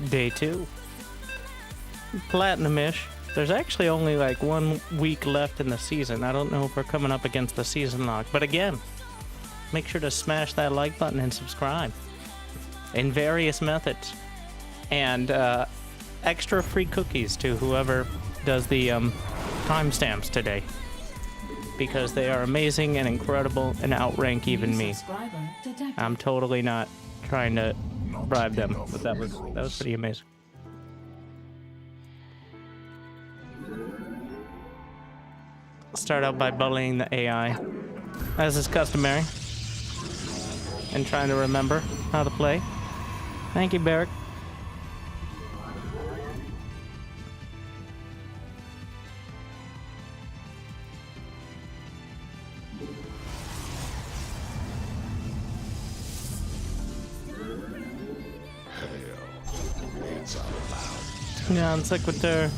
Day 2. Platinum-ish. There's actually only like 1 week left in the season. I don't know if we're coming up against the season lock. But again, make sure to smash that like button and subscribe. In various methods. And extra free cookies to whoever does the timestamps today. Because they are amazing and incredible and outrank even me. I'm totally not trying to bribe them, but that was pretty amazing. Start out by bullying the AI, as is customary, and trying to remember how to play. Thank you, Barrick. Yeah, on Sequitur.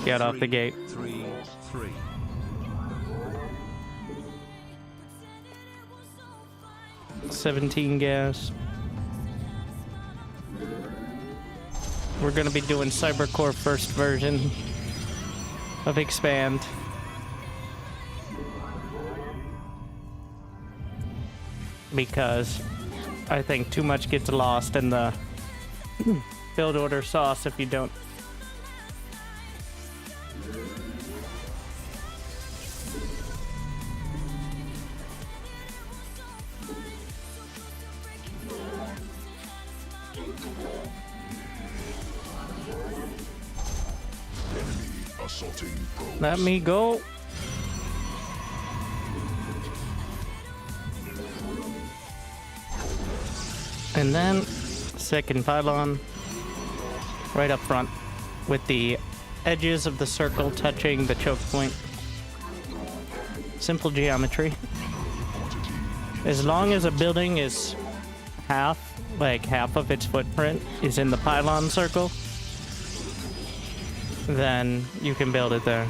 Get off the gate. 3-3. $17 gas. We're gonna be doing Cybercore first version of Expand. Because I think too much gets lost in the build order sauce if you don't. Let me go. And then second pylon right up front with the edges of the circle touching the choke point. Simple geometry. As long as a building is half of its footprint is in the pylon circle, then you can build it there.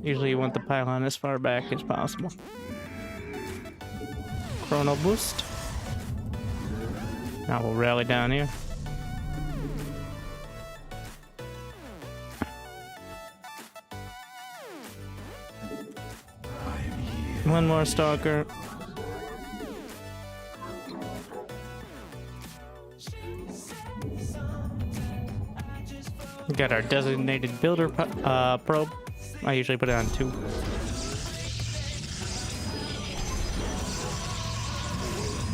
Usually you want the pylon as far back as possible. Chrono boost. Now we'll rally down here. One more stalker. We got our designated builder probe. I usually put it on 2.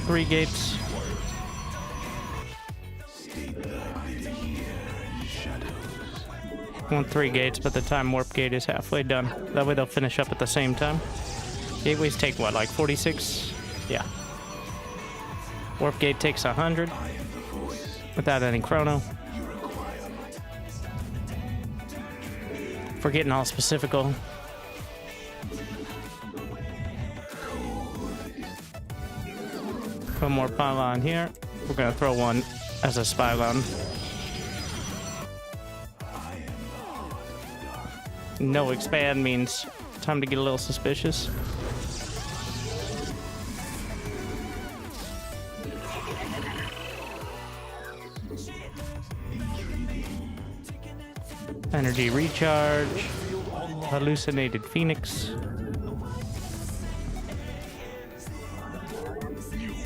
Three gates. Want 3 gates, but the time warp gate is halfway done. That way they'll finish up at the same time. Gateways take what, like 46? Yeah. Warp gate takes 100 without any chrono. If we're getting all specifical. One more pylon here. We're gonna throw one as a spylon. No expand means time to get a little suspicious. Energy recharge. Hallucinated Phoenix.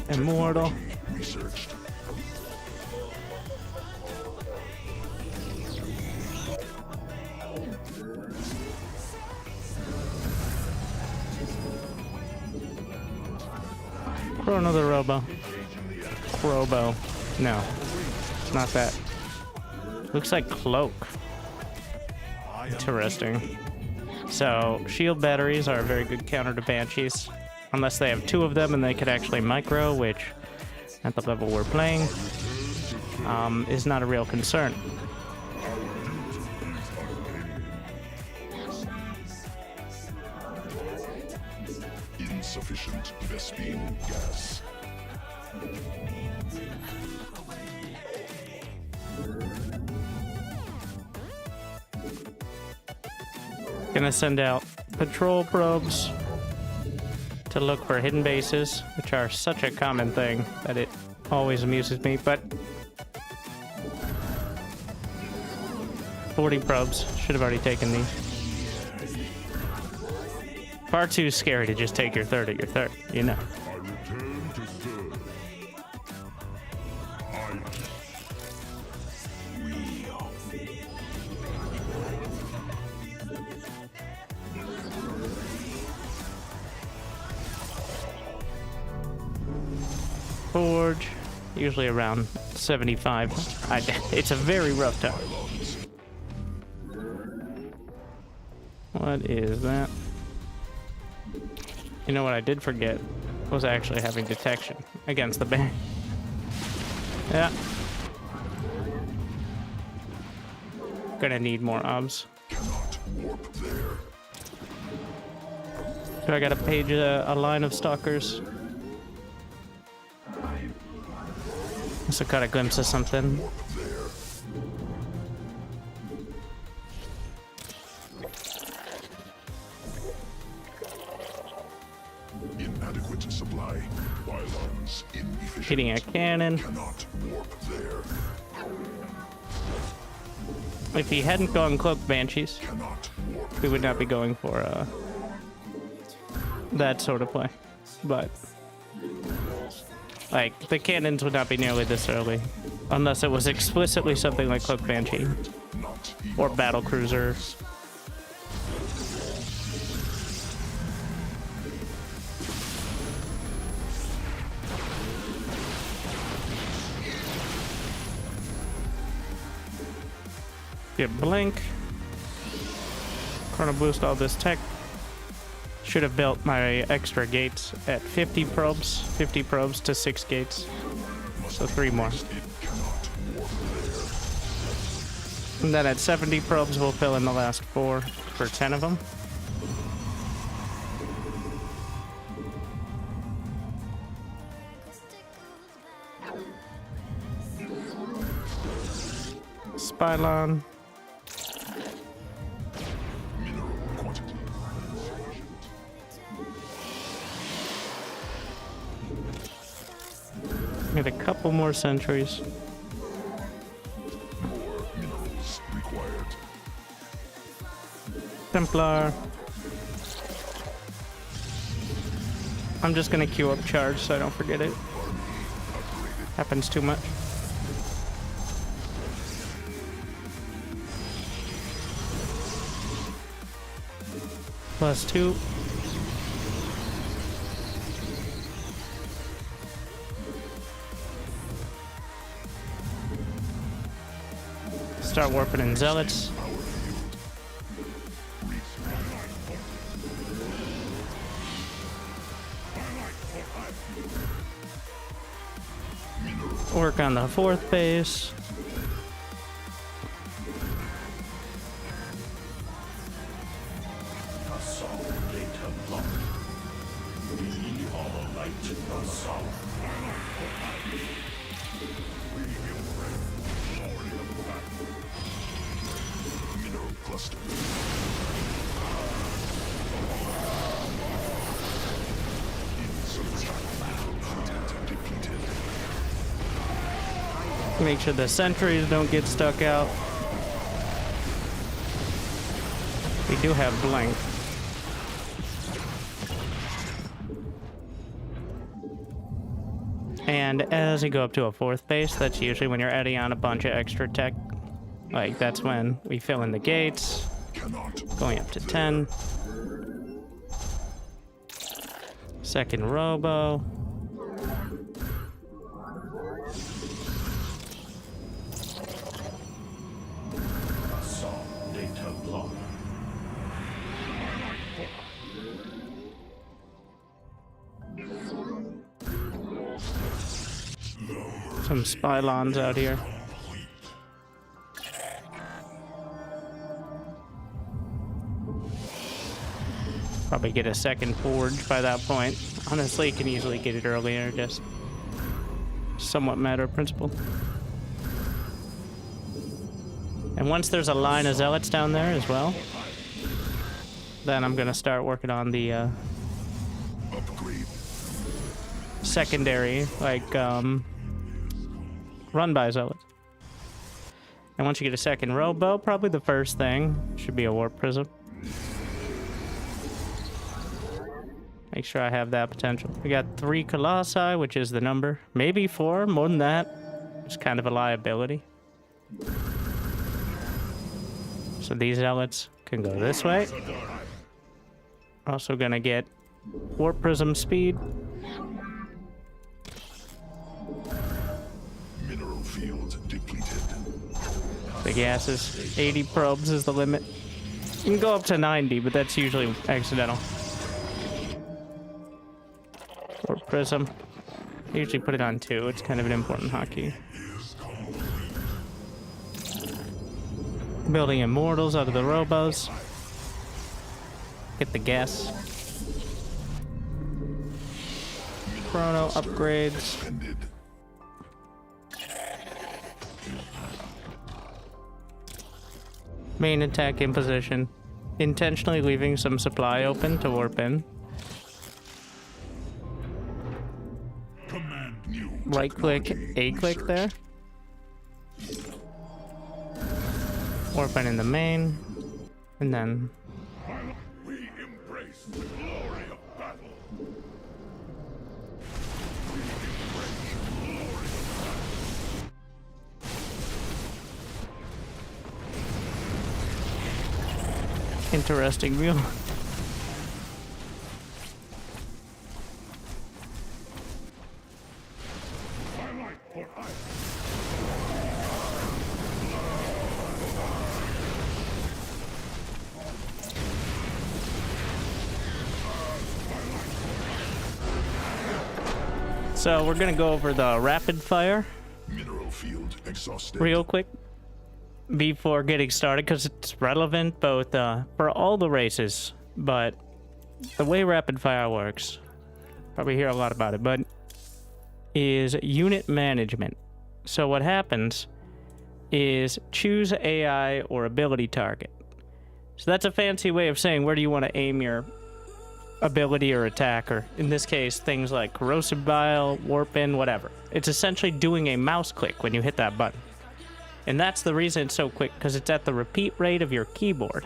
Immortal. Chrono the Robo. Robo. No, it's not that. Looks like Cloak. Interesting. So, shield batteries are a very good counter to Banshees. Unless they have 2 of them and they could actually micro, which, at the level we're playing, is not a real concern. Insufficient Vespine gas. Gonna send out patrol probes to look for hidden bases, which are such a common thing that it always amuses me, but 40 probes. Should have already taken these. Far too scary to just take your third at your third, you know. I return to third. Forge, usually around 75. It's a very rough time. What is that? You know what I did forget was actually having detection against the bear. Yeah. Gonna need more obs. Cannot warp there. So I gotta page a line of stalkers. So got a glimpse of something. Warp there. Inadequate supply. Pylons inefficient. Hitting a cannon. Cannot warp there. If he hadn't gone cloaked banshees, Cannot warp. we would not be going for that sort of play. But like the cannons would not be nearly this early, unless it was explicitly something like cloaked banshee Not or battle cruiser. Get blink. Chrono boost all this tech. Should have built my extra gates at 50 probes. 50 probes to 6 gates. So 3 more. it. Cannot warp there. And then at 70 probes, we'll fill in the last 4 for 10 of them. Spylon. Mineral quantity. Get a couple more sentries. More minerals required. Templar. I'm just gonna queue up charge so I don't forget it. Happens too much. +2. Start warping in zealots. Work on the 4th base. Mineral cluster. Content depleted. Make sure the sentries don't get stuck out. We do have blink. And as you go up to a 4th base, that's usually when you're adding on a bunch of extra tech. Like, that's when we fill in the gates, Cannot. going up to 10. Second robo. Some spylons out here. Probably get a second forge by that point. Honestly, you can easily get it earlier, just somewhat matter of principle. And once there's a line of zealots down there as well, Then I'm gonna start working on the Upgrade. secondary, like run by zealots. And once you get a second robo, probably the first thing should be a warp prism. Make sure I have that potential. We got 3 colossi, which is the number. Maybe 4, more than that. It's kind of a liability. So these zealots can go this way. Also gonna get warp prism speed. Mineral field depleted. The gases. 80 probes is the limit. You can go up to 90, but that's usually accidental. Warp prism. I usually put it on 2. It's kind of an important hotkey. Building immortals out of the robos. Get the gas. Chrono upgrades. Expended. Main attack in position. Intentionally leaving some supply open to warp in. Command new Right click, technology A click research. there. Warp in the main. And then We embrace the glory of battle. interesting view. So we're gonna go over the rapid fire Mineral field exhausted. real quick before getting started, because it's relevant both for all the races, but the way rapid fire works, probably hear a lot about it, but is unit management. So what happens is choose AI or ability target. So that's a fancy way of saying where do you want to aim your ability or attack, or in this case things like corrosive bile, warp in, whatever. It's essentially doing a mouse click when you hit that button. And that's the reason it's so quick, because it's at the repeat rate of your keyboard.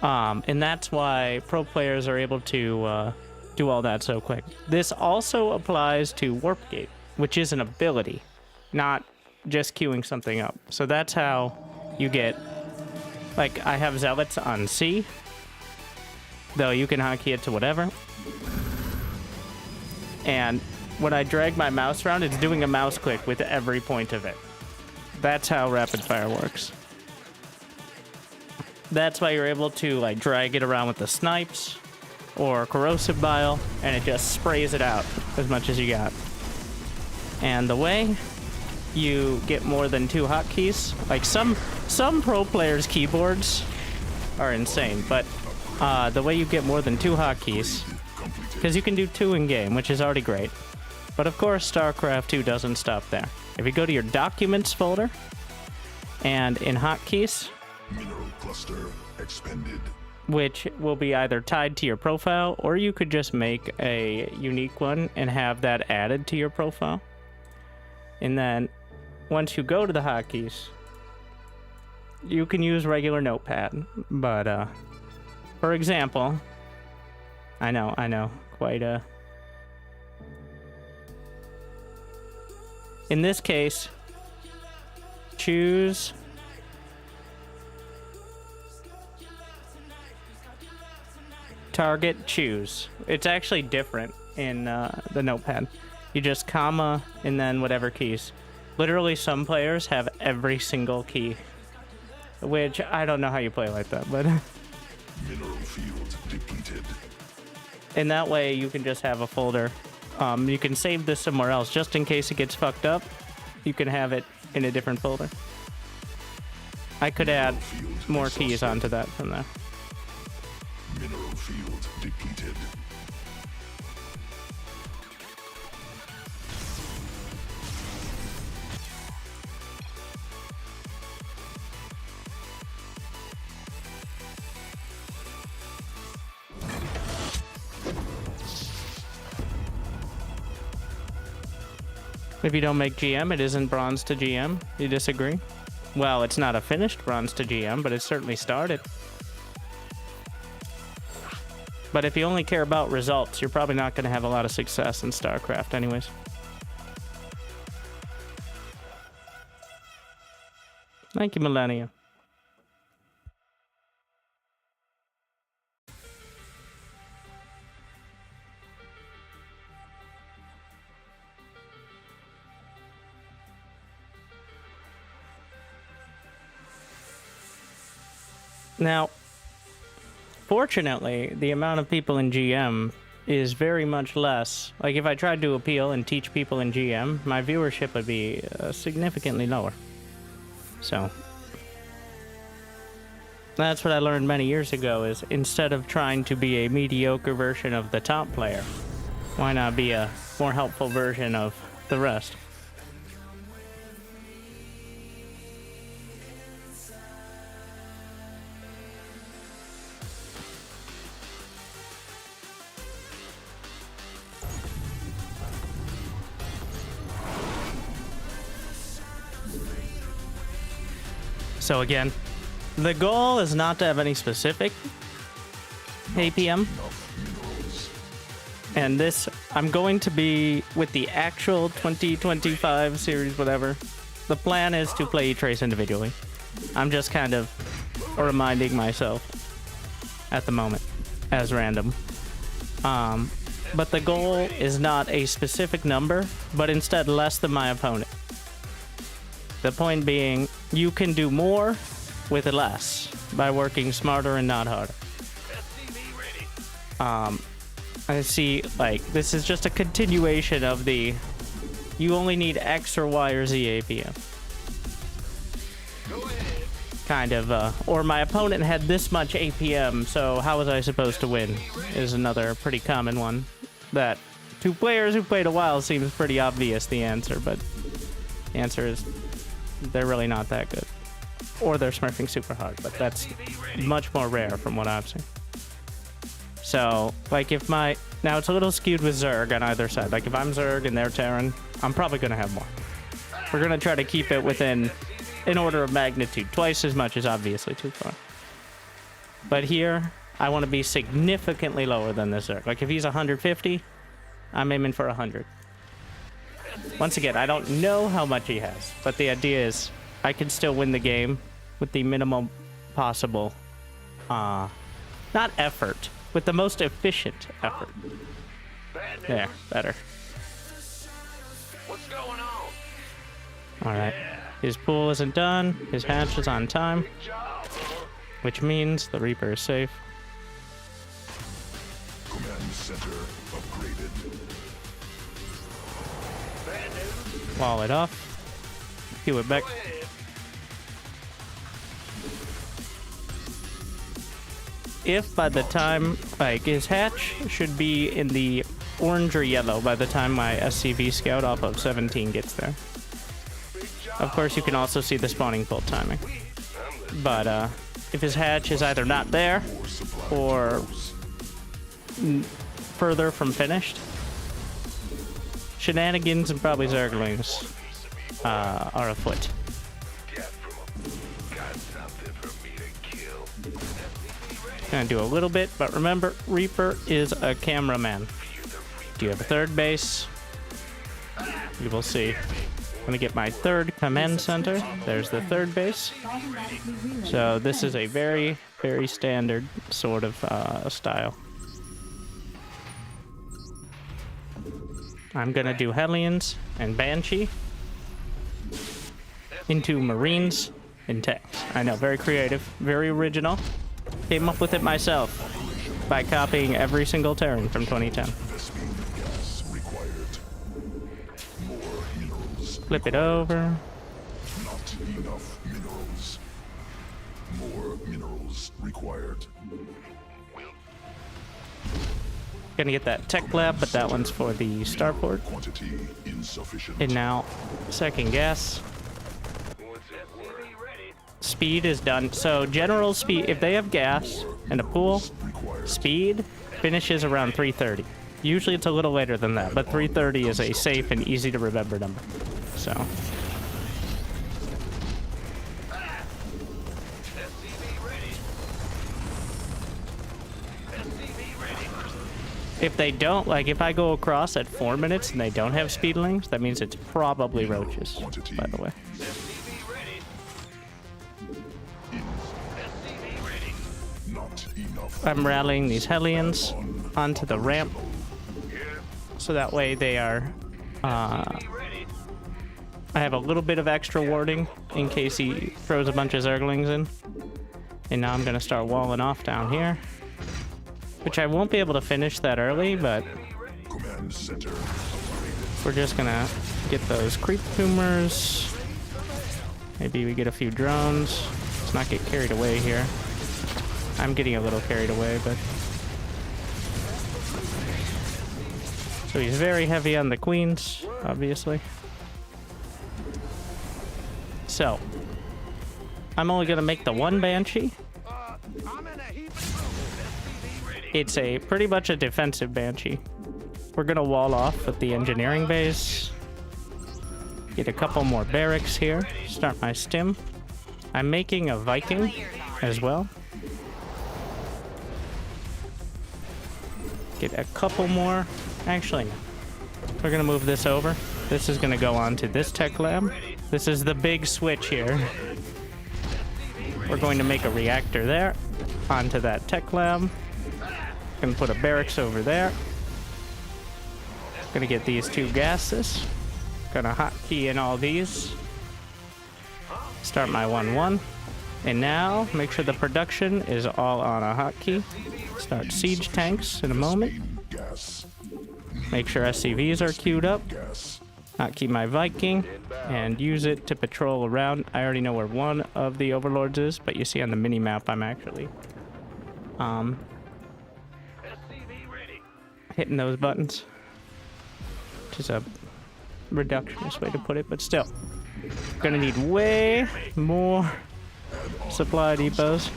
And that's why pro players are able to do all that so quick. This also applies to warp gate, which is an ability, not just queuing something up. So that's how you get, like, I have zealots on C, though you can hotkey it to whatever. And when I drag my mouse around, it's doing a mouse click with every point of it. That's how rapid fire works. That's why you're able to like drag it around with the snipes or corrosive bile, and it just sprays it out as much as you got. And the way you get more than 2 hotkeys, like some pro players' keyboards are insane, but the way you get more than 2 hotkeys, because you can do 2 in game, which is already great. But of course, StarCraft 2 doesn't stop there. If you go to your Documents folder, and in hotkeys, Mineral cluster expended. which will be either tied to your profile, or you could just make a unique one and have that added to your profile. And then, once you go to the hotkeys, you can use regular notepad, but for example, I know, quite in this case, choose target, choose. It's actually different in the notepad. You just comma and then whatever keys. Literally, some players have every single key, which I don't know how you play like that, but Mineral field depleted. in that way you can just have a folder. You can save this somewhere else just in case it gets fucked up. You can have it in a different folder. I could add more keys onto that from there. Mineral field depleted. If you don't make GM, it isn't bronze to GM. You disagree? Well, it's not a finished bronze to GM, but it's certainly started. But if you only care about results, you're probably not going to have a lot of success in StarCraft anyways. Thank you, Millennia. Now, fortunately, the amount of people in GM is very much less. Like, if I tried to appeal and teach people in GM, my viewership would be significantly lower. So, that's what I learned many years ago, is instead of trying to be a mediocre version of the top player, why not be a more helpful version of the rest? So again, the goal is not to have any specific APM. And this, I'm going to be with the actual 2025 series, whatever. The plan is to play each race individually. I'm just kind of reminding myself at the moment as random. But the goal is not a specific number, but instead less than my opponent. The point being, you can do more with less by working smarter and not harder. I see, like, this is just a continuation of the you only need X or Y or Z APM. Kind of, or my opponent had this much APM, so how was I supposed to win? Is another pretty common one. That to players who played a while seems pretty obvious the answer, but the answer is they're really not that good. Or they're smurfing super hard, but that's much more rare from what I've seen. So, like, if my... Now, it's a little skewed with Zerg on either side. Like, if I'm Zerg and they're Terran, I'm probably going to have more. We're going to try to keep it within an order of magnitude. Twice as much is obviously too far. But here, I want to be significantly lower than this Zerg. Like, if he's 150, I'm aiming for 100. Once again, I don't know how much he has, but the idea is I can still win the game with the minimum possible, not effort, with the most efficient effort. There, better. What's going on? Alright, his pool isn't done, his hatch is on time, which means the Reaper is safe. Command center upgraded. Wall it off. Heal it back. If by the time, like, his hatch should be in the orange or yellow by the time my SCV scout off of 17 gets there. Of course, you can also see the spawning pool timing. But if his hatch is either not there or further from finished, shenanigans and probably Zerglings are afoot. Gonna do a little bit, but remember, Reaper is a cameraman. Do you have a third base? You will see. I'm gonna get my third command center. There's the third base. So this is a very, very standard sort of style. I'm gonna do Hellions and Banshee into Marines and tanks. I know, very creative, very original. Came up with it myself by copying every single Terran from 2010. Flip it over. Not enough minerals. More minerals required. Gonna get that tech lab, but that one's for the starport. Quantity insufficient. And now, second gas. Speed is done. So general speed, if they have gas and a pool, speed finishes around 330. Usually it's a little later than that, but 3:30 is a safe and easy to remember number. So. If they don't, like if I go across at 4 minutes and they don't have speedlings, that means it's probably roaches, by the way. I'm rallying these Hellions onto the ramp, so that way they are, I have a little bit of extra warding in case he throws a bunch of Zerglings in. And now I'm gonna start walling off down here, which I won't be able to finish that early, but we're just gonna get those creep tumors. Maybe we get a few drones. Let's not get carried away here. I'm getting a little carried away, but... So he's very heavy on the queens, obviously. So, I'm only gonna make the one Banshee. It's a pretty much a defensive Banshee. We're gonna wall off with the engineering base. Get a couple more barracks here. Start my stim. I'm making a Viking as well. Get a couple more. Actually, no. We're gonna move this over. This is gonna go on to this tech lab. This is the big switch here. We're going to make a reactor there. Onto that tech lab. Gonna put a barracks over there. Gonna get these two gases. Gonna hotkey in all these. Start my 1-1. And now, make sure the production is all on a hotkey. Start siege tanks in a moment. Make sure SCVs are queued up. Hotkey my Viking. And use it to patrol around. I already know where one of the overlords is, but you see on the mini-map I'm actually... hitting those buttons. Which is a reductionist way to put it, but still. Gonna need way more supply depots.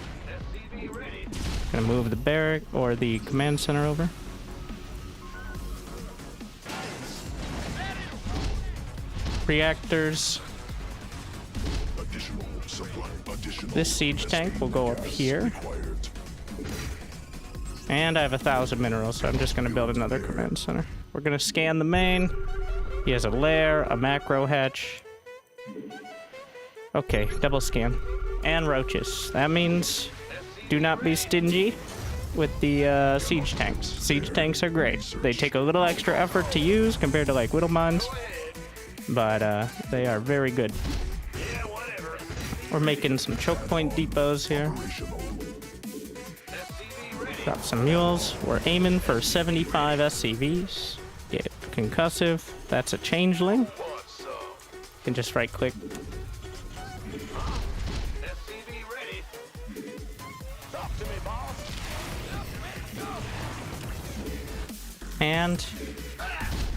Gonna move the barrack or the command center over. Reactors. This siege tank will go up here. And I have 1,000 minerals, so I'm just gonna build another command center. We're gonna scan the main. He has a lair, a macro hatch. Okay, double scan. And roaches. That means do not be stingy with the siege tanks. Siege tanks are great. They take a little extra effort to use compared to like Whittle Mines, but they are very good. We're making some choke point depots here. Drop some mules. We're aiming for 75 SCVs. Get concussive. That's a changeling. You can just right click. And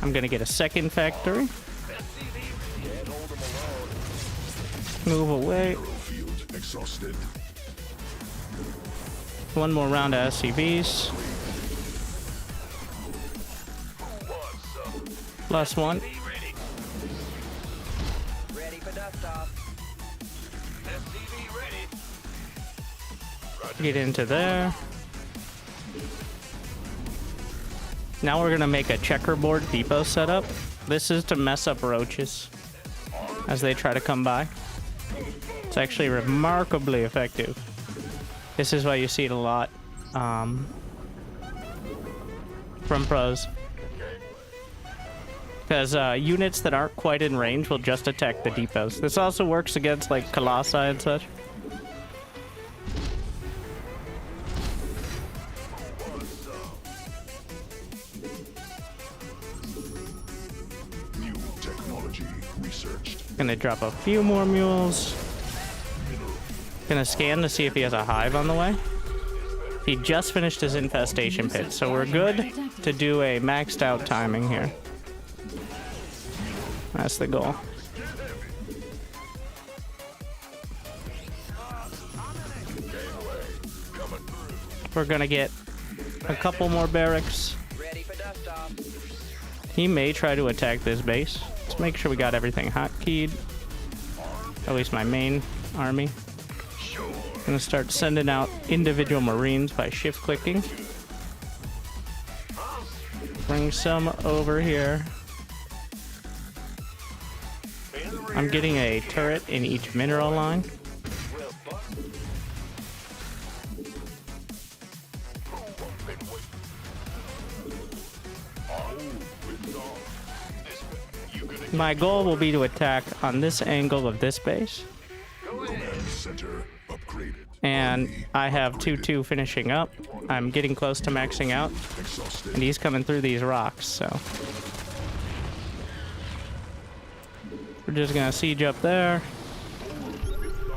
I'm gonna get a second factory. Move away. One more round of SCVs. Last one. Get into there. Now we're gonna make a checkerboard depot setup. This is to mess up roaches as they try to come by. It's actually remarkably effective. This is why you see it a lot from pros. Because units that aren't quite in range will just attack the depots. This also works against like Colossi and such. New technology researched. Gonna drop a few more mules. Gonna scan to see if he has a hive on the way. He just finished his infestation pit, so we're good to do a maxed out timing here. That's the goal. We're gonna get a couple more barracks. dust off. He may try to attack this base. Let's make sure we got everything hotkeyed. At least my main army. Gonna start sending out individual Marines by shift clicking. Bring some over here. I'm getting a turret in each mineral line. My goal will be to attack on this angle of this base. Center upgraded. And I have 2-2 finishing up. I'm getting close to maxing out. And he's coming through these rocks, so. We're just gonna siege up there.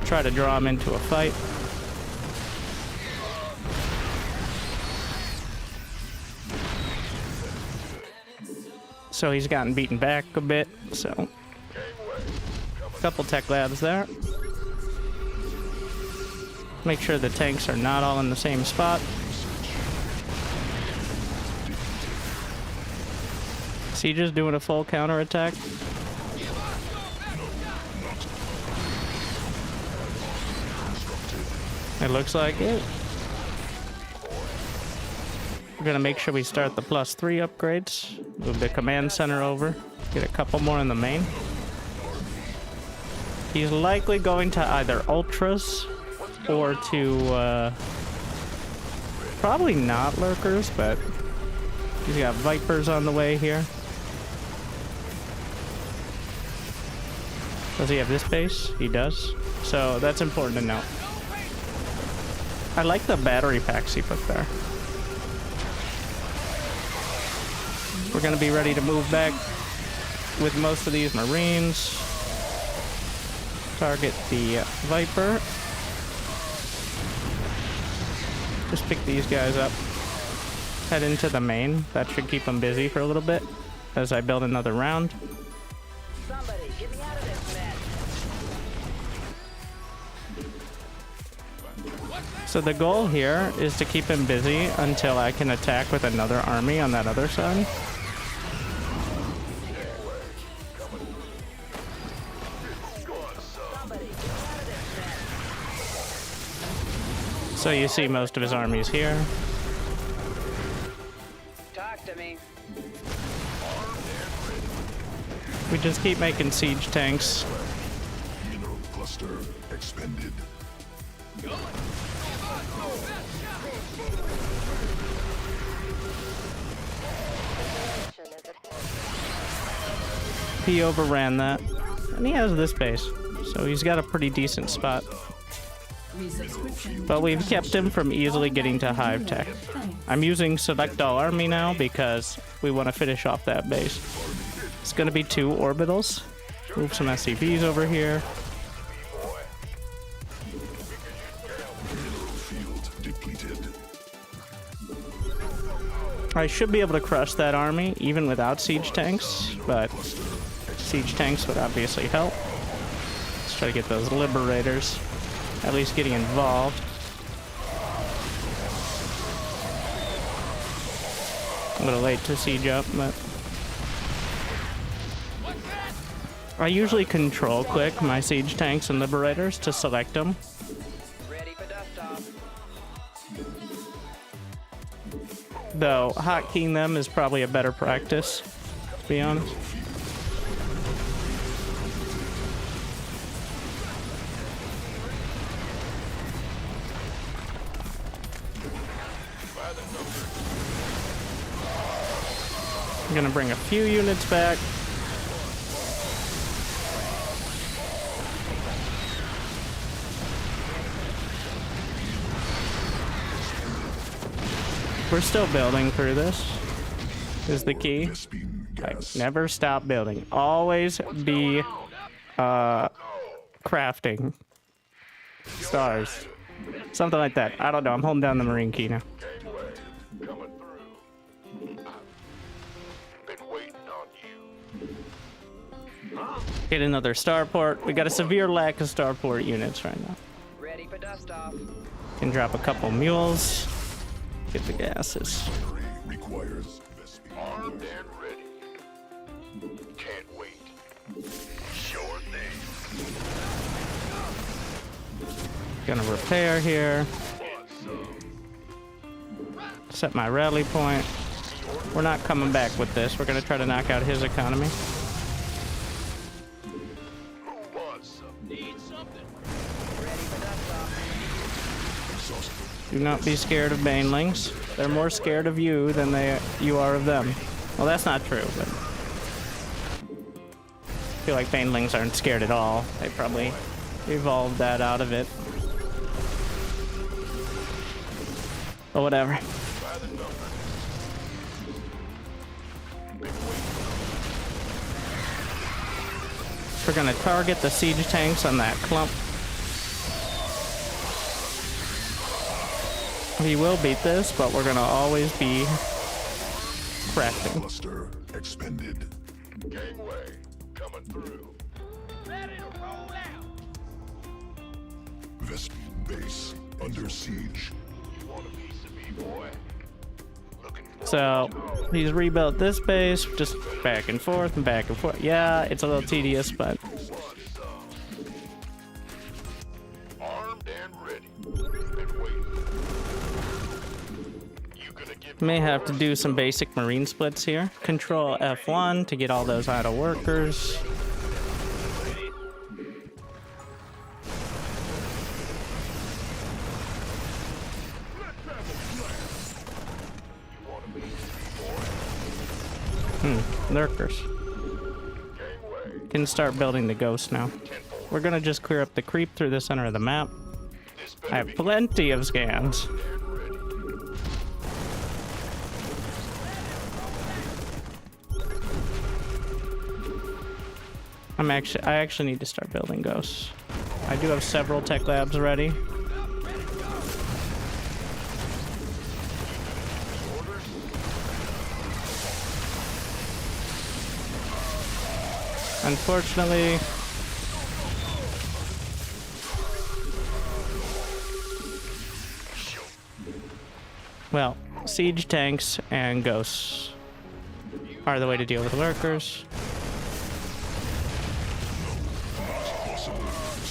Try to draw him into a fight. So he's gotten beaten back a bit, so. Couple tech labs there. Make sure the tanks are not all in the same spot. Siege is doing a full counterattack. It looks like it. We're gonna make sure we start the +3 upgrades. Move the command center over. Get a couple more in the main. He's likely going to either ultras or to probably not lurkers, but he's got vipers on the way here. Does he have this base? He does. So that's important to note. I like the battery packs he put there. We're gonna be ready to move back with most of these Marines. Target the Viper. Just pick these guys up. Head into the main. That should keep them busy for a little bit as I build another round. Somebody, get me out of this mess. So the goal here is to keep him busy until I can attack with another army on that other side. So you see most of his armies here. Talk to me. We just keep making siege tanks. Mineral cluster expended. He overran that. And he has this base. So he's got a pretty decent spot. But we've kept him from easily getting to hive tech. I'm using select all army now because we want to finish off that base. It's going to be 2 orbitals. Move some SCVs over here. Field depleted. I should be able to crush that army even without siege tanks, but siege tanks would obviously help. Let's try to get those liberators at least getting involved. A little late to siege up, but I usually control click my siege tanks and liberators to select them. Ready for dust off. Though hotkeying them is probably a better practice, to be honest. I'm gonna bring a few units back. We're still building through this, is the key. Like, never stop building. Always be crafting stars. Something like that. I don't know. I'm holding down the Marine key now. Get another starport. We got a severe lack of starport units right now. Ready for dust off. Can drop a couple mules. Get the gases. Requires Armed and ready. Can't wait. Sure thing. Gonna repair here. Set my rally point. We're not coming back with this. We're gonna try to knock out his economy. Who wants some? Need something? Ready for dust off. Do not be scared of banelings. They're more scared of you than you are of them. Well, that's not true, but I feel like banelings aren't scared at all. They probably evolved that out of it. But whatever. We're gonna target the siege tanks on that clump. We will beat this, but we're gonna always be crafting. Cluster expended. Gangway coming through. Ready to roll out. Vespian base under siege. You want a piece of me, boy? Looking for So he's rebuilt this base, just back and forth and back and forth. Yeah, it's a little tedious, but armed and ready. And waiting. You gonna give may have to do some basic marine splits here. Control F1 to get all those idle workers. Lurkers. Can start building the ghosts now. We're gonna just clear up the creep through the center of the map. I have plenty of scans. I actually need to start building ghosts. I do have several tech labs ready. Unfortunately, well, siege tanks and ghosts are the way to deal with lurkers.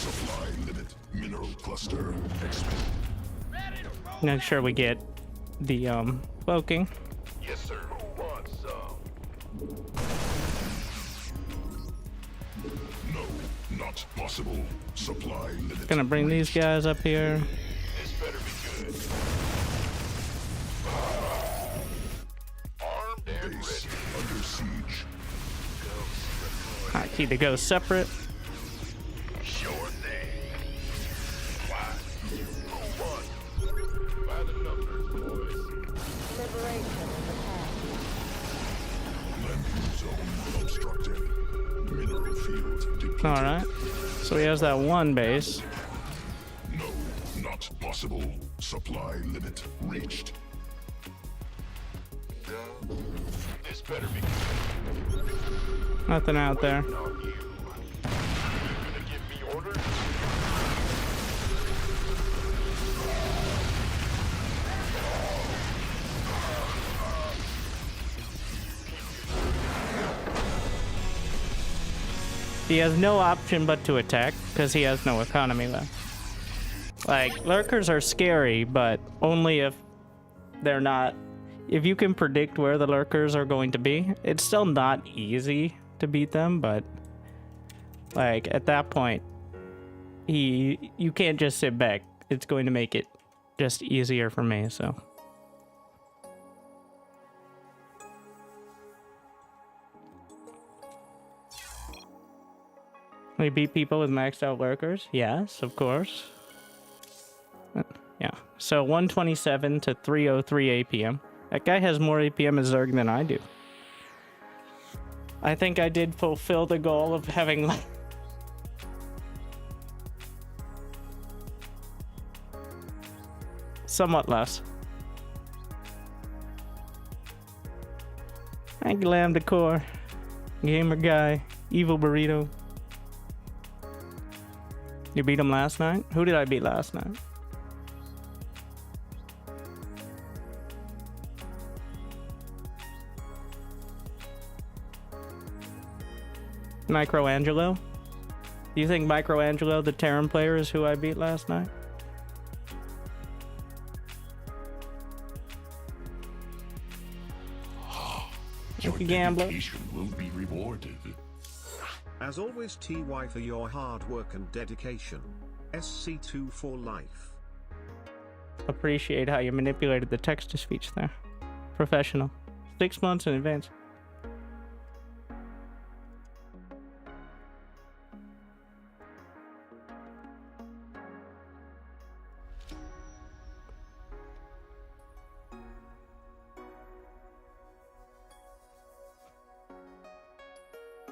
supply limit. Mineral cluster expended. Make sure we get the cloaking. Yes, sir. Who wants some? No, not possible. Supply limit. Gonna bring these guys up here. This better be good. Armed and ready. Under siege. I keep the ghosts separate. Sure thing. Why? Who wants? By the numbers, boys. Landing zone obstructed. Mineral field depleted. All right. So he has that one base. No, not possible. Supply limit reached. This better be good. Nothing out there. On you. You gonna give me orders? He has no option but to attack because he has no economy left. Like, lurkers are scary, but only if they're not... If you can predict where the lurkers are going to be, it's still not easy to beat them, but... Like, at that point, you can't just sit back. It's going to make it just easier for me, so... We beat people with maxed out lurkers? Yes, of course. Yeah. So 127 to 303 APM. That guy has more APM as Zerg than I do. I think I did fulfill the goal of having... somewhat less. Thank you, Lambda Core. Gamer Guy. Evil Burrito. You beat him last night? Who did I beat last night? Microangelo? Do you think Microangelo, the Terran player, is who I beat last night? Your Gambler. dedication will be rewarded. As always, TY for your hard work and dedication. SC2 for life. Appreciate how you manipulated the text-to-speech there. Professional. 6 months in advance.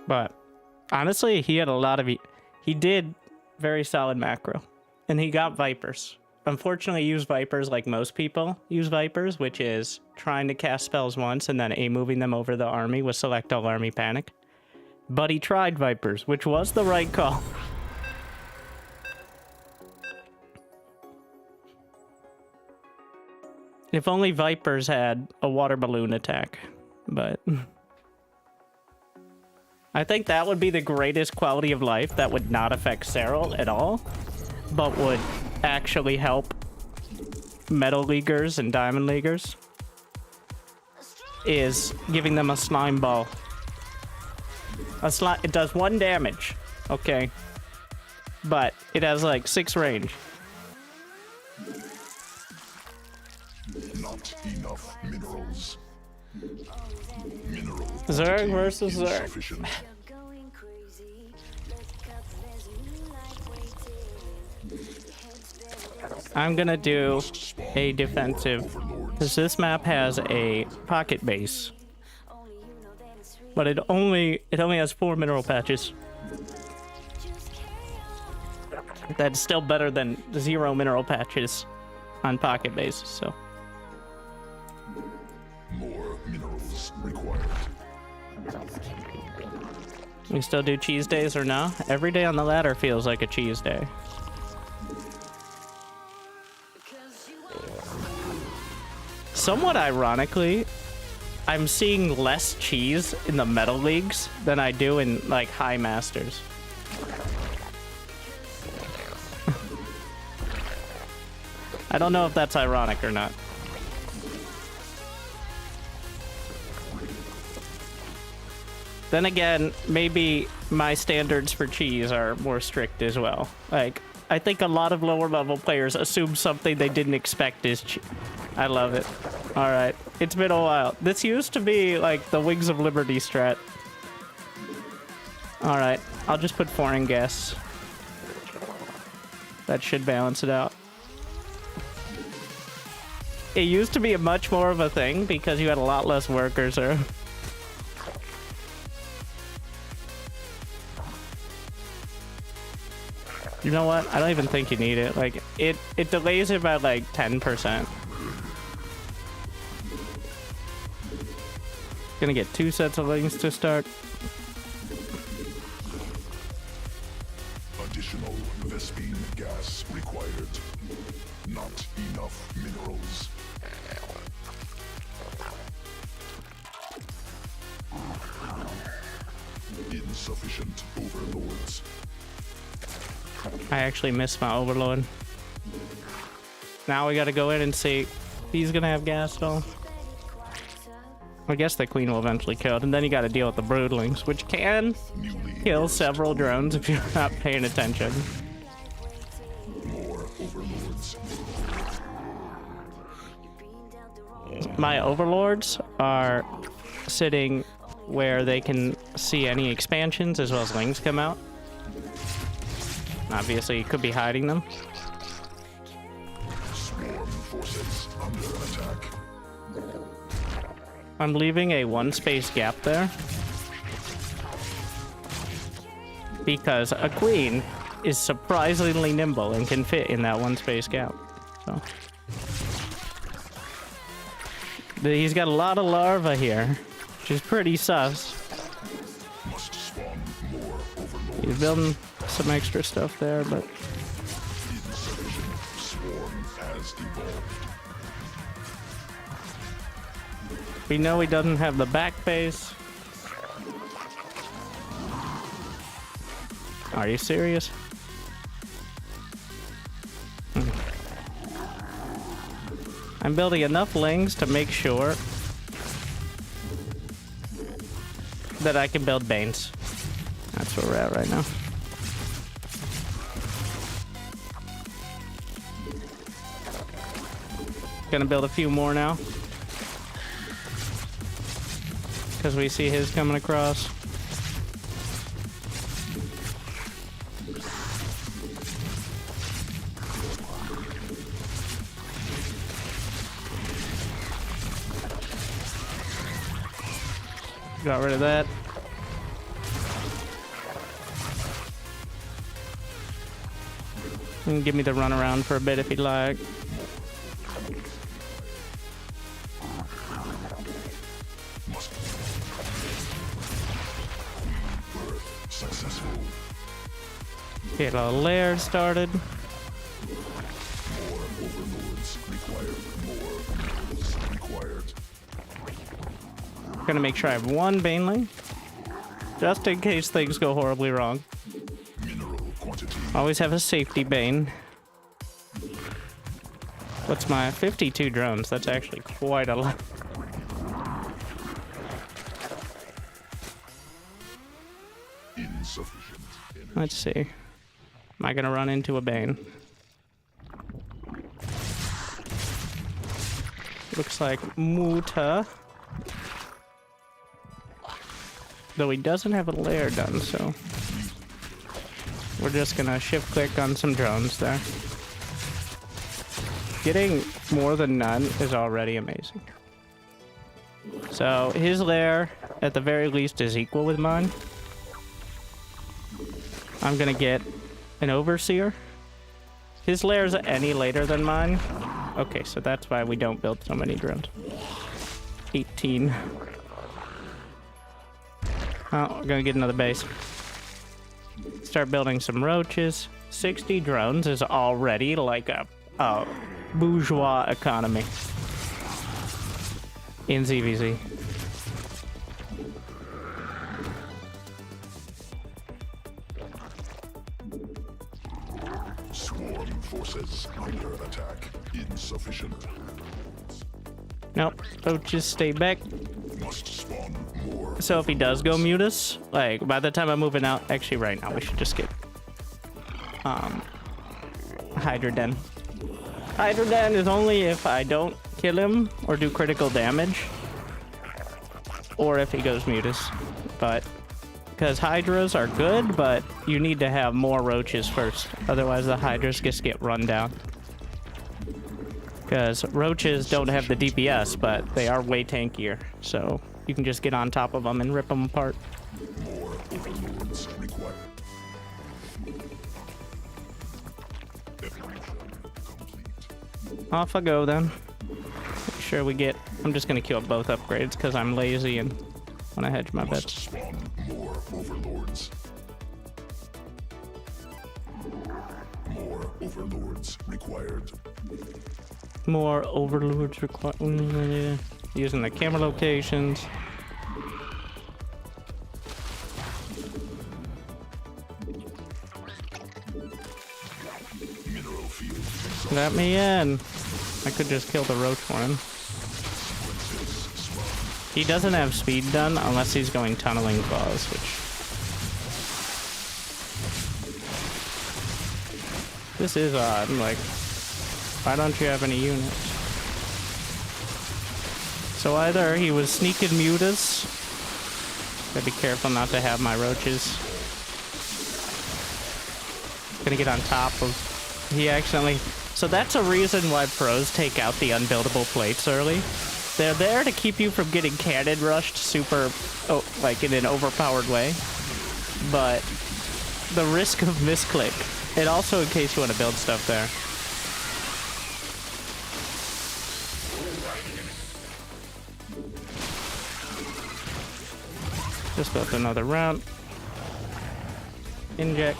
But honestly, he had a lot of... He did very solid macro. And he got Vipers. Unfortunately, he used Vipers like most people use Vipers, which is trying to cast spells once and then moving them over the army with Select All Army Panic. But he tried Vipers, which was the right call. If only Vipers had a water balloon attack. But... I think that would be the greatest quality of life that would not affect Cyril at all, but would actually help Metal Leaguers and Diamond Leaguers, is giving them a slime ball. It does 1 damage, okay, but it has like 6 range. Not enough minerals. Mineral Zerg versus Zerg. insufficient. I'm gonna do a defensive, because this map has a pocket base, but it only has 4 mineral patches. That's still better than 0 mineral patches on pocket base. So More minerals required. we still do cheese days or no? Every day on the ladder feels like a cheese day. Somewhat ironically, I'm seeing less cheese in the Metal Leagues than I do in, like, High Masters. I don't know if that's ironic or not. Then again, maybe my standards for cheese are more strict as well. Like, I think a lot of lower level players assume something they didn't expect is cheese. I love it. Alright, it's been a while. This used to be like the Wings of Liberty strat. Alright, I'll just put foreign guests. That should balance it out. It used to be a much more of a thing because you had a lot less workers or... You know what? I don't even think you need it. Like, it delays it by like 10%. Gonna get 2 sets of links to start. Additional Vespine gas required. Not enough minerals. Insufficient overlords. I actually missed my overload. Now we gotta go in and see if he's gonna have gas though. I guess the queen will eventually kill it, and then you gotta deal with the broodlings, which can kill several drones if you're not paying attention. More overlords. My overlords are sitting where they can see any expansions as well as lings come out. Obviously, you could be hiding them. Swarm forces under attack. I'm leaving a 1 space gap there because a queen is surprisingly nimble and can fit in that 1 space gap. So he's got a lot of larvae here, which is pretty sus. Must spawn more overlords. He's building some extra stuff there, but Insufficient swarm has evolved. we know he doesn't have the back base. Are you serious? I'm building enough lings to make sure that I can build Banes. That's where we're at right now. Gonna build a few more now. Because we see his coming across. Got rid of that. You can give me the runaround for a bit if you'd like. Successful. Get a lair started. More overlords required. More overlords required. Gonna make sure I have one Baneling. Just in case things go horribly wrong. Mineral quantity. Always have a safety Bane. What's my 52 drones? That's actually quite a lot. Insufficient energy. Let's see. Am I gonna run into a Bane? Looks like Muta. Though he doesn't have a lair done, so we're just gonna shift click on some drones there. Getting more than none is already amazing. So his lair, at the very least, is equal with mine. I'm gonna get an overseer. His lair's any later than mine. Okay, so that's why we don't build so many drones. 18. Oh, we're gonna get another base. Start building some roaches. 60 drones is already like a bourgeois economy in ZVZ. Swarm forces under attack. Insufficient. Nope, roaches stay back. Must spawn more. So if he does go mutus, like by the time I'm moving out, actually right now we should just get Hydra Den. Hydra Den is only if I don't kill him or do critical damage, or if he goes mutus. But because Hydras are good, but you need to have more roaches first, otherwise the Hydras just get run down. Because roaches don't have the DPS, but they are way tankier, so you can just get on top of them and rip them apart. More overlords required. Evolution complete. Off I go then. Make sure we get... I'm just going to kill both upgrades because I'm lazy and want to hedge my Must bets. spawn more overlords. More overlords required. More overlords required. Using the camera locations. Mineral field exhausted. Let me in. I could just kill the roach for him. He doesn't have speed done unless he's going tunneling claws, which... This is odd. Like, why don't you have any units? So either he was sneaking mutas. Gotta be careful not to have my roaches. Gonna get on top of... He accidentally... So that's a reason why pros take out the unbuildable plates early. They're there to keep you from getting cannon rushed super... Oh, like in an overpowered way. But the risk of misclick. And also in case you want to build stuff there. Just built another round. Inject.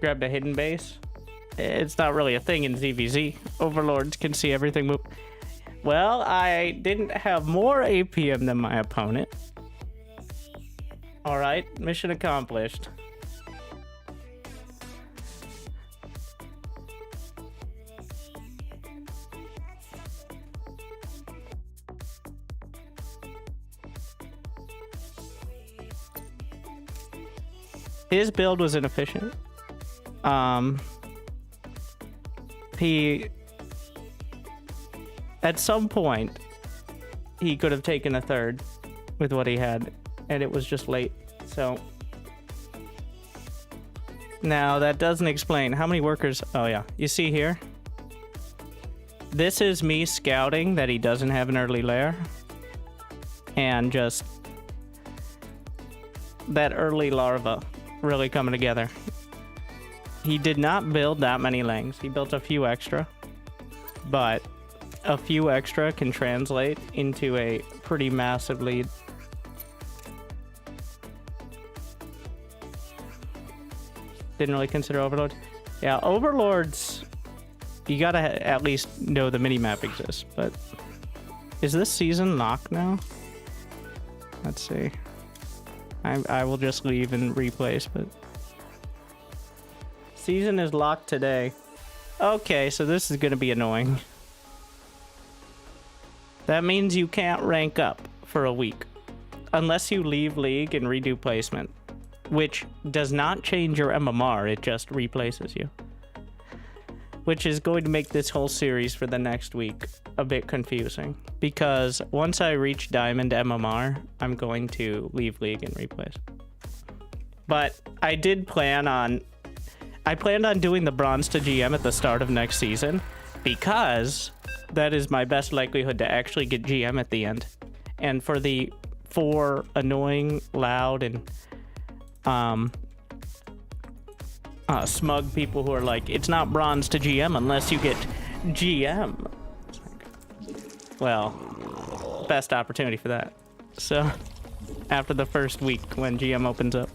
Grabbed a hidden base. It's not really a thing in ZVZ. Overlords can see everything move. Well, I didn't have more APM than my opponent. Alright, mission accomplished. His build was inefficient. At some point, he could have taken a third with what he had, and it was just late. So now that doesn't explain how many workers. Oh yeah, you see here, this is me scouting that he doesn't have an early lair, and just that early larva really coming together. He did not build that many langs. He built a few extra, but a few extra can translate into a pretty massive lead. Didn't really consider Overlords. Yeah, Overlords, you gotta at least know the minimap exists, but is this season locked now? Let's see. I will just leave and replace, but season is locked today. Okay, so this is gonna be annoying. That means you can't rank up for a week unless you leave League and redo placement, which does not change your MMR, it just replaces you. Which is going to make this whole series for the next week a bit confusing, because once I reach Diamond MMR, I'm going to leave League and replace. But I planned on doing the Bronze to GM at the start of next season, because that is my best likelihood to actually get GM at the end. And for the 4 annoying, loud, and smug people who are like, it's not Bronze to GM unless you get GM. Well, best opportunity for that. So, after the first week when GM opens up.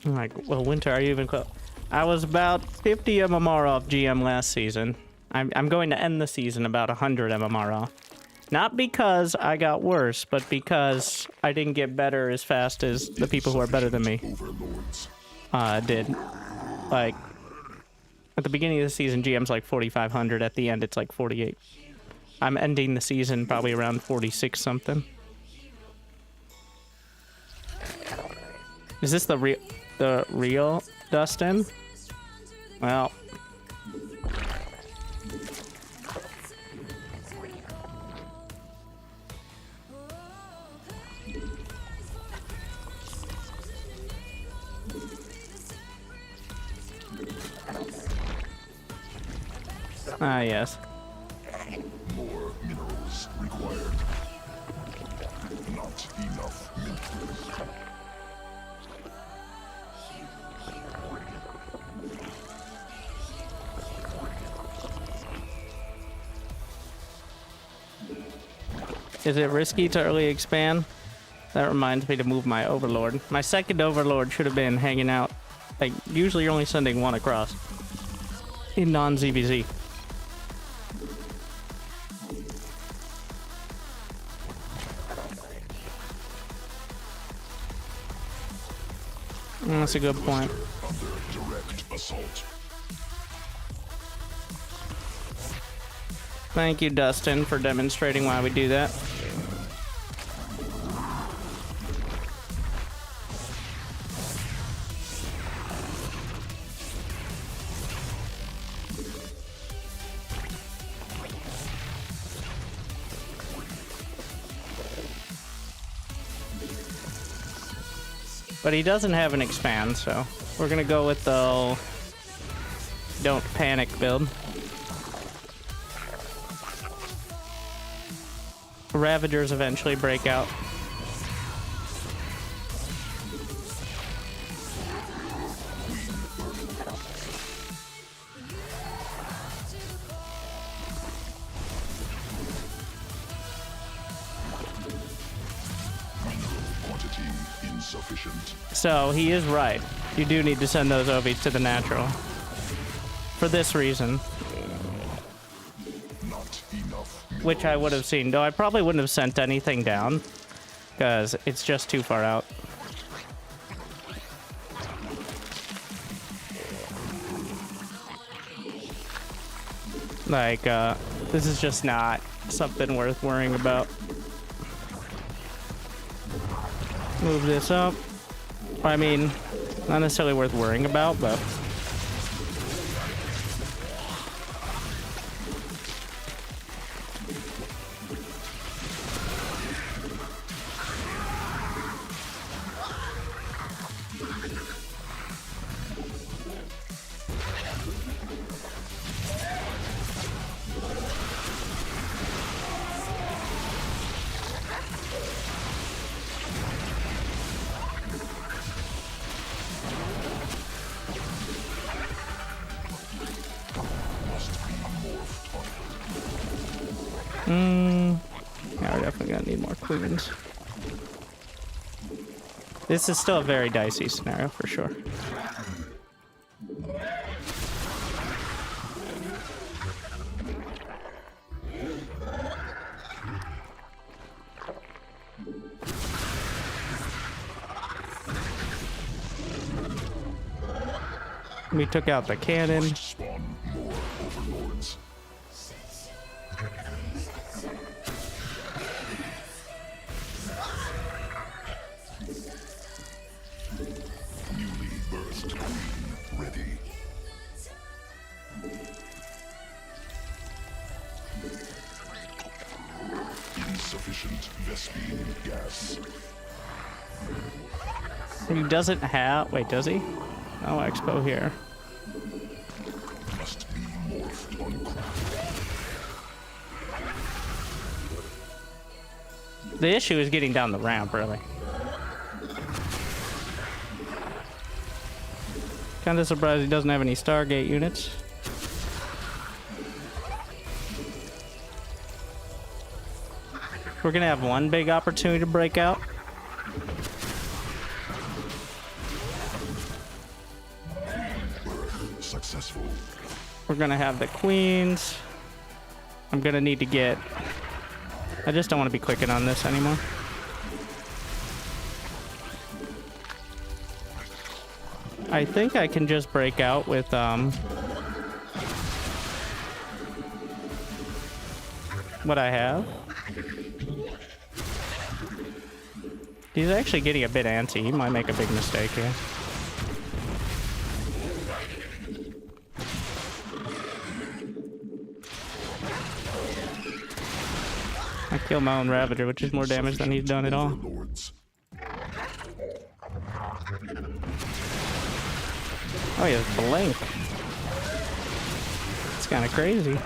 I'm like, well, Winter, are you even close? I was about 50 MMR off GM last season. I'm going to end the season about 100 MMR off. Not because I got worse, but because I didn't get better as fast as the people who are better than me did. Like, at the beginning of the season, GM's like 4,500. At the end, it's like 48. I'm ending the season probably around 46 something. Is this the real Dustin? Well, ah, yes. More minerals required. Not enough minerals. Is it risky to early expand? That reminds me to move my Overlord. My second Overlord should have been hanging out. Like, usually you're only sending one across in non-ZVZ. That's a good point. Under direct assault. Thank you, Dustin, for demonstrating why we do that. But he doesn't have an expand, so we're gonna go with the don't panic build. Ravagers eventually break out. Insufficient. So he is right. You do need to send those obies to the natural. For this reason. Not enough. Which I would have seen. Though I probably wouldn't have sent anything down. Because it's just too far out. Like, this is just not something worth worrying about. Move this up. I mean, not necessarily worth worrying about, but... Yeah, we're definitely gonna need more queens. This is still a very dicey scenario for sure. We took out the cannon. Spawn more overlords. Newly birthed queen ready. Insufficient Vespene gas. He doesn't have... Wait, does he? No expo here. Must be morphed on craft. The issue is getting down the ramp, really. Kinda surprised he doesn't have any Stargate units. We're gonna have one big opportunity to break out. Successful. We're gonna have the queens. I'm gonna need to get... I just don't want to be clicking on this anymore. I think I can just break out with, what I have. He's actually getting a bit antsy. He might make a big mistake here. I kill my own Ravager, which is more damage than he's done at all. Overlords. Oh, he has Blink. It's kind of crazy.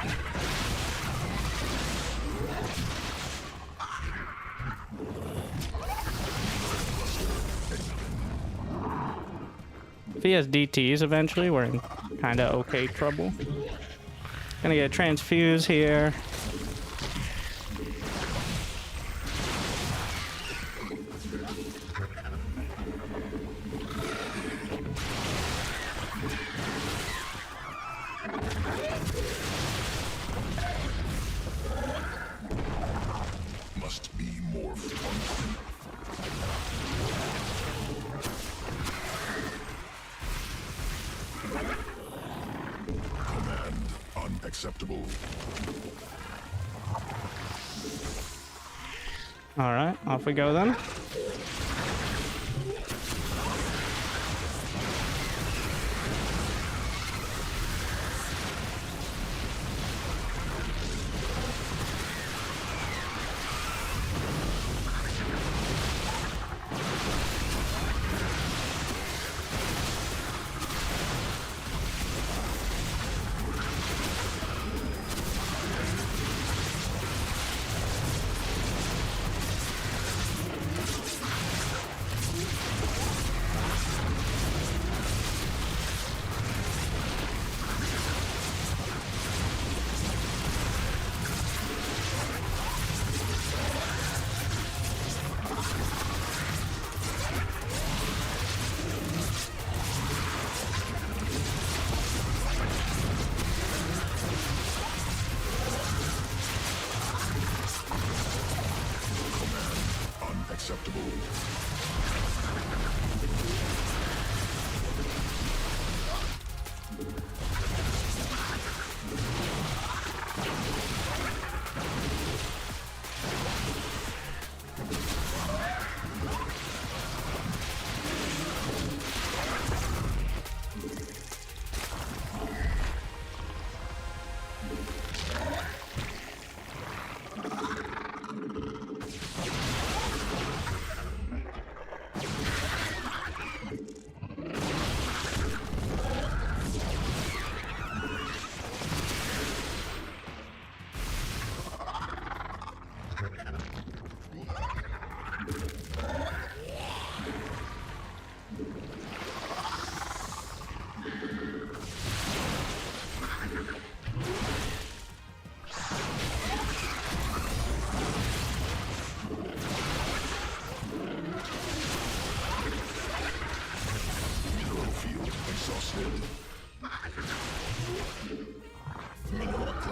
If he has DTs eventually, we're in kind of okay trouble. Gonna get a transfuse here. Must be morphed on command unacceptable. All right, off we go then.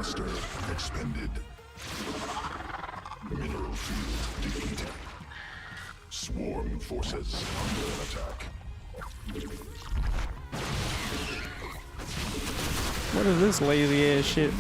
Cluster expended. Mineral field defeated. Swarm forces under attack. What is this lazy ass shit?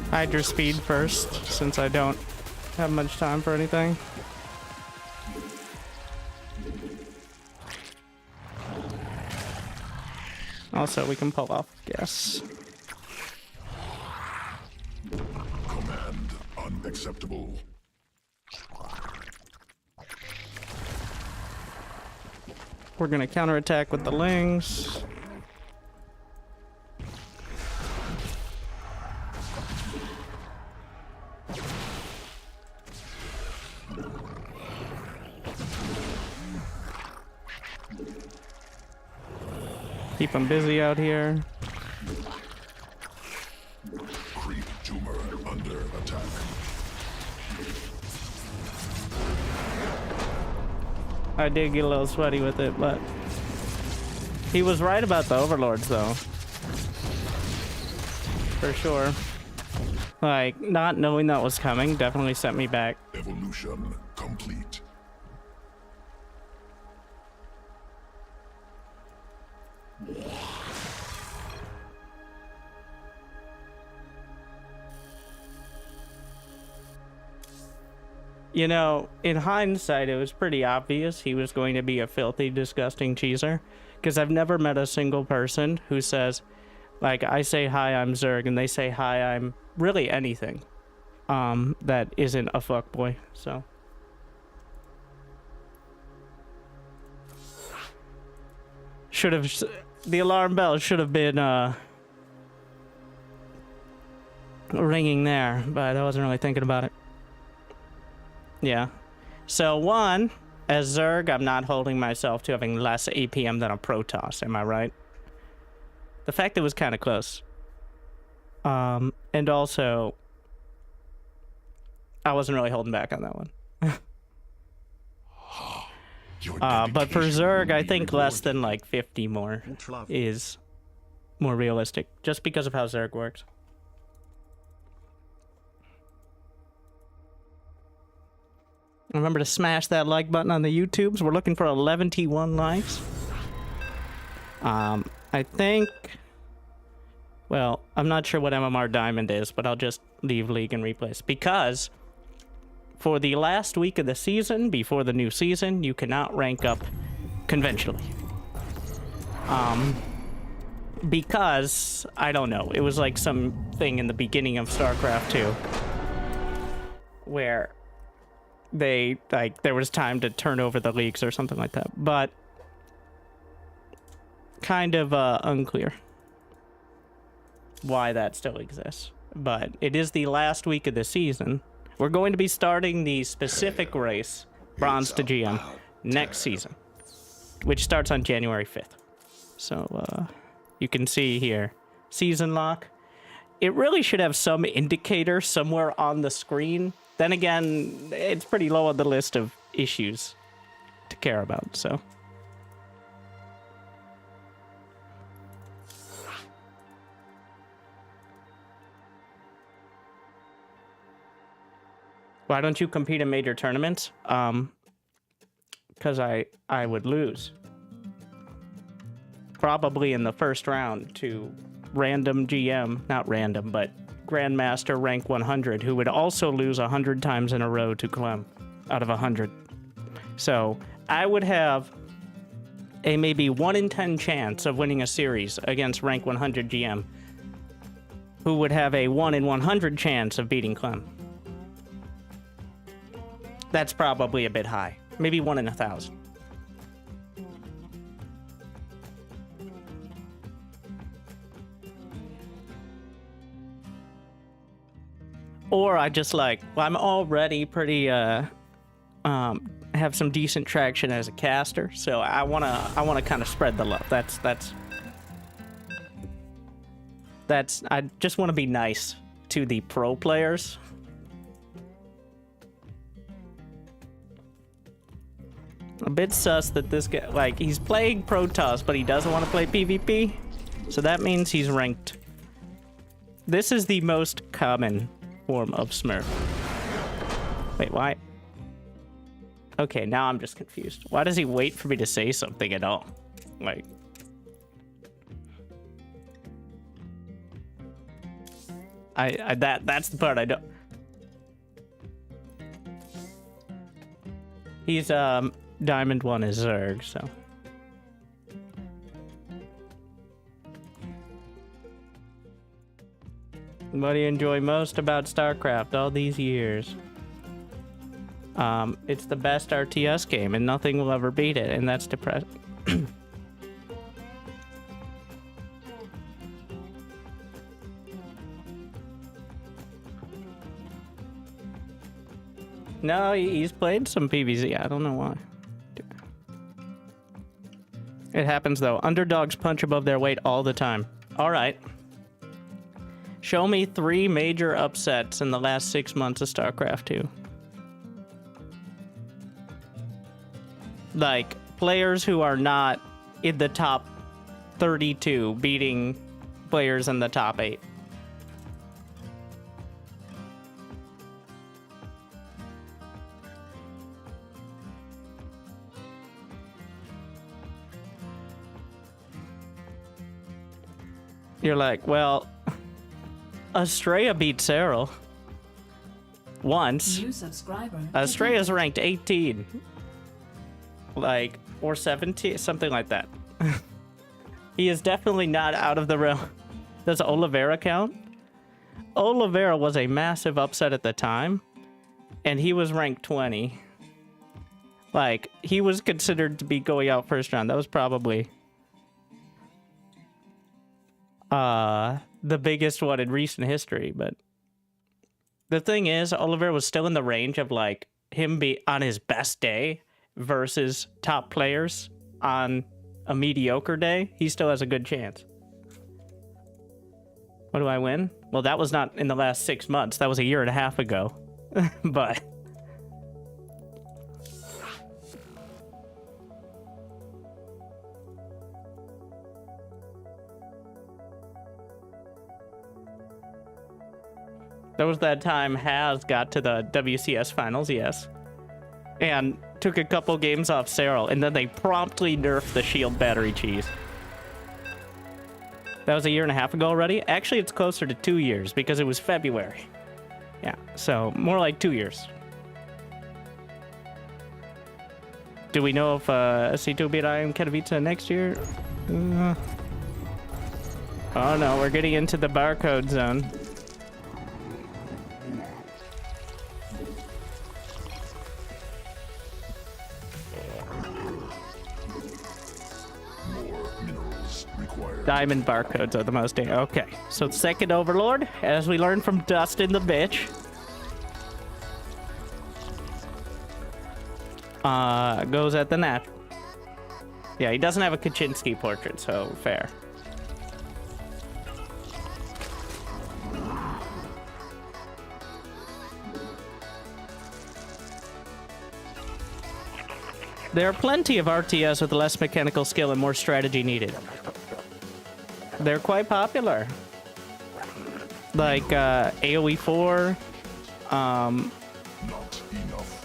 Hydra speed first, since I don't have much time for anything. Also, we can pull off gas. Command unacceptable. We're gonna counterattack with the Lings. Keep them busy out here. Creep tumor under attack. I did get a little sweaty with it, but he was right about the overlords, though. For sure. Like, not knowing that was coming definitely sent me back. Evolution complete. You know, in hindsight, it was pretty obvious he was going to be a filthy, disgusting cheeser. Because I've never met a single person who says, like, I say, hi, I'm Zerg, and they say, hi, I'm really anything. That isn't a fuckboy, so. Should have, the alarm bell should have been, ringing there, but I wasn't really thinking about it. Yeah. So, one, as Zerg, I'm not holding myself to having less APM than a Protoss, am I right? The fact that it was kind of close. And also, I wasn't really holding back on that one. But for Zerg, I think less than like 50 more is more realistic, just because of how Zerg works. Remember to smash that like button on the YouTubes. We're looking for 11T1 likes. I think... Well, I'm not sure what MMR Diamond is, but I'll just leave League and replace. Because for the last week of the season, before the new season, you cannot rank up conventionally. Because, I don't know, it was like something in the beginning of StarCraft 2. Where... they, like, there was time to turn over the leagues or something like that, but kind of unclear why that still exists. But it is the last week of the season. We're going to be starting the specific race, Bronze to GM, next season, which starts on January 5th. So, you can see here, season lock. It really should have some indicator somewhere on the screen. Then again, it's pretty low on the list of issues to care about, so. Why don't you compete in major tournaments? Because I would lose. Probably in the first round to random GM, not random, but Grandmaster rank 100, who would also lose 100 times in a row to Clem. out of 100. So I would have a maybe 1 in 10 chance of winning a series against rank 100 GM, who would have a 1 in 100 chance of beating Clem. That's probably a bit high. Maybe 1 in 1,000. Or I just like, well, I'm already pretty, have some decent traction as a caster, so I wanna kind of spread the love. I just want to be nice to the pro players. A bit sus that this guy, like, he's playing Protoss, but he doesn't want to play PvP, so that means he's ranked. This is the most common form of Smurf. Wait, why? Okay, now I'm just confused. Why does he wait for me to say something at all? Like, that's the part I don't. He's Diamond 1 is Zerg, so. What do you enjoy most about StarCraft all these years? It's the best RTS game, and nothing will ever beat it, and that's depressing. No, he's played some PvZ. I don't know why. It happens, though. Underdogs punch above their weight all the time. All right. Show me 3 major upsets in the last 6 months of StarCraft 2. Like, players who are not in the top 32 beating players in the top 8. You're like, well, Estrella beat Cyril once. New subscriber. Estrella's ranked 18. Like, or 17, something like that. He is definitely not out of the realm. Does Oliveira count? Oliveira was a massive upset at the time, and he was ranked 20. Like, he was considered to be going out first round. That was probably the biggest one in recent history. But the thing is, Oliveira was still in the range of, like, him be on his best day versus top players on a mediocre day. He still has a good chance. What do I win? Well, that was not in the last 6 months. That was a year and a half ago. But there was that time Haz got to the WCS finals, yes, and took a couple games off Cyril, and then they promptly nerfed the shield battery cheese. That was a year and a half ago already. Actually, it's closer to 2 years because it was February. Yeah, so more like 2 years. Do we know if C2 beat I am Katowice next year? Oh no, we're getting into the barcode zone. Diamond barcodes are the most. Okay, so second Overlord, as we learned from Dustin the bitch, goes at the natural. Yeah, he doesn't have a Kaczynski portrait, so fair. There are plenty of RTS with less mechanical skill and more strategy needed. They're quite popular. Like AoE 4.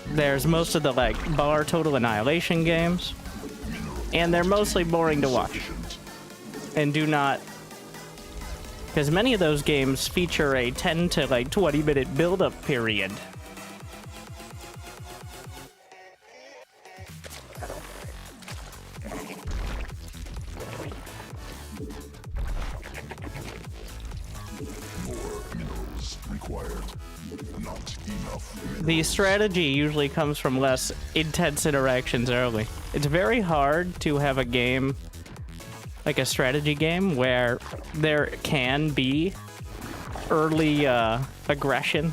There's most of the like bar total annihilation games. And they're mostly boring to watch. And do not, because many of those games feature a 10 to like 20 minute build-up period. the strategy usually comes from less intense interactions early. It's very hard to have a game, like a strategy game, where there can be early aggression,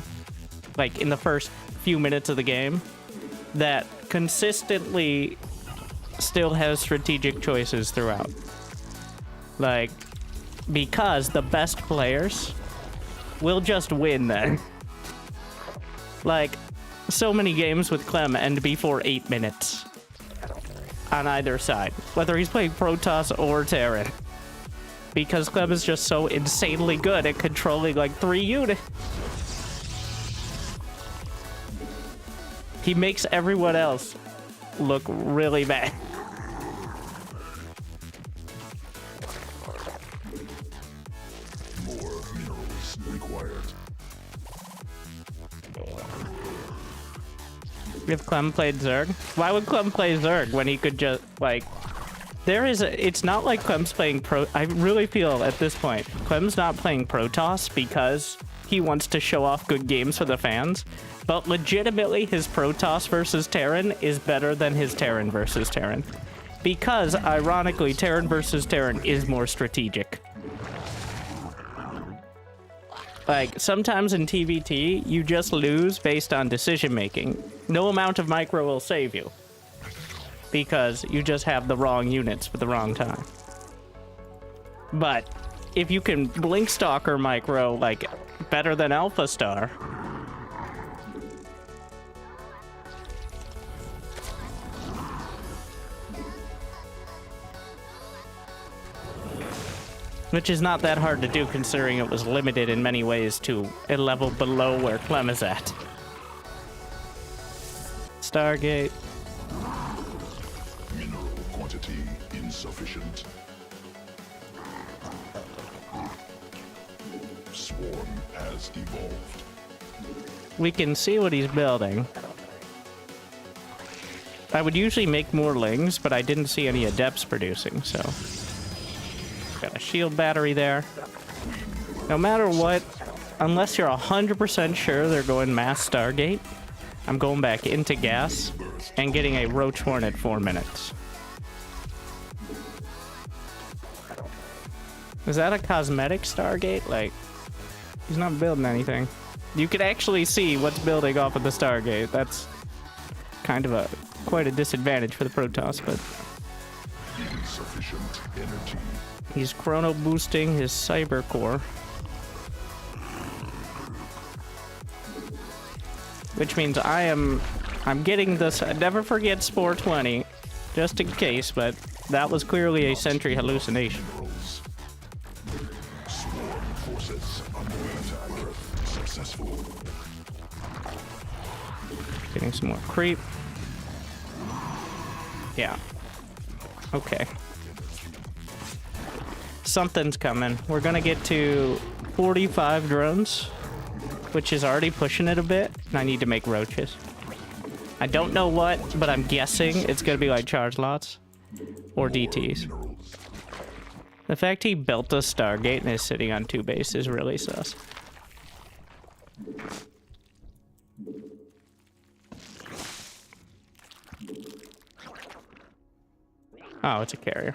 like in the first few minutes of the game, that consistently still has strategic choices throughout. Like, because the best players will just win then. Like, so many games with Clem end before 8 minutes on either side, whether he's playing Protoss or Terran, because Clem is just so insanely good at controlling like 3 units. He makes everyone else look really bad. More minerals required. If Clem played Zerg, why would Clem play Zerg when he could just, like, it's not like Clem's playing I really feel at this point, Clem's not playing Protoss because he wants to show off good games for the fans, but legitimately his Protoss versus Terran is better than his Terran versus Terran. Because, ironically, Terran versus Terran is more strategic. Like, sometimes in TVT, you just lose based on decision making. No amount of micro will save you, because you just have the wrong units for the wrong time. But if you can blink stalker micro like better than Alpha Star, which is not that hard to do considering it was limited in many ways to a level below where Clem is at. Stargate. Mineral quantity insufficient. Swarm has evolved. We can see what he's building. I would usually make more lings, but I didn't see any adepts producing, so... Got a shield battery there. No matter what, unless you're 100% sure they're going mass Stargate, I'm going back into gas and getting a Roach Horn at 4 minutes. Is that a cosmetic Stargate? Like, he's not building anything. You can actually see what's building off of the Stargate. That's kind of quite a disadvantage for the Protoss, but... Insufficient energy. He's chrono boosting his cyber core. Which means I'm getting this, never forget Spore 20, just in case, but that was clearly a sentry hallucination. Swarm forces under attack. Successful. Getting some more creep. Yeah. Okay. Something's coming. We're gonna get to 45 drones, which is already pushing it a bit, and I need to make roaches. I don't know what, but I'm guessing it's gonna be like charge lots or DTs. The fact he built a Stargate and is sitting on 2 bases is really sus. Oh, it's a carrier.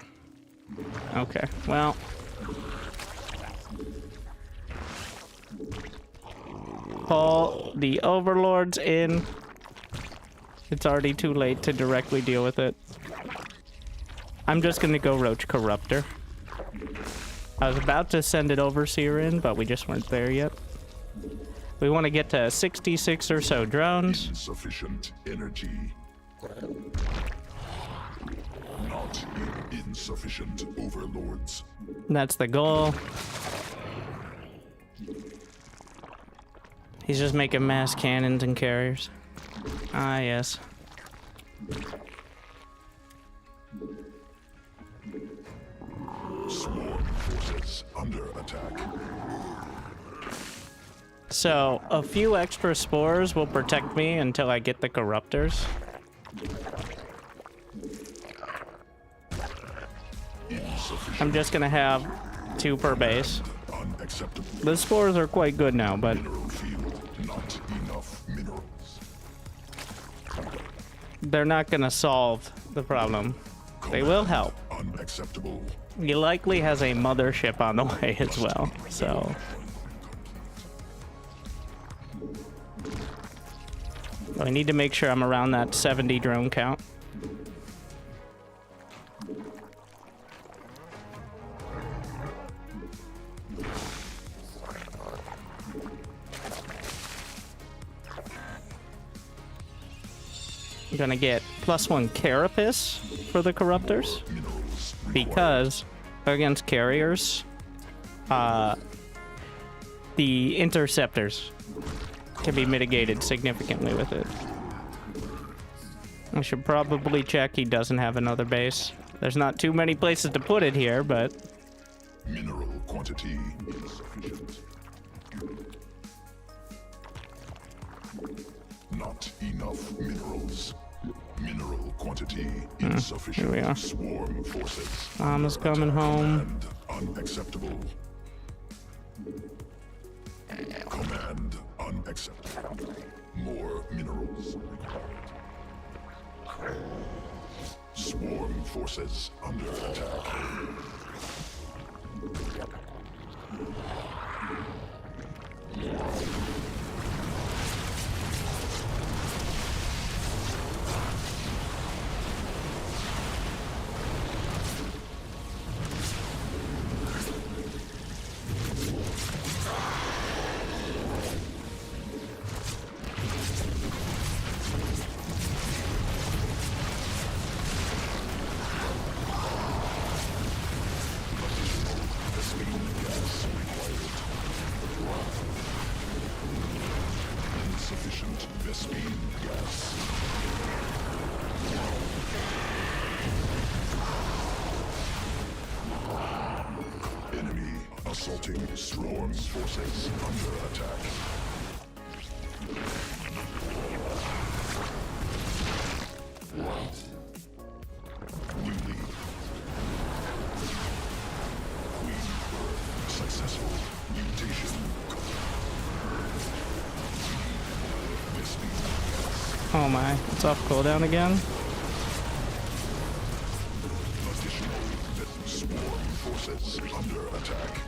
Okay, well. Pull the overlords in. It's already too late to directly deal with it. I'm just gonna go Roach Corruptor. I was about to send it Overseer in, but we just weren't there yet. We want to get to 66 or so drones. Insufficient energy. Not insufficient overlords. That's the goal. He's just making mass cannons and carriers. Ah, yes. Swarm forces under attack. So, a few extra spores will protect me until I get the corruptors. I'm just gonna have 2 per base. Unacceptable. The spores are quite good now, but Mineral field. Not enough minerals. they're not gonna solve the problem. They will help. Unacceptable. He likely has a mothership on the way as well, so. I need to make sure I'm around that 70 drone count. I'm gonna get +1 carapace for the corruptors because against carriers, the interceptors can be mitigated significantly with it. I should probably check he doesn't have another base. There's not too many places to put it here, but Mineral quantity insufficient. Not enough minerals. Mineral quantity insufficient. here we are. Swarm forces. Mama's coming home. Command unacceptable. Command unacceptable. More minerals required. Swarm forces under attack. Insufficient Vespine gas. Enemy assaulting Swarm forces under attack. New lead. Queen birth successful. Mutation. Oh my, it's off cooldown again. Additional Swarm forces under attack.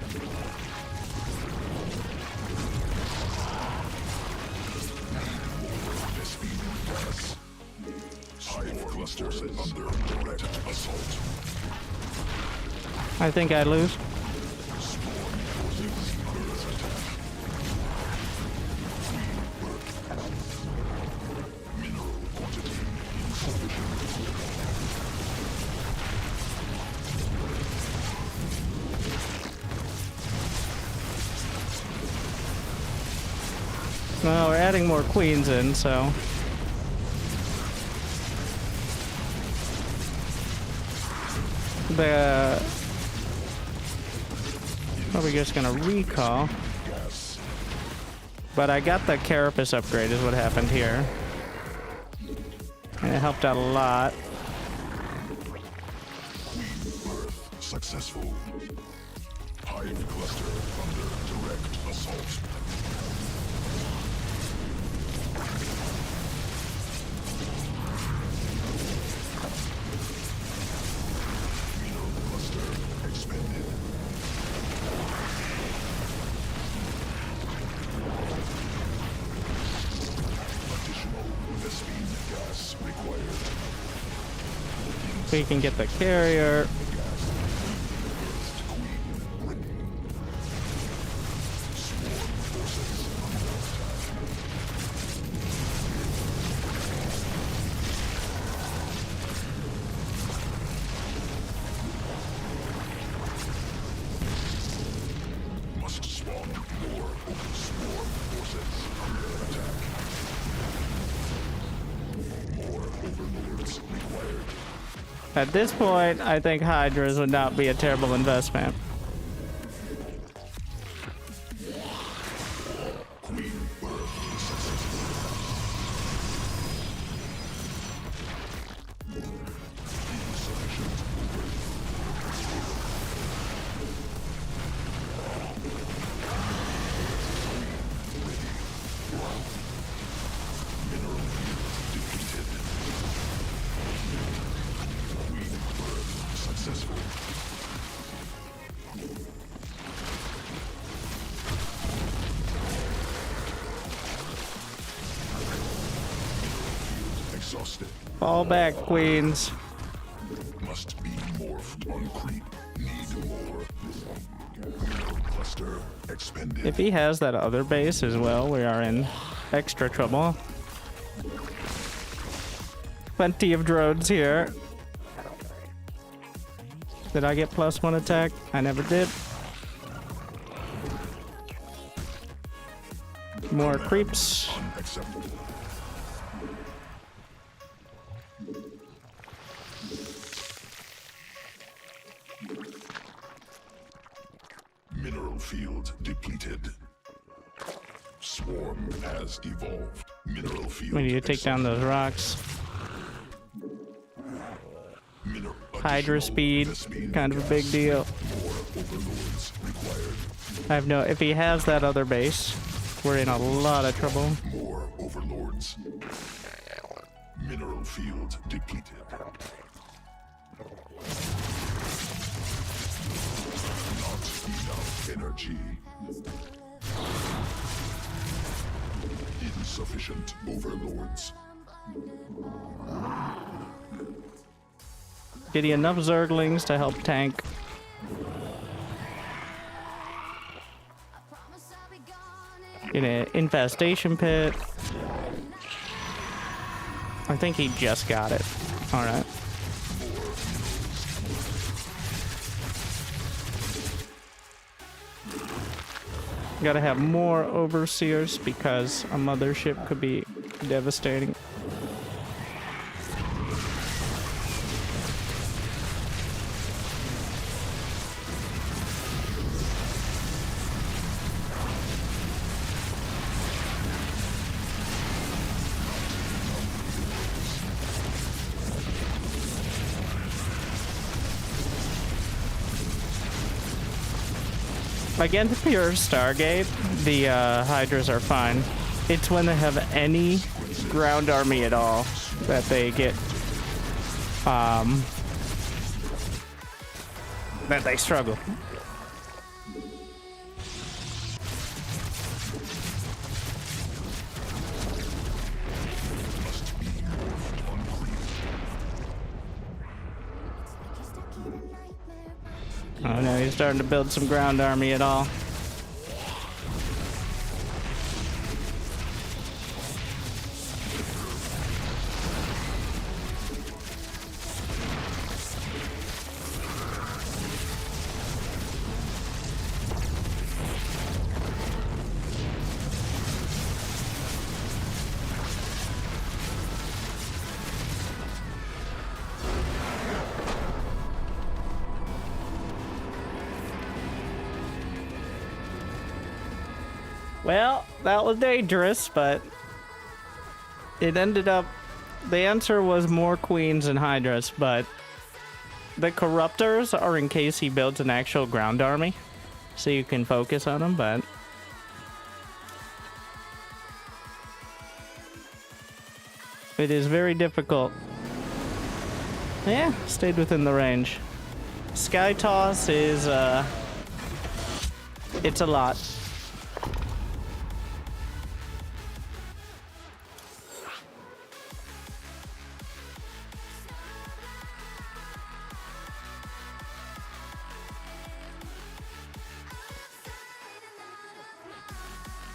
Vespine gas. Hive clusters under direct assault. I think I lose. Swarm forces under attack. Mineral quantity insufficient. Well, we're adding more queens in, so. Probably just gonna recall. Gas. But I got the carapace upgrade is what happened here. And it helped out a lot. Birth successful. Hive cluster under direct assault. Mineral cluster expanded. Additional Vespine gas required. We can get the carrier. Must spawn more open swarm forces under attack. More overlords required. At this point, I think Hydras would not be a terrible investment. Queen birth successful. Insufficient. Mineral field depleted. Exhausted. Fall back, queens. Must be morphed on creep. Need more. Mineral cluster expended. If he has that other base as well, we are in extra trouble. Plenty of drones here. Did I get +1 attack? I never did. More creeps. Unacceptable. Mineral field depleted. Swarm has evolved. Mineral field. We need to take down those rocks. Hydra speed, kind of a big deal. More overlords required. I have no. If he has that other base, we're in a lot of trouble. More overlords. Mineral field depleted. Not enough energy. Insufficient overlords. Getting enough Zerglings to help tank. In an infestation pit. I think he just got it. Alright. Gotta have more overseers because a mothership could be devastating. Against pure Stargate, the Hydras are fine. It's when they have any ground army at all that they get, that they struggle. Oh no, he's starting to build some ground army at all. Well, that was dangerous, but it ended up... The answer was more queens and hydras, but the corruptors are in case he builds an actual ground army, so you can focus on them, but... It is very difficult. Yeah, stayed within the range. Sky Toss is, it's a lot.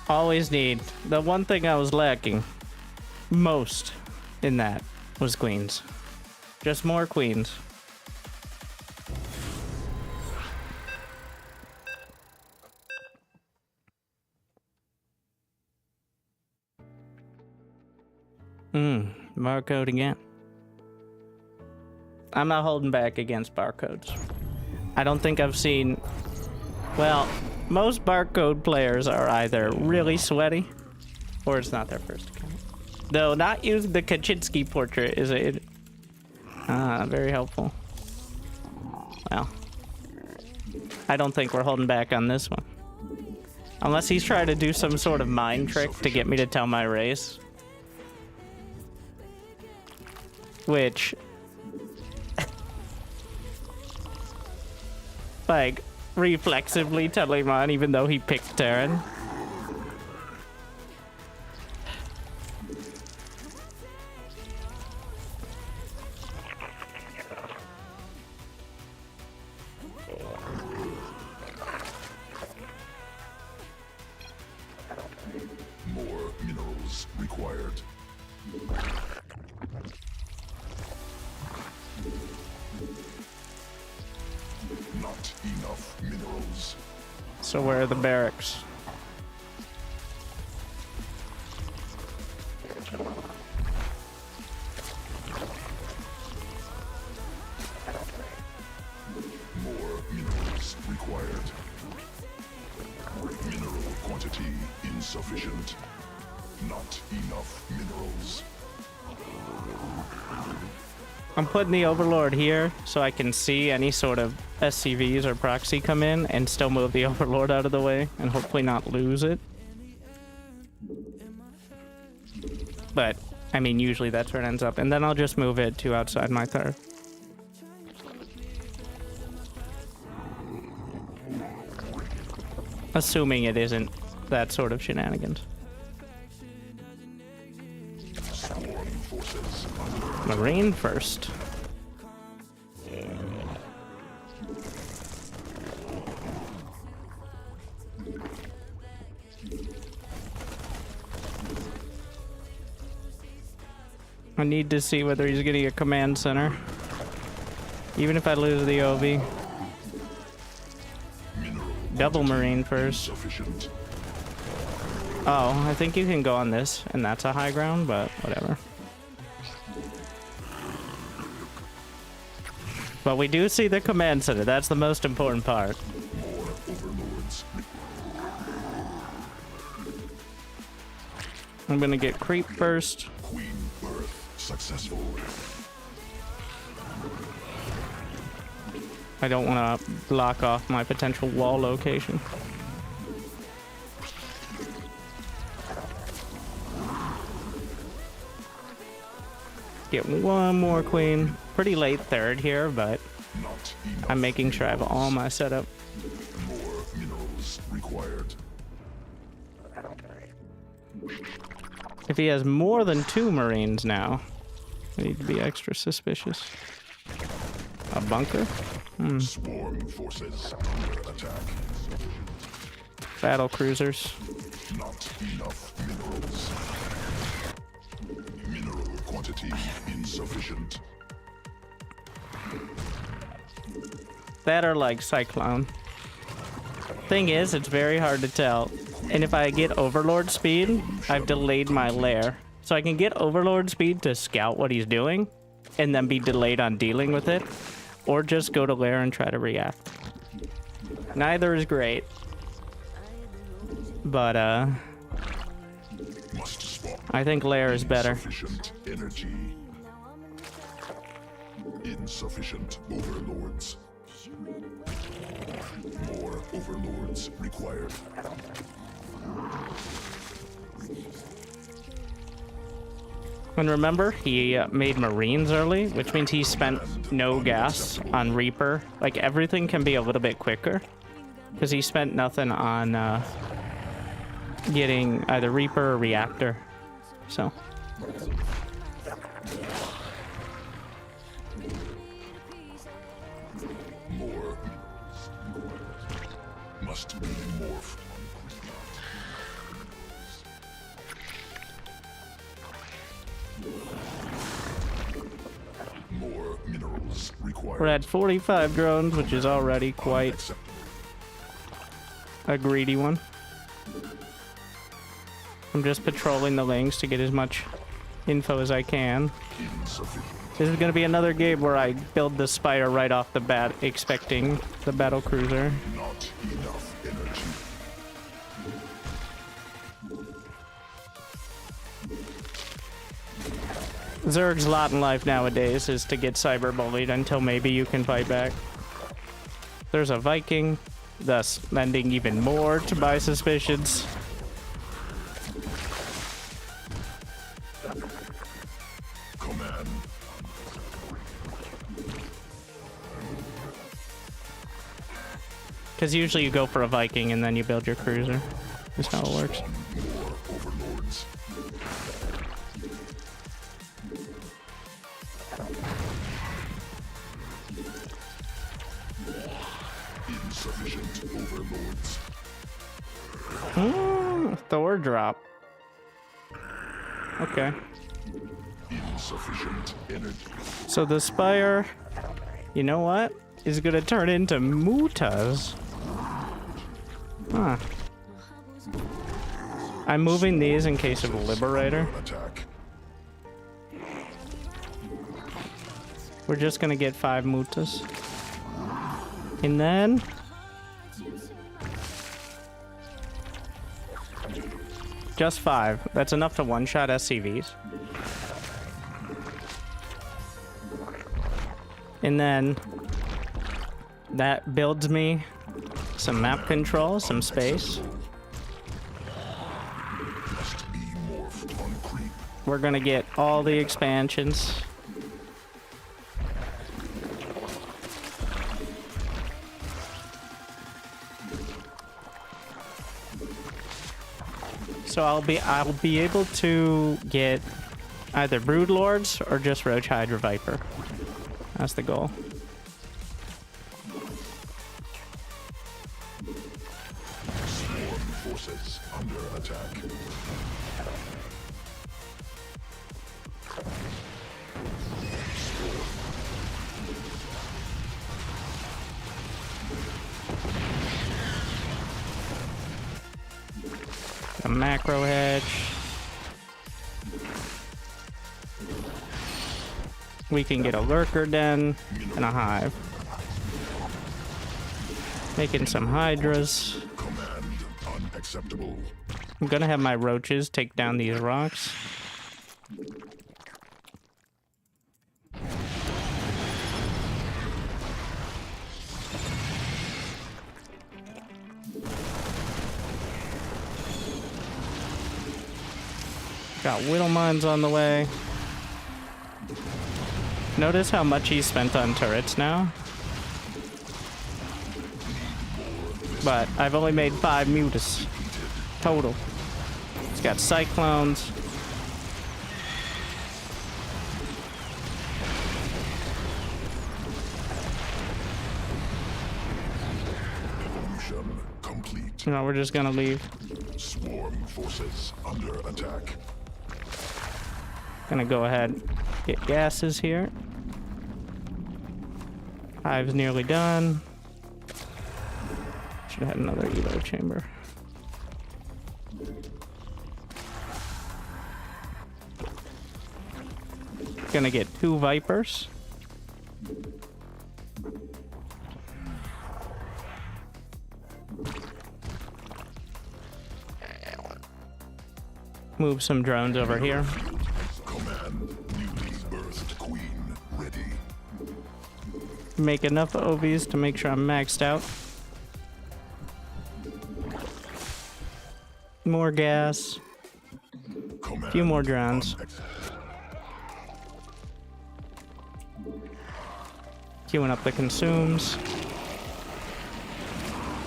Always need. The one thing I was lacking most in that was queens. Just more queens. Barcode again. I'm not holding back against barcodes. I don't think I've seen... Well, most barcode players are either really sweaty or it's not their first account. Though not using the Kaczynski portrait is very helpful. Well, I don't think we're holding back on this one. Unless he's trying to do some sort of mind trick to get me to tell my race. Which... like, reflexively telling mine even though he picked Terran. So where are the barracks? More minerals required. Mineral quantity insufficient. Not enough minerals. I'm putting the Overlord here so I can see any sort of SCVs or proxy come in and still move the Overlord out of the way and hopefully not lose it. But, I mean, usually that's where it ends up. And then I'll just move it to outside my turret. Assuming it isn't that sort of shenanigans. Swarm forces under Marine first. I need to see whether he's getting a command center. Even if I lose the OV. mineral Double Marine first. sufficient. Oh, I think you can go on this, and that's a high ground, but whatever. But we do see the command center. That's the most important part. More overlords. I'm gonna get creep first. Queen birth successful. I don't want to block off my potential wall location. Get one more queen. Pretty late third here, but Not enough. I'm making sure I have all my setup. More minerals required. If he has more than 2 Marines now, I need to be extra suspicious. A bunker? Swarm forces under attack. Battle cruisers. Not enough minerals. Mineral quantity insufficient. That are like Cyclone. Thing is, it's very hard to tell. And if I get Overlord speed, I've delayed my lair. So I can get Overlord speed to scout what he's doing, and then be delayed on dealing with it. Or just go to lair and try to react. Neither is great. But, Must swap. I think lair is better. Insufficient energy. Insufficient overlords. More overlords required. And remember, he made Marines early, which means he spent no gas on Reaper. Like, everything can be a little bit quicker. Because he spent nothing on getting either Reaper or Reactor. So. More must be morphed. More minerals required. We're at 45 drones, which is already quite a greedy one. I'm just patrolling the lanes to get as much info as I can. Insufficient. This is going to be another game where I build the Spire right off the bat, expecting the battle cruiser. Not enough energy. Zerg's lot in life nowadays is to get cyberbullied until maybe you can fight back. There's a Viking, thus lending even more to my suspicions. Command. Because usually you go for a Viking and then you build your cruiser. That's how it works. More overlords. Insufficient overlords. Thor drop. Okay. Insufficient energy. So the Spire, you know what? Is going to turn into Mutas. Huh. I'm moving these in case of a Liberator. Attack. We're just gonna get 5 mutas. And then... just 5. That's enough to one-shot SCVs. And then... that builds me some map control, some space. Must be morphed on creep. We're gonna get all the expansions. So I'll be able to get either Brood Lords or just Roach Hydra Viper. That's the goal. Swarm forces under attack. A macro hedge. We can get a lurker den and a hive. Making some hydras. Command unacceptable. I'm gonna have my roaches take down these rocks. Got Whittle Mines on the way. Notice how much he spent on turrets now. But I've only made 5 mutas total. It's got cyclones. Evolution complete. No, we're just gonna leave. Swarm forces under attack. Gonna go ahead, get gases here. Hive's nearly done. Should have had another evo chamber. Gonna get 2 vipers. Move some drones over here. Command newly birthed queen ready. Make enough OVs to make sure I'm maxed out. More gas. Command Few more drones. Queuing up the consumes.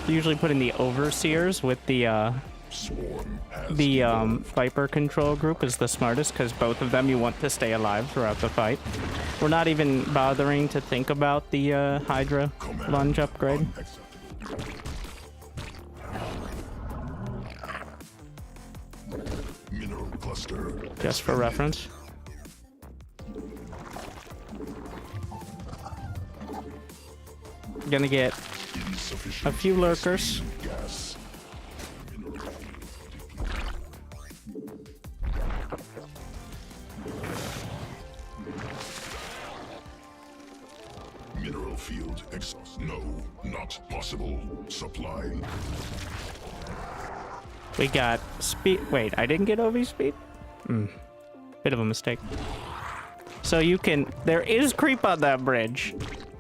Usually putting the overseers with the Swarm has Viper control group is the smartest, because both of them you want to stay alive throughout the fight. We're not even bothering to think about the Hydra lunge upgrade. Mineral cluster. Just for reference. Gonna get a few lurkers. Gas. Mineral field exhaust. No, not possible. Supply. We got speed. Wait, I didn't get OV speed? Bit of a mistake. So you can. There is creep on that bridge.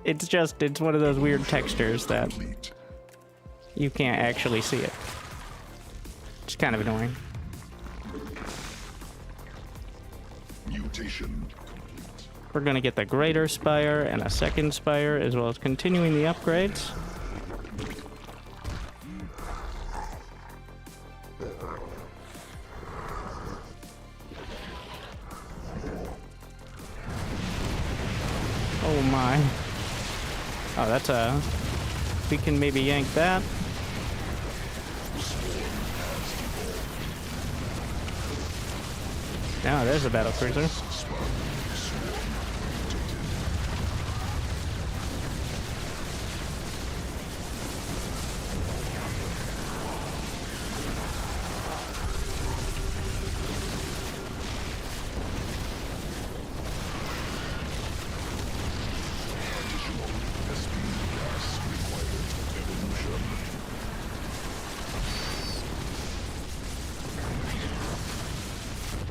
It's just, it's one of those weird textures that Complete. you can't actually see it. It's kind of annoying. Mutation. We're gonna get the Greater Spire and a second Spire, as well as continuing the upgrades. Oh my. Oh, that's a... we can maybe yank that. Now there's a battle cruiser.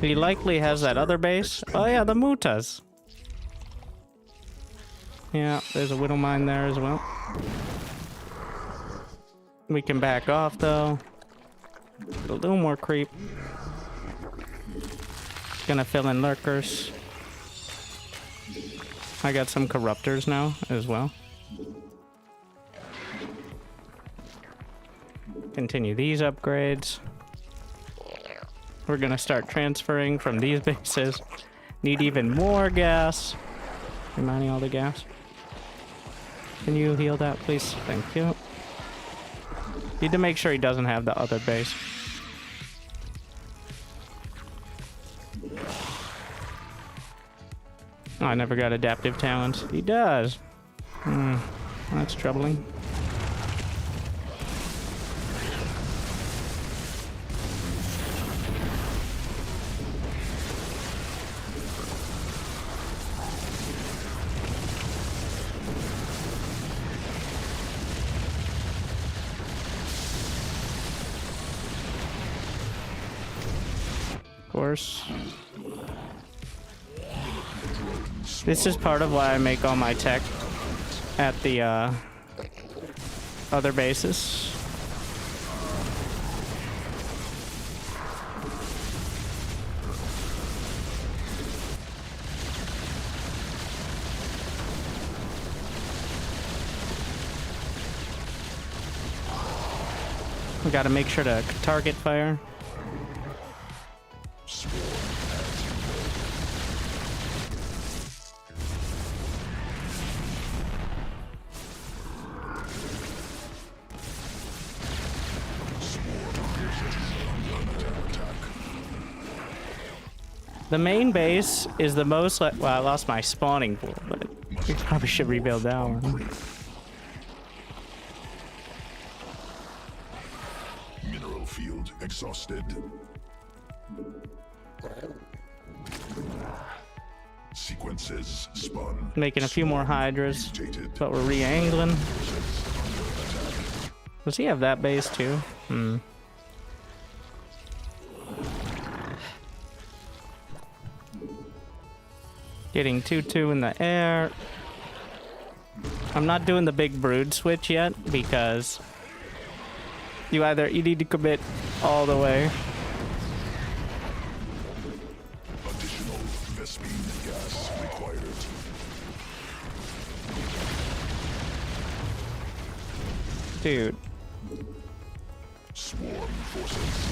He likely has that other base. Oh yeah, the Mutas. Yeah, there's a Widow Mine there as well. We can back off though. A little more creep. Gonna fill in lurkers. I got some corruptors now as well. Continue these upgrades. We're gonna start transferring from these bases. Need even more gas. Reminding all the gas. Can you heal that, please? Thank you. Need to make sure he doesn't have the other base. Oh, I never got adaptive talents. He does. That's troubling. Of course. This is part of why I make all my tech at the other bases. We gotta make sure to target fire. The main base is the most well, I lost my spawning pool, but we probably should rebuild that one. Mineral field exhausted. Sequences spun. Making a few more hydras, but we're re-angling. Does he have that base too? Getting 2-2 in the air. I'm not doing the big brood switch yet because you need to commit all the way. Additional Vespene gas required. Dude. Swarm forces.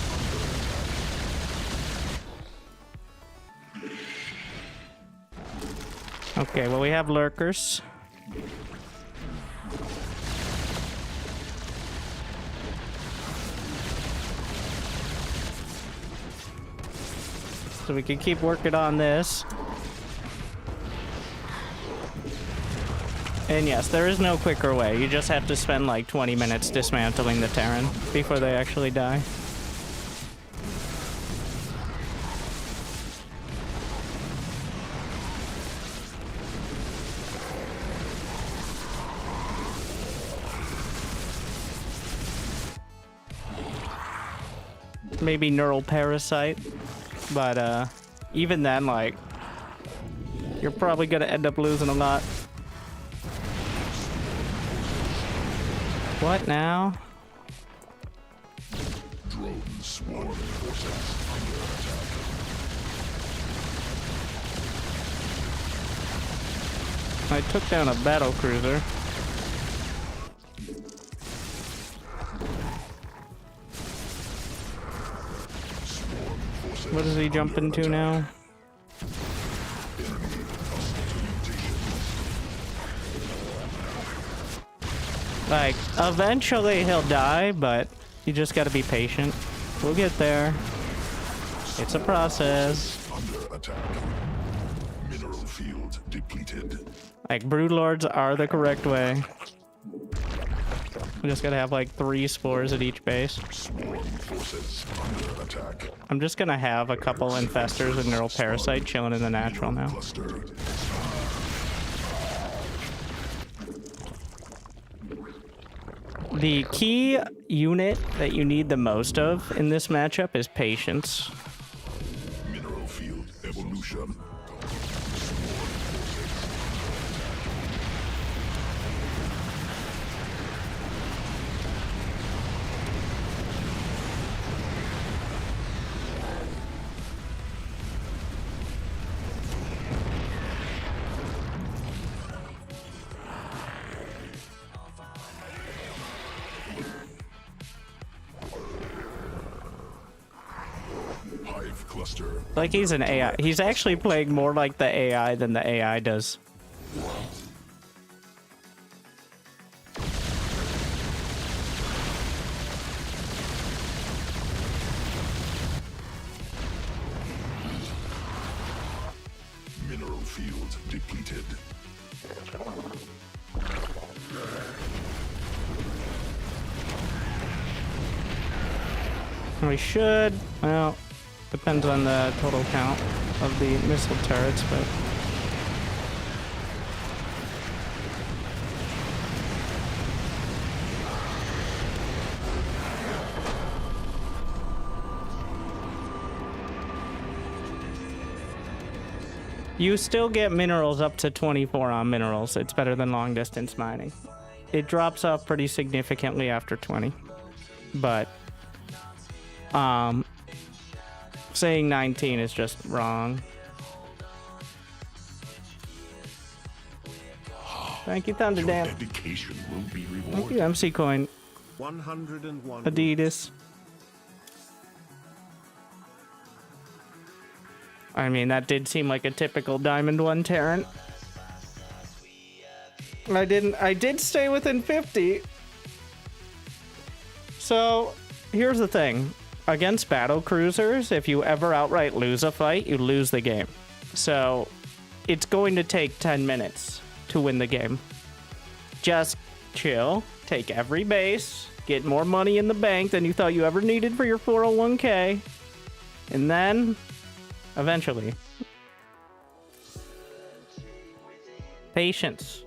Okay, well we have lurkers. So we can keep working on this. And yes, there is no quicker way. You just have to spend like 20 minutes dismantling the Terran before they actually die. Maybe neural parasite, but even then, like, you're probably gonna end up losing a lot. What now? Drone swarm forces under attack. I took down a battle cruiser. What does he jump into now? Like, eventually he'll die, but you just gotta be patient. We'll get there. It's a process. Under attack. Mineral field depleted. Like, broodlords are the correct way. We just gotta have like 3 spores at each base. Swarm forces under attack. I'm just gonna have a couple infestors and neural parasite chilling in the natural now. Cluster. The key unit that you need the most of in this matchup is patience. Mineral cluster. Like he's an AI. He's actually playing more like the AI than the AI does. Mineral field depleted. We should, well, depends on the total count of the missile turrets, but... You still get minerals up to 24 on minerals. It's better than long distance mining. It drops off pretty significantly after 20, but... saying 19 is just wrong. Thank you, Thunderdam. Dedication will be Thank rewarded. you, MC Coin. 101. Adidas. I mean, that did seem like a typical Diamond 1 Terran. I did stay within 50. So, here's the thing. Against battle cruisers, if you ever outright lose a fight, you lose the game. So, it's going to take 10 minutes to win the game. Just chill, take every base, get more money in the bank than you thought you ever needed for your 401k, and then, eventually. Patience.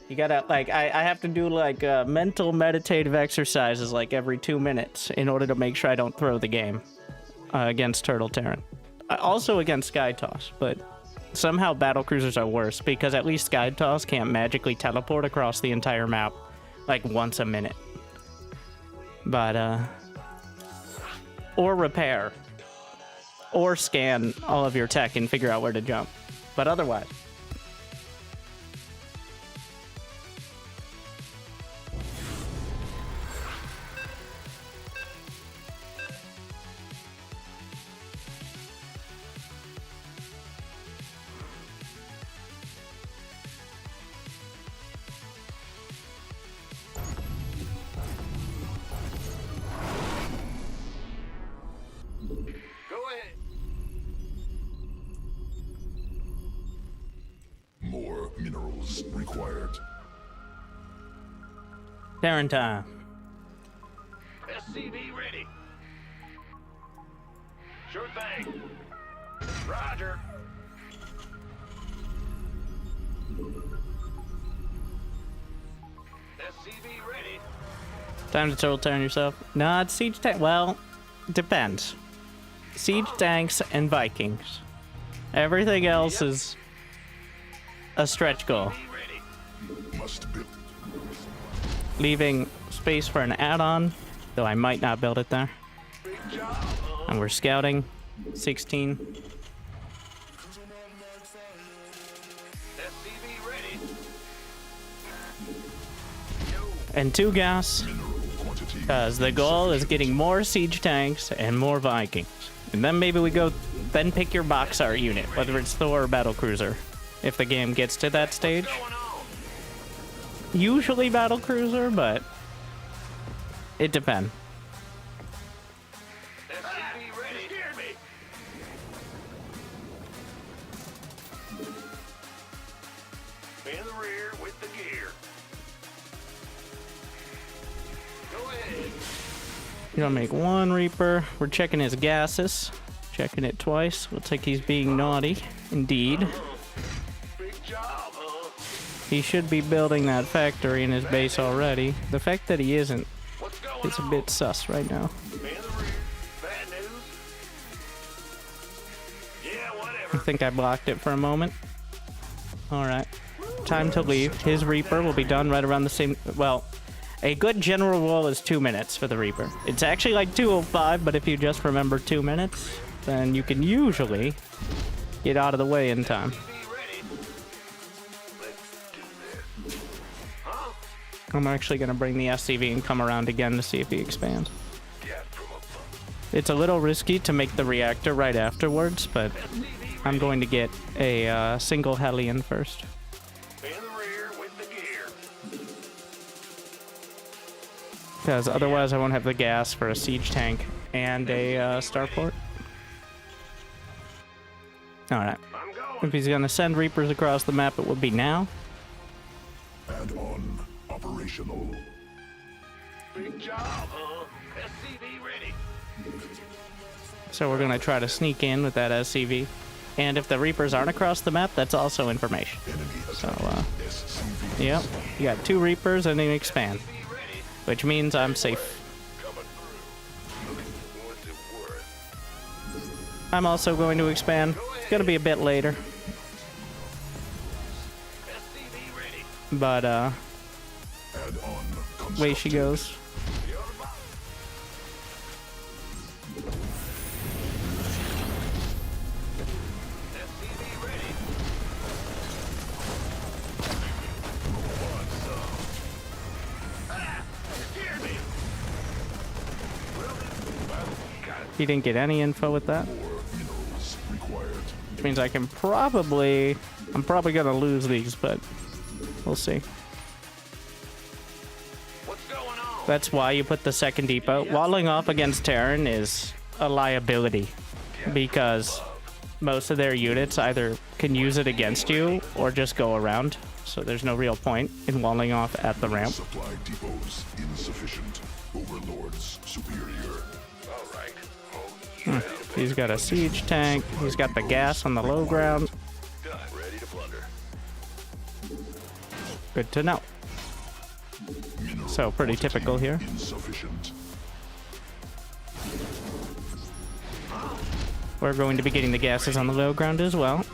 You gotta, like, I have to do, like, mental meditative exercises, like, every 2 minutes in order to make sure I don't throw the game against Turtle Terran. Also against Sky Toss, but somehow battle cruisers are worse, because at least Sky Toss can't magically teleport across the entire map, like, once a minute. But, or repair. Or scan all of your tech and figure out where to jump. But otherwise... More minerals required. Terran time. SCV ready. Sure thing. Roger. SCV ready. Time to Turtle Terran yourself. Nah, it's siege tank. Well, depends. Siege tanks and Vikings. Everything else is a stretch goal. Must build. Leaving space for an add-on, though I might not build it there. And we're scouting. 16. SCV ready. And 2 gas, Mineral quantity. because the goal is getting more siege tanks and more Vikings. And then maybe we go, then pick your box art unit, whether it's Thor or Battlecruiser, if the game gets to that stage. Going on. Usually Battlecruiser, but it depends. SCV ready. Scared me. In the rear with the gear. Go ahead. You're gonna make 1 Reaper. We're checking his gases. Checking it twice. Looks like he's being naughty. Indeed. Big job, huh? He should be building that factory in his base already. The fact that he isn't What's going is a on? bit sus right now. In the rear. Bad news. Yeah, I whatever. think I blocked it for a moment. Alright. Time to leave. His Reaper will be done right around the same... Well, a good general rule is 2 minutes for the Reaper. It's actually like 2:05, but if you just remember 2 minutes, then you can usually get out of the way in time. Be ready. Let's do this. Huh? I'm actually going to bring the SCV and come around again to see if he expands. Get from above. It's a little risky to make the reactor right afterwards, but I'm going to get a single heli in first. In the rear with the gear. Because otherwise I won't have the gas for a siege tank and a starport. Alright. I'm going. If he's gonna send Reapers across the map, it would be now. Add-on operational. Big job, huh? SCV ready. So we're gonna try to sneak in with that SCV. And if the Reapers aren't across the map, that's also information. Enemy So, SCV. yep. You got 2 Reapers and an expand. Which means I'm safe. Coming through. What's it worth? I'm also going to expand. It's gonna be a bit later. SCV ready. But, Add-on away she goes. SCV ready. You scared me. He didn't get any info with that. More minerals required. Which means I'm probably gonna lose these, but we'll see. What's going on? That's why you put the second depot. Walling off against Terran is a liability, because most of their units either can use it against you or just go around. So there's no real point in walling off at the ramp. Supply depots insufficient. Overlords superior. All right. He's got a siege tank. He's got the gas on the low ground. Done. Ready to plunder. Good to know. Mineral So pretty quantity typical here. Insufficient. We're going to be getting the gases on the low ground as well. Not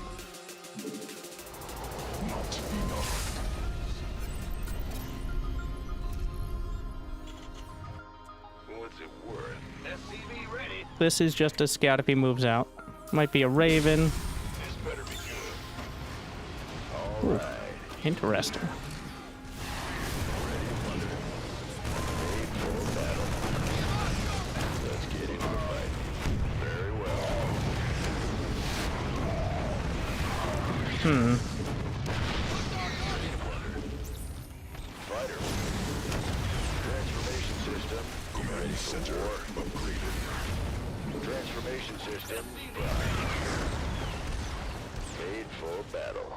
enough. What's it worth? SCV ready. This is just a scout if he moves out. Might be a Raven. This better be good. Ooh, interesting. Let's get into the fight. Very well. Fighter. Transformation system. Command center upgraded. Transformation system. Made for battle.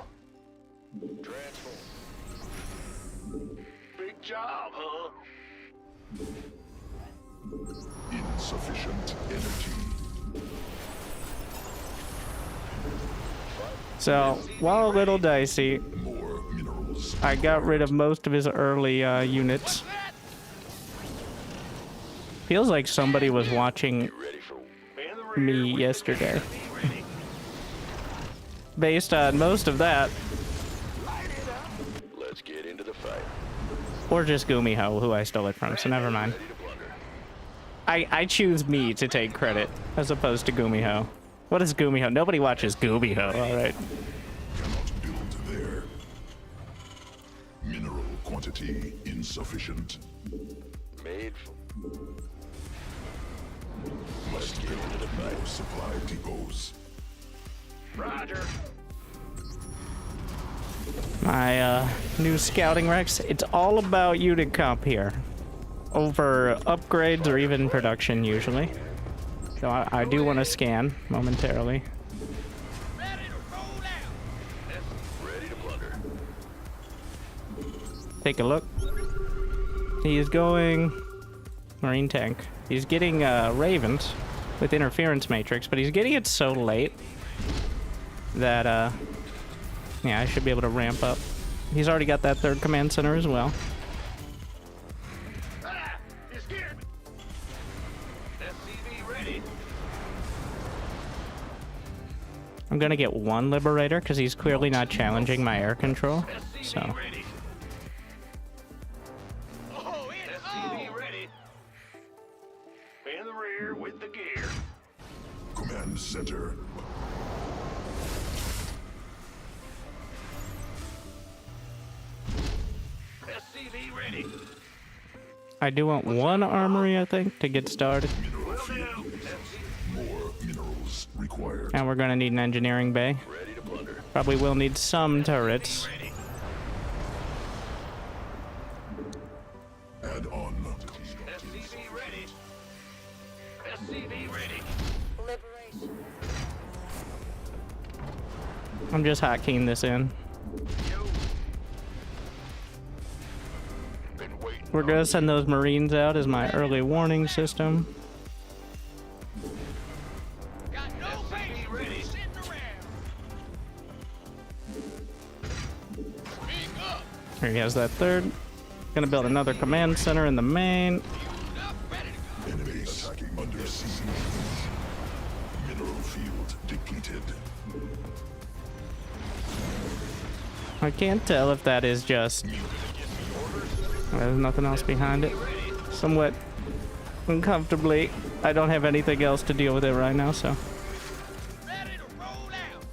Transform. Big job, huh? Insufficient energy. So, while a little dicey, More minerals. I got rid of most of his early units. Feels like somebody was watching Ready for me yesterday. Based on most of that, Let's get into the fight. or just Gumiho, who I stole it from, so never mind. Ready to plunder. I choose me to take credit, as opposed to Gumiho. What is Gumiho? Nobody watches Gumiho, alright. Cannot build there. Mineral quantity insufficient. Made for Must build more supply depots. Roger. My new scouting Rex, it's all about unit comp here. Over upgrades or even production, usually. So I do want to scan momentarily. Ready to plunder. Take a look. He is going Marine tank. He's getting Ravens with interference matrix, but he's getting it so late that yeah, I should be able to ramp up. He's already got that third command center as well. Ah! You scared me. SCV ready. I'm gonna get one Liberator because he's clearly not challenging my air control. SCV So ready. Oh, SCV ready. In the rear with the gear. Command center. SCV ready. I do want one armory, I think, to get started. Will do. required. And we're gonna need an engineering bay. Ready to plunder. Probably will need some turrets. Ready. Add on. SCV ready. SCV ready. Liberation. I'm just hotkeying this in. Yo. Been waiting. We're gonna send those Marines out as my early warning system. Got no SCV ready. Sitting around. Speak up. Here he has that third. Gonna build another command center in the main. Up, ready to go. Enemies attacking under siege. Mineral field depleted. I can't tell if that is just... There's nothing else behind it. Somewhat uncomfortably. I don't have anything else to deal with it right now, so... Ready to roll out.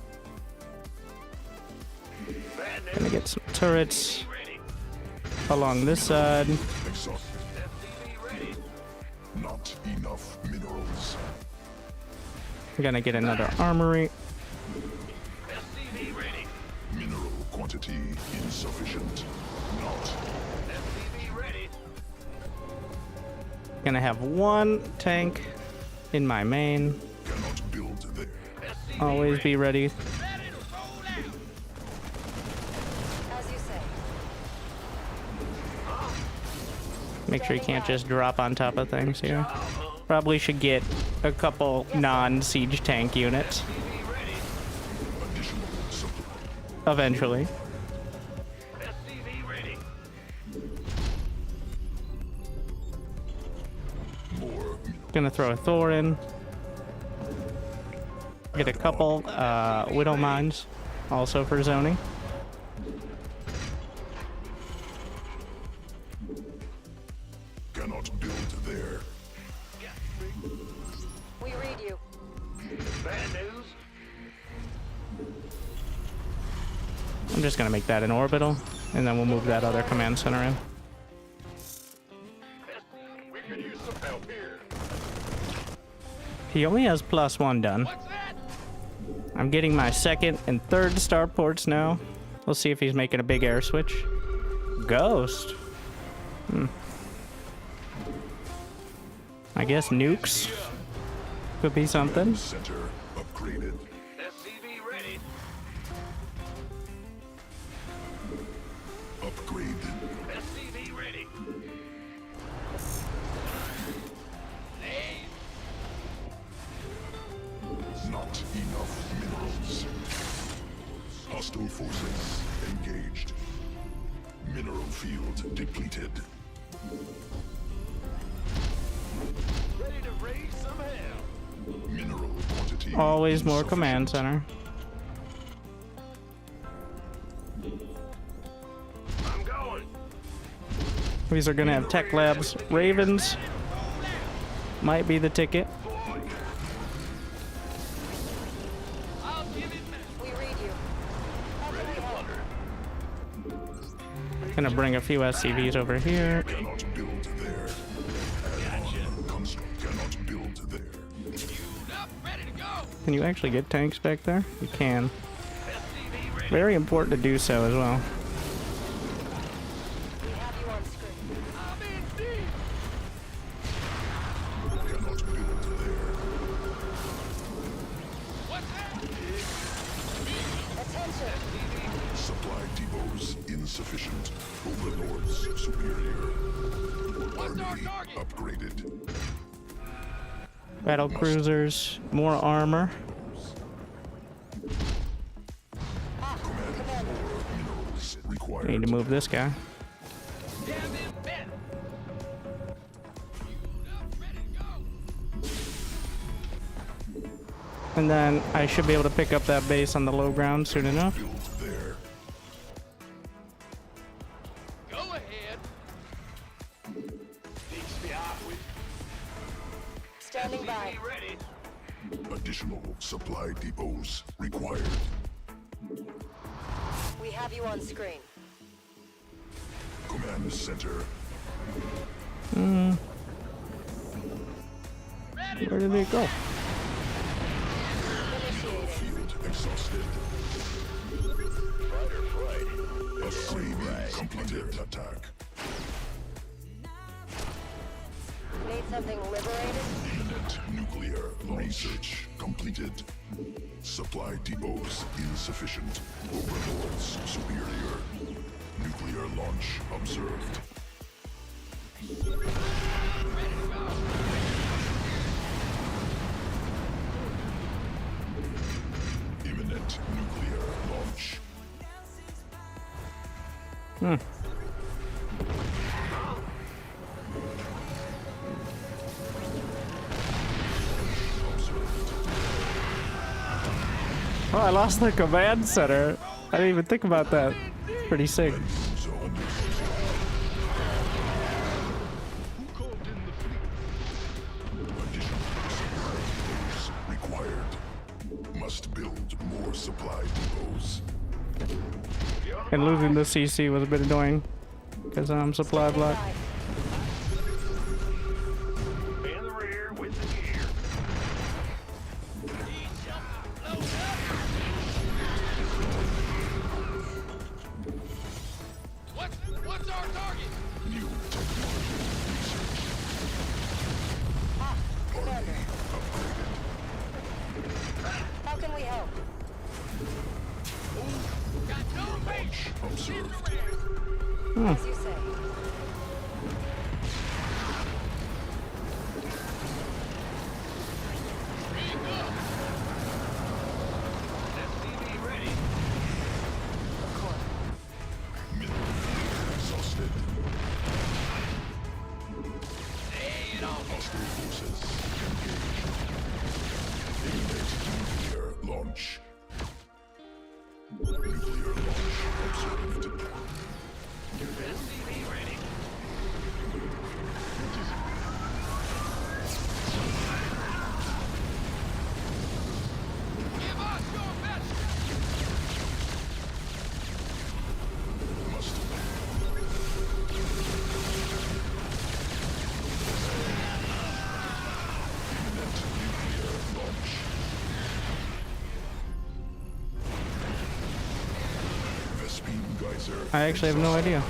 Bad news. Gonna get some turrets Ready. along this side. Exhaust. SCV ready. Not enough minerals. Gonna get another armory. SCV ready. Mineral quantity insufficient. Not. SCV ready. Gonna have one tank in my main. Cannot build there. SCV Always ready. be ready. Ready to roll out. As you say. Make sure you can't just drop on top of things here. Probably should get a couple non-siege tank units SCV ready. Additional supply. eventually. SCV ready. More mineral. Gonna throw a Thor in. Get a couple Widow Mines also for zoning. Cannot build there. We read you. Bad news. I'm just gonna make that an orbital, and then we'll move that other command center in. We could use some help here. He only has +1 done. What's that? I'm getting my second and third starports now. We'll see if he's making a big air switch. Ghost. I guess nukes could be something. Center upgraded. SCV ready. Upgrade. SCV ready. Not enough minerals. Hostile forces engaged. Mineral field depleted. Ready to raise some hell. Mineral quantity. Always more insufficient. command center. I'm going. These are gonna have tech labs. Ravens might be the ticket. I'll give it back. We read you. How can we help? Gonna bring a few SCVs over here. Cannot build there. Add-on construct. Cannot build there. Up, ready to go. Can you actually get tanks back there? You can. SCV ready. Very important to do so as well. We have you on screen. I'm in deep. Cannot build there. What's that? Attention. Supply depots insufficient. Overlords superior. What's our Army target? upgraded. Battle cruisers, more armor. Commander. Minerals required. Need to move this guy. Damn it, bet. Up, ready to go. And then I should be able to pick up that base on the low ground soon enough. Build there. Go ahead. Standing by. SCV ready. Additional supply depots required. We have you on screen. Command center. Where did it go? Exhausted. Fight or flight. SCV completed. Attack. Need something liberated? Imminent nuclear research completed. Supply depots insufficient. Overlords superior. Nuclear launch observed. Imminent nuclear launch. Oh, I lost the command center. I didn't even think about that. Pretty sick. So under additional required. Must build more supply depots. And losing the CC was a bit annoying because I'm supply block. In the rear with the gear. What's our target? New technology research. Commander. How can we help? Got no base. Observed. As you say. SCV ready. Exhausted. Lay it on. Hostile forces engaged. Imminent nuclear launch. Nuclear launch observed. SCV ready. Give us your best. Must imminent nuclear launch. Vespine geyser. I actually have no idea.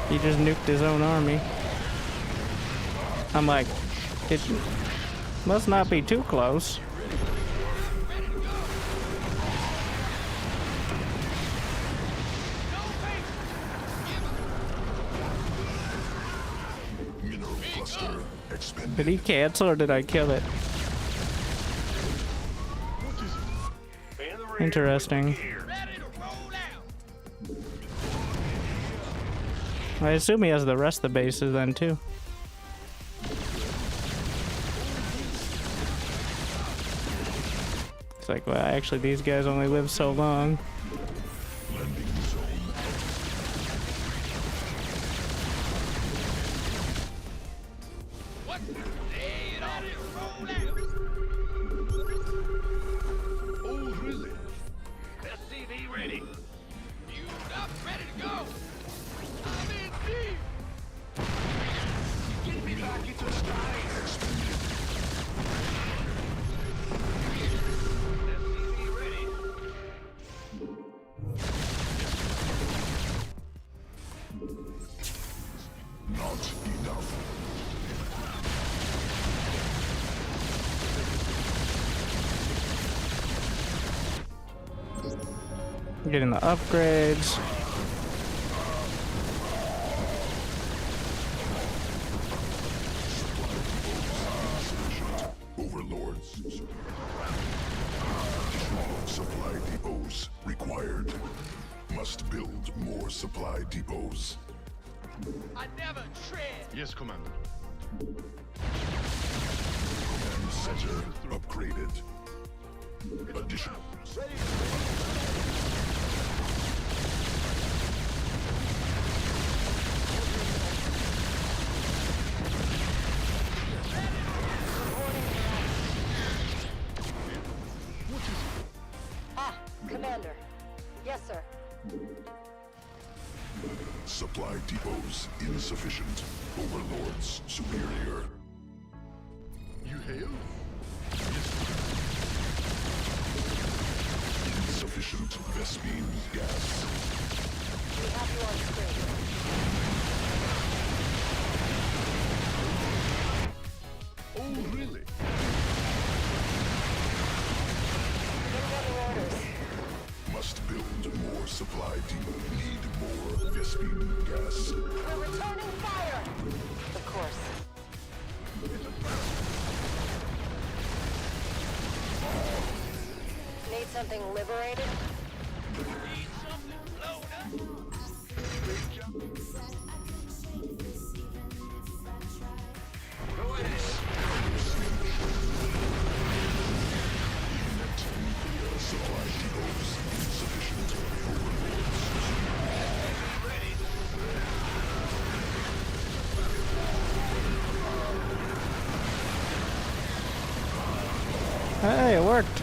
He just nuked his own army. I'm like, it must not be too close. Mineral cluster expended. Did he cancel or did I kill it? In the rear Interesting. with the gear. Ready to roll out. I assume he has the rest of the bases then too. It's like, well, actually these guys only live so long. Landing zone. What? Lay it on. Roll out. SCV ready. Fueled up. Ready to go. I'm in deep. Get me back into the sky. SCV ready. Not enough. Getting the upgrades. Overlords. Additional supply depots required. Must build more supply depots. I never tread. Yes, Commander. Command center upgraded. Additional. Commander. Yes, sir. Supply depots insufficient. Overlords superior. hail? Insufficient Vespine gas. We have you on screen. Oh, really? Incoming orders. Must build more supply depot. Need more Vespine gas. We're returning fire! Of course. Need something liberated? Need something blown up? Go ahead. Supply depots insufficient. Ready. Hey, it worked.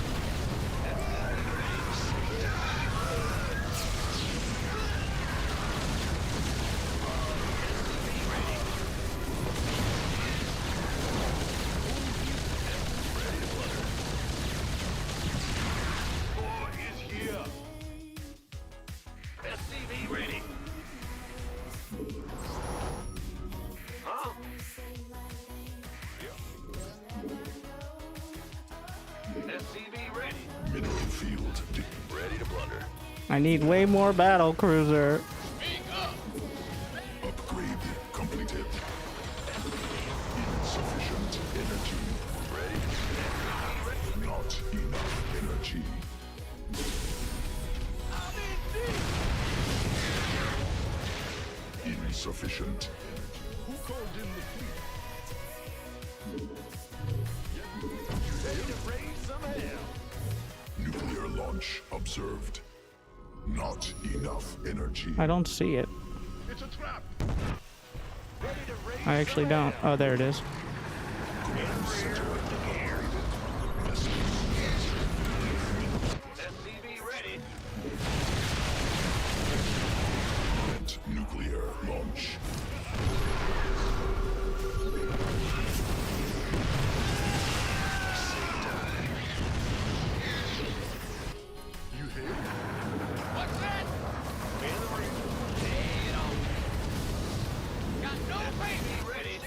War is here. SCV ready. Huh? SCV ready. Mineral field. Ready to blunder. I need way more battle cruiser. Speak up. Upgrade completed. Insufficient energy. Ready. Not enough energy. I'm in deep. Insufficient. Who called in the fleet? Ready to raise some hell. Nuclear launch observed. Not enough energy. I don't see it. It's a trap. Ready to raise I actually don't. Oh, there it is. SCV ready. Nuclear launch. You hear? What's that? Lay it on. Got no baby ready.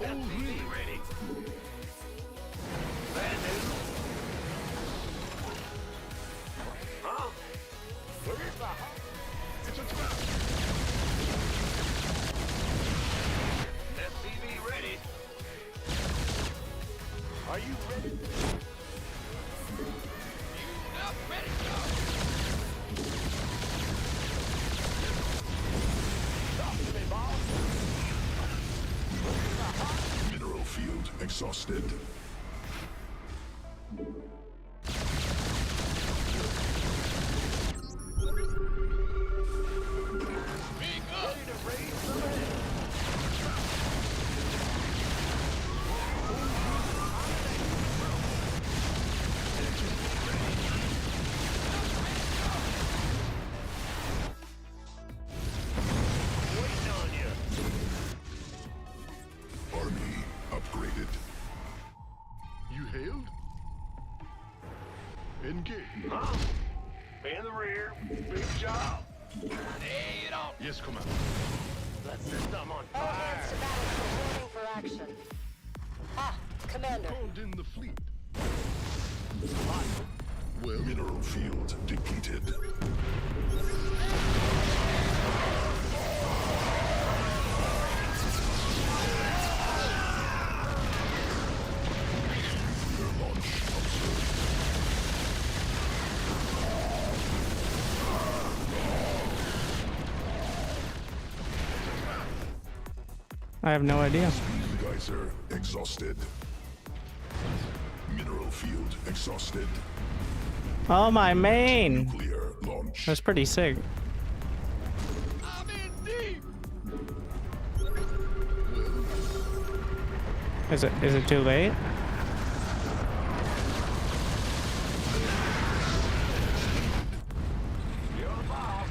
SCV ready. Bad news. Huh? Where's the hot? It's a trap. SCV ready. Are you ready? You up, ready to go. Talk to me, boss. Mineral field exhausted. Speak up. Ready to raise some hell. Waiting on you. Army upgraded. You hailed? Engage. Huh? In the rear. Big job. Lay it on. Yes, Commander. That system on All fire. hands to battle preparing for action. Ah, Commander. Called in the fleet. Well, mineral field depleted. Nuclear launch observed. I have no idea. Speed geyser exhausted. Mineral field exhausted. Oh, my main. Nuclear launch. That's pretty sick. I'm in deep. Is it too late? You're the boss.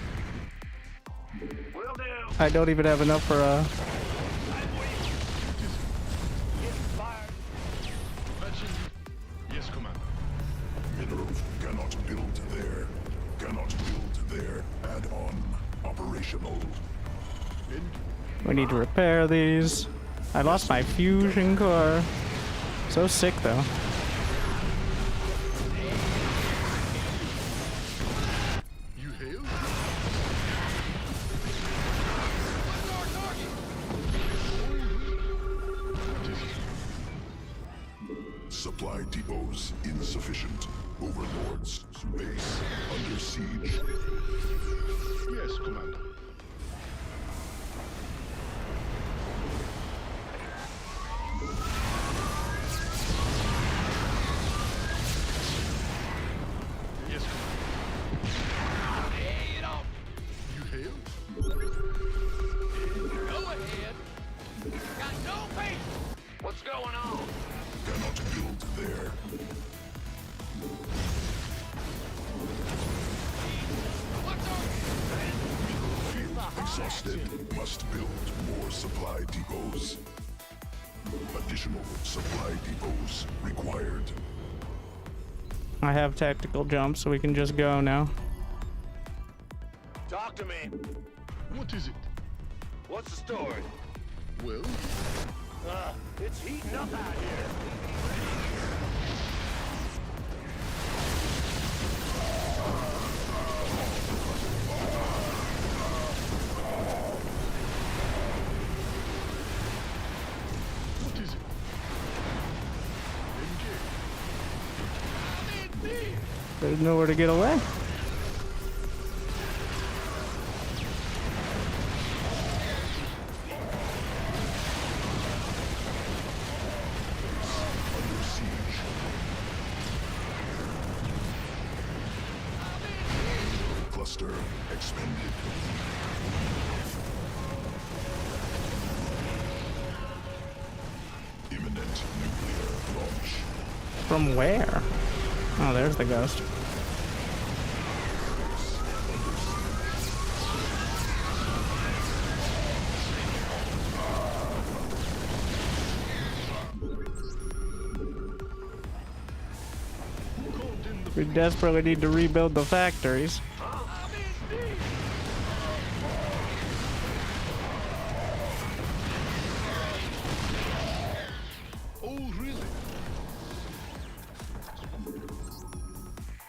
Will do. I don't even have enough for a. Additional. We need to repair these. I lost my fusion core. So sick though. You hail? Supply depots insufficient. Overlord's base under siege. Yes, Commander. Yes, Commander. Lay it on. You hail? Go ahead. Got no patience. What's going on? Cannot build there. What's on? Field exhausted. Must build more supply depots. Additional supply depots required. I have tactical jump, so we can just go now. Talk to me. What is it? What's the story? Well, It's heating up out here. what is it? Engage. I'm in deep. There's nowhere to get away. Under siege. Cluster expended. Imminent nuclear launch. From where? Oh, there's the ghost. We desperately need to rebuild the factories. I'm in deep. Oh, really?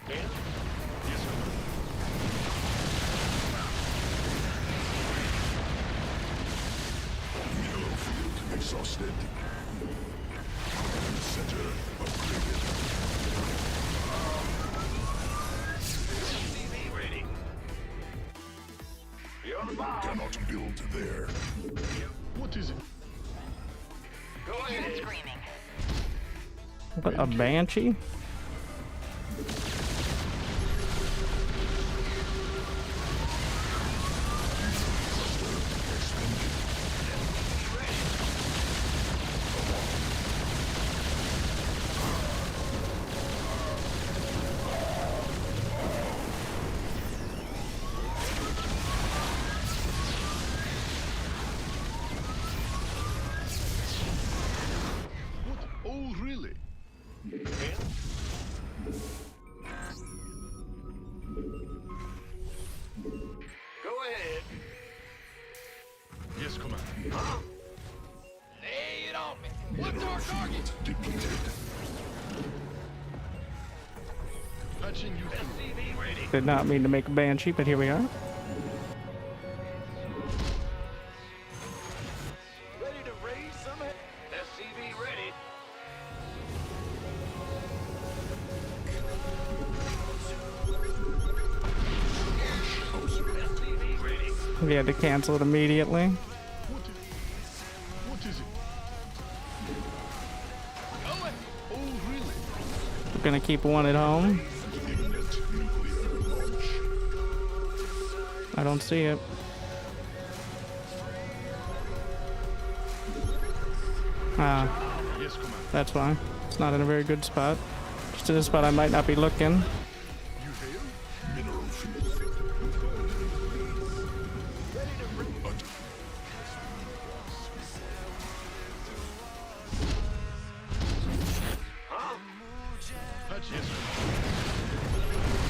Ben? Yes, Commander. Mineral field exhausted. Center upgraded. SCV ready. You're on the ball. Cannot build there. What is it? Go ahead. What, a banshee? What? Oh, really? Go ahead. Yes, Commander. Lay it on me. What's our target? Depleted. Patching you through. SCV ready. Did not mean to make a banshee, but here we are. Ready to raise some? SCV ready. SCV ready. We had to cancel it immediately. What is it? Go ahead. Oh, really? We're gonna keep one at home. Imminent nuclear launch. I don't see it. Ah, Yes, Commander. that's why. It's not in a very good spot. Just in a spot I might not be looking. You hail? Mineral field. Patch, yes, Commander.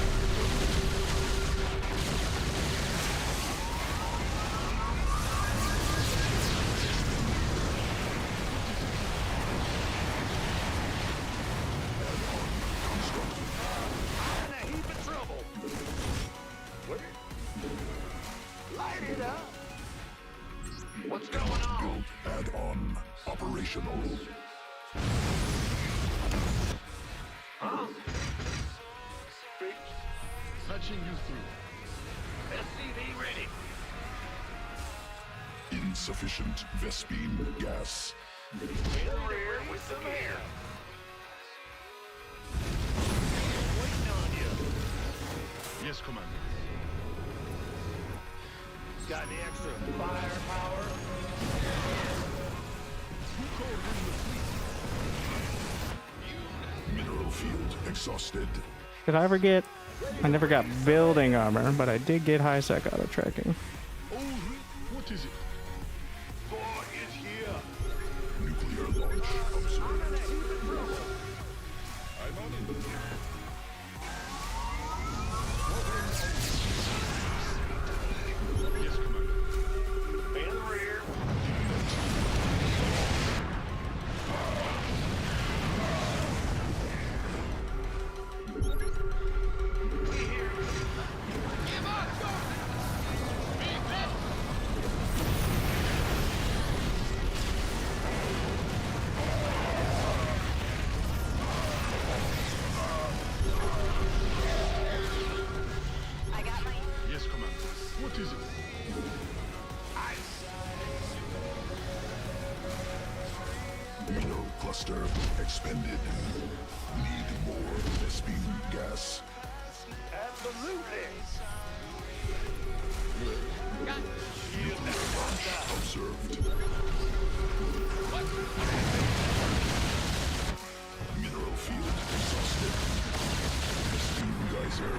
Patching you through. SCV ready. Insufficient Vespine gas. In the rear with the gear. Waiting on you. Yes, Commander. Got any extra firepower? Who called in the fleet? Mineral field exhausted. Did I ever get... I never got building armor, but I did get high sec auto tracking. Oh, what is it? Boy is here. Nuclear launch observed. I'm on it. Yes, Commander. In the rear. Give us go! Be ready! I got my... Yes, Commander. What is it? Mineral cluster expended. Need more Vespine gas. Absolutely. Observed. Mineral field exhausted. Vespine geyser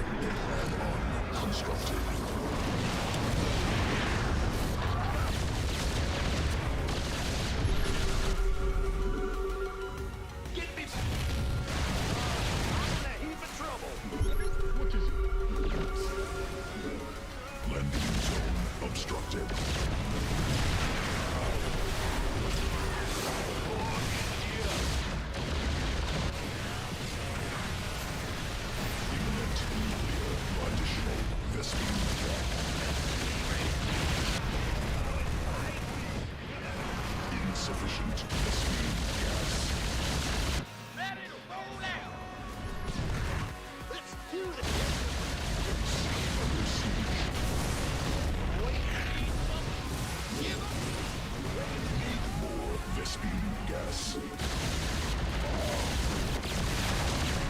add-on constructed. Get me back. I'm in a heap of trouble. What is it? Landing zone obstructed. Imminent nuclear additional Vespine attack. Insufficient Vespine gas. Ready to roll out! Let's do this. Under siege. Give us Need more Vespine gas.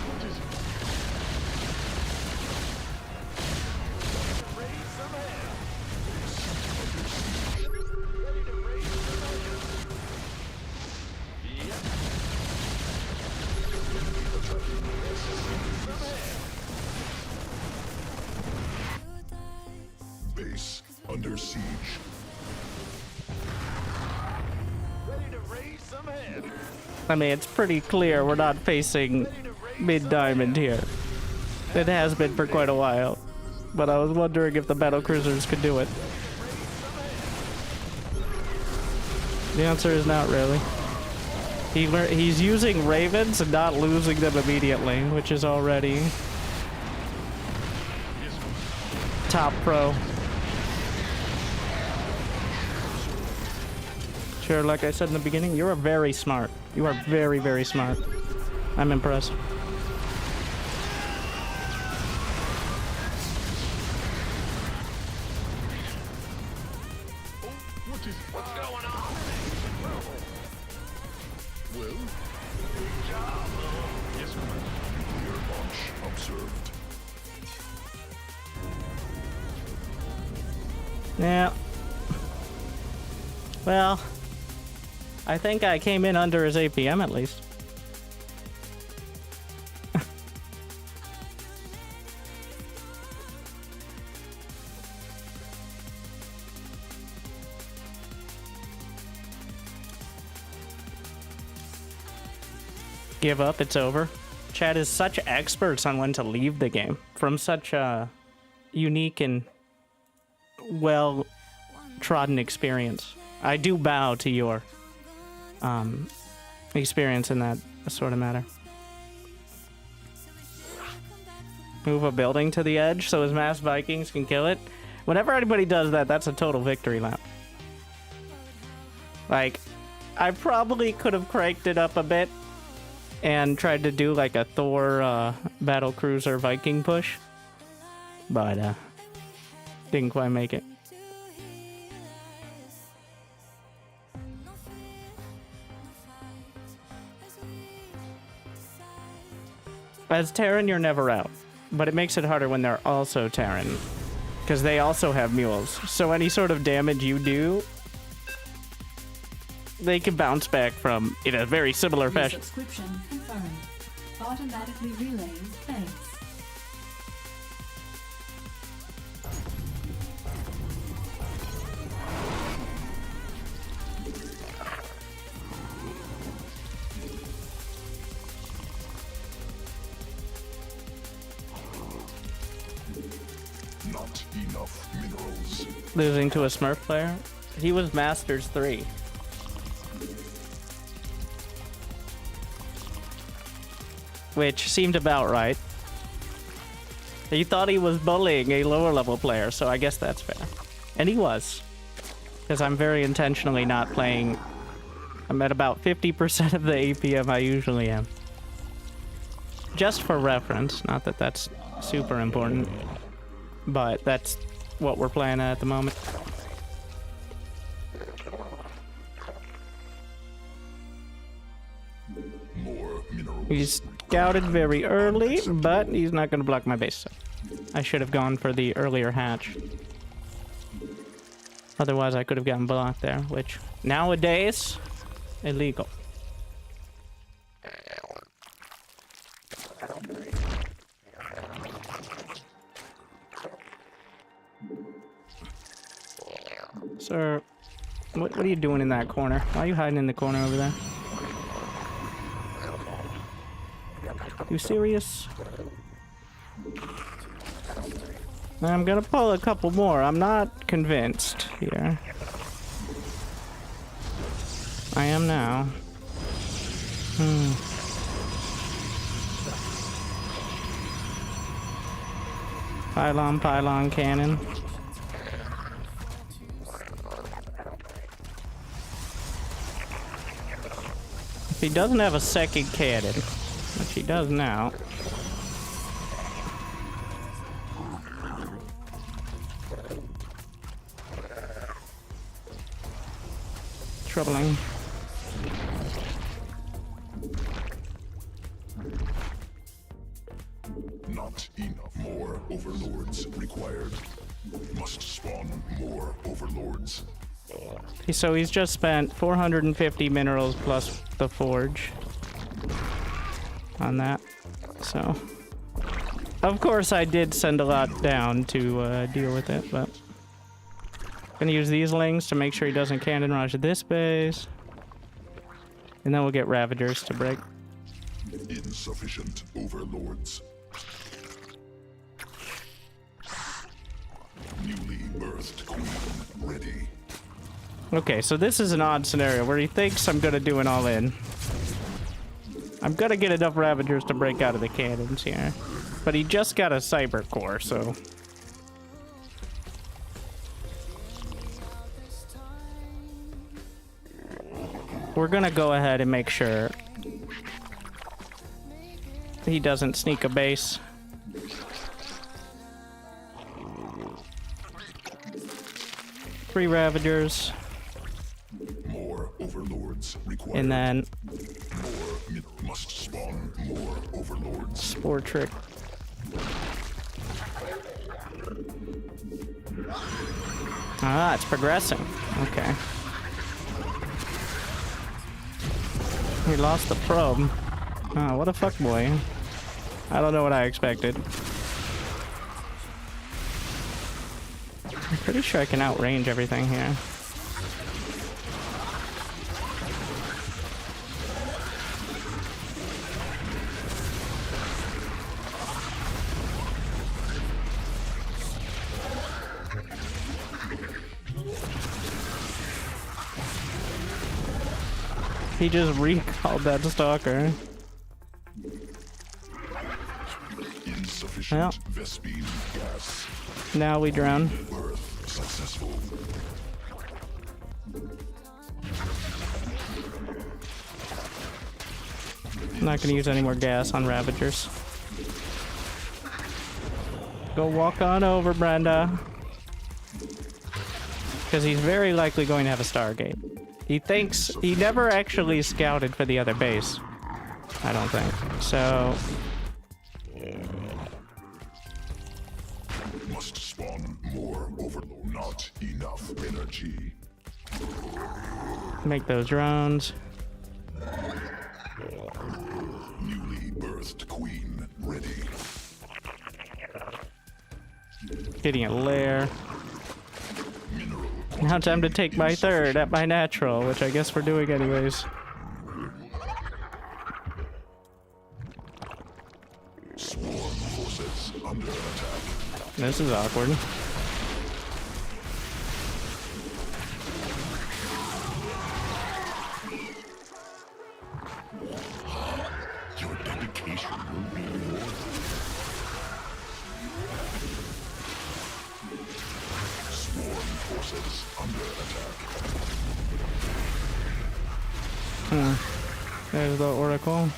What is it? Raise some hell. Under siege. Ready to raise some hell. Yep. Attacking Some hell. base under siege. Ready to raise some hell. I mean, it's pretty clear we're not facing mid-diamond here. It has been for quite a while. But I was wondering if the battlecruisers could do it. The answer is not really. He's using ravens and not losing them immediately, which is already top pro. Sure, like I said in the beginning, you are very smart. You are very, very smart. I'm impressed. What is it? What's going on? Well, yes, Commander. Nuclear launch observed. Yeah. Well, I think I came in under his APM at least. Give up, it's over. Chad is such experts on when to leave the game from such a unique and well trodden experience. I do bow to your experience in that sort of matter. Move a building to the edge so his mass Vikings can kill it. Whenever anybody does that, that's a total victory lap. Like, I probably could have cranked it up a bit and tried to do like a Thor battle cruiser Viking push. but didn't quite make it. As Terran, you're never out, but it makes it harder when they're also Terran, because they also have mules. So any sort of damage you do, they can bounce back from in a very similar fashion. Subscription confirmed. Automatically relaying thanks. Not enough minerals. Losing to a Smurf player? He was Masters 3. Which seemed about right. He thought he was bullying a lower level player, so I guess that's fair. And he was. Because I'm very intentionally not playing. I'm at about 50% of the APM I usually am. Just for reference, not that that's super important. But that's what we're playing at the moment. More minerals. He's scouted very early, but he's not going to block my base. So I should have gone for the earlier hatch. Otherwise, I could have gotten blocked there, which nowadays, illegal. Sir, what are you doing in that corner? Why are you hiding in the corner over there? You serious? I'm gonna pull a couple more. I'm not convinced here. I am now. Pylon cannon. If he doesn't have a second cannon, which he does now. Troubling. Not enough. More overlords required. Must spawn more overlords. So he's just spent 450 minerals plus the forge on that. So, of course, I did send a lot down to deal with it, but gonna use these lings to make sure he doesn't cannon rush this base, and then we'll get Ravagers to break. Insufficient overlords. Newly birthed queen ready. Okay, so this is an odd scenario where he thinks I'm gonna do an all-in. I'm gonna get enough Ravagers to break out of the cannons here. But he just got a Cyber Core, so... we're gonna go ahead and make sure he doesn't sneak a base. 3 Ravagers. More overlords required. And then Must spawn more overlords. Spore Trick. Ah, it's progressing. Okay. He lost the probe. Oh, what a fuckboy. I don't know what I expected. I'm pretty sure I can outrange everything here. He just recalled that stalker. Insufficient Vespine gas. Now we drown. Birth successful. I'm not gonna use any more gas on Ravagers. go walk on over, Brenda. Because he's very likely going to have a Stargate. He never actually scouted for the other base. I don't think. So... Must spawn more overload. Not enough energy. Make those drones. Newly birthed queen ready. Getting a lair. Mineral Now time to take my third at my natural, which I guess we're doing anyways. swarm forces under attack. This is awkward. Your dedication will be rewarded. Swarm forces under attack. There's the Oracle.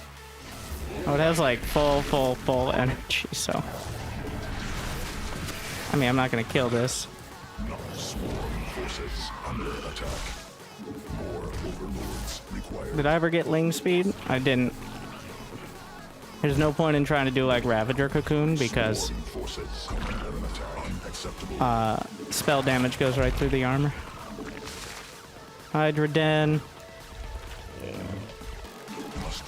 Oh, it has like full energy, so... I mean, I'm not gonna kill this. Swarm forces under attack. More overlords required. Did I ever get Ling speed? I didn't. There's no point in trying to do like Ravager Cocoon because Swarm forces under attack. Unacceptable. spell damage goes right through the armor. Hydra Den. Must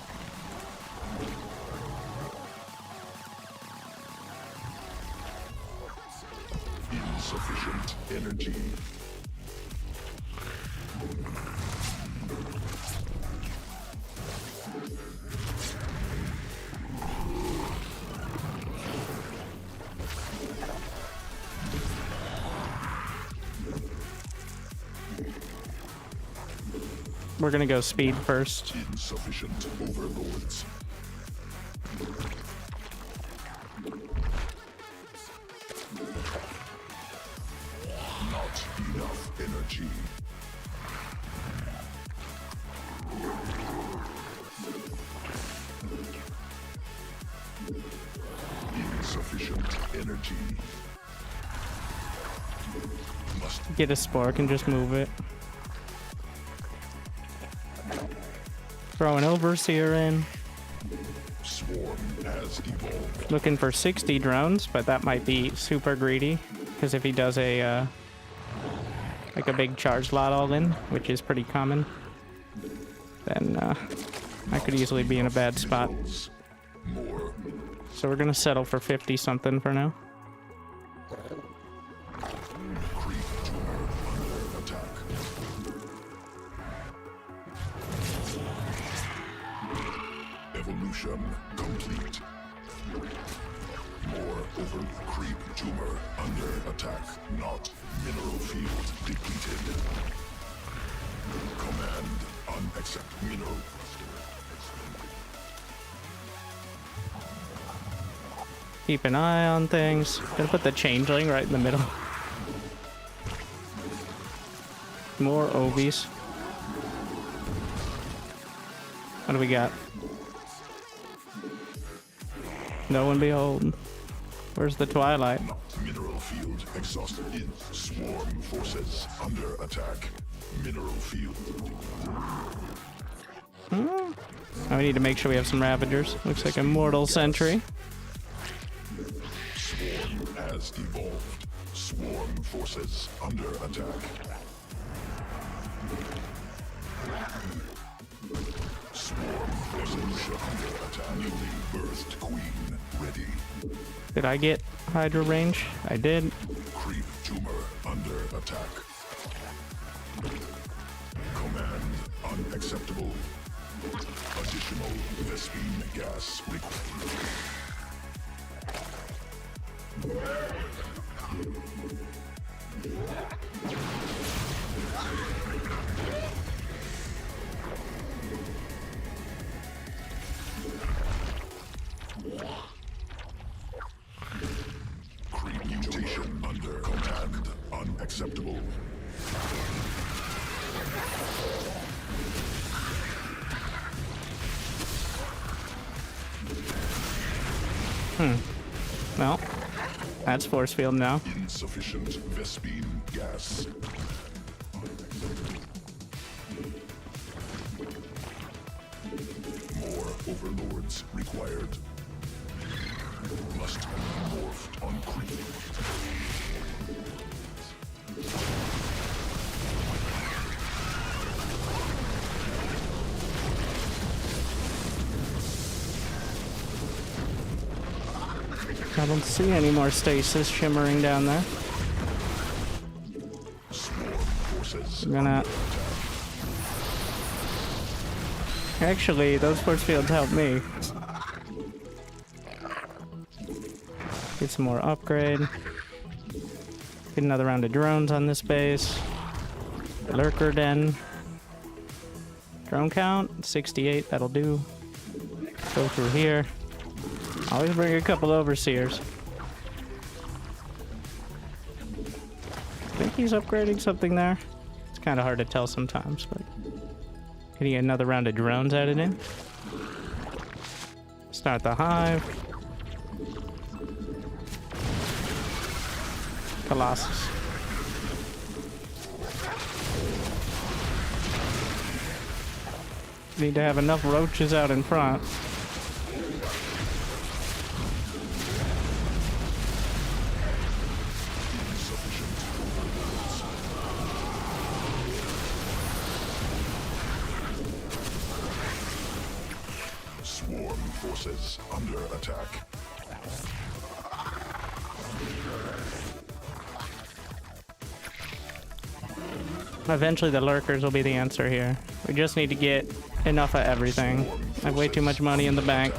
insufficient energy. We're gonna go speed first. Insufficient overlords. Not enough energy. Insufficient energy. Must Get a Spork and just move it. Throw an Overseer in. swarm has evolved. Looking for 60 drones, but that might be super greedy. Because if he does a, like a big charge lot all in, which is pretty common, then I could easily be in a bad spot. More So we're gonna settle for 50 something for now. creep tumor under attack. Evolution complete. More over creep tumor under attack. Not mineral field depleted. Command unacceptable. Mineral Keep an eye on things. Gonna put the Changeling right in the middle. More Ovies. What do we got? No one behold. Where's the Twilight? mineral field exhausted. In swarm forces under attack. Mineral field. Oh, we need to make sure we have some Ravagers. Looks like a Mortal Sentry. Swarm has evolved. Swarm forces under attack. Swarm forces under attack. Newly birthed queen ready. Did I get Hydra range? I did. Creep tumor under attack. Command unacceptable. Additional Vespine gas required. Creep mutation under command unacceptable. Well, That's force field now. Insufficient Vespine gas. More overlords required. Must be morphed on creep. I don't see any more stasis shimmering down there. Swarm forces. I'm gonna... Actually, those force fields help me. Get some more upgrade. Get another round of drones on this base. Lurker den. Drone count, 68, that'll do. Go through here. Always bring a couple overseers. I think he's upgrading something there. It's kind of hard to tell sometimes, but... Can you get another round of drones added in? Start the hive. Colossus. Need to have enough roaches out in front. Swarm forces under attack. Eventually the lurkers will be the answer here. We just need to get enough of everything. I have way too much money in the bank.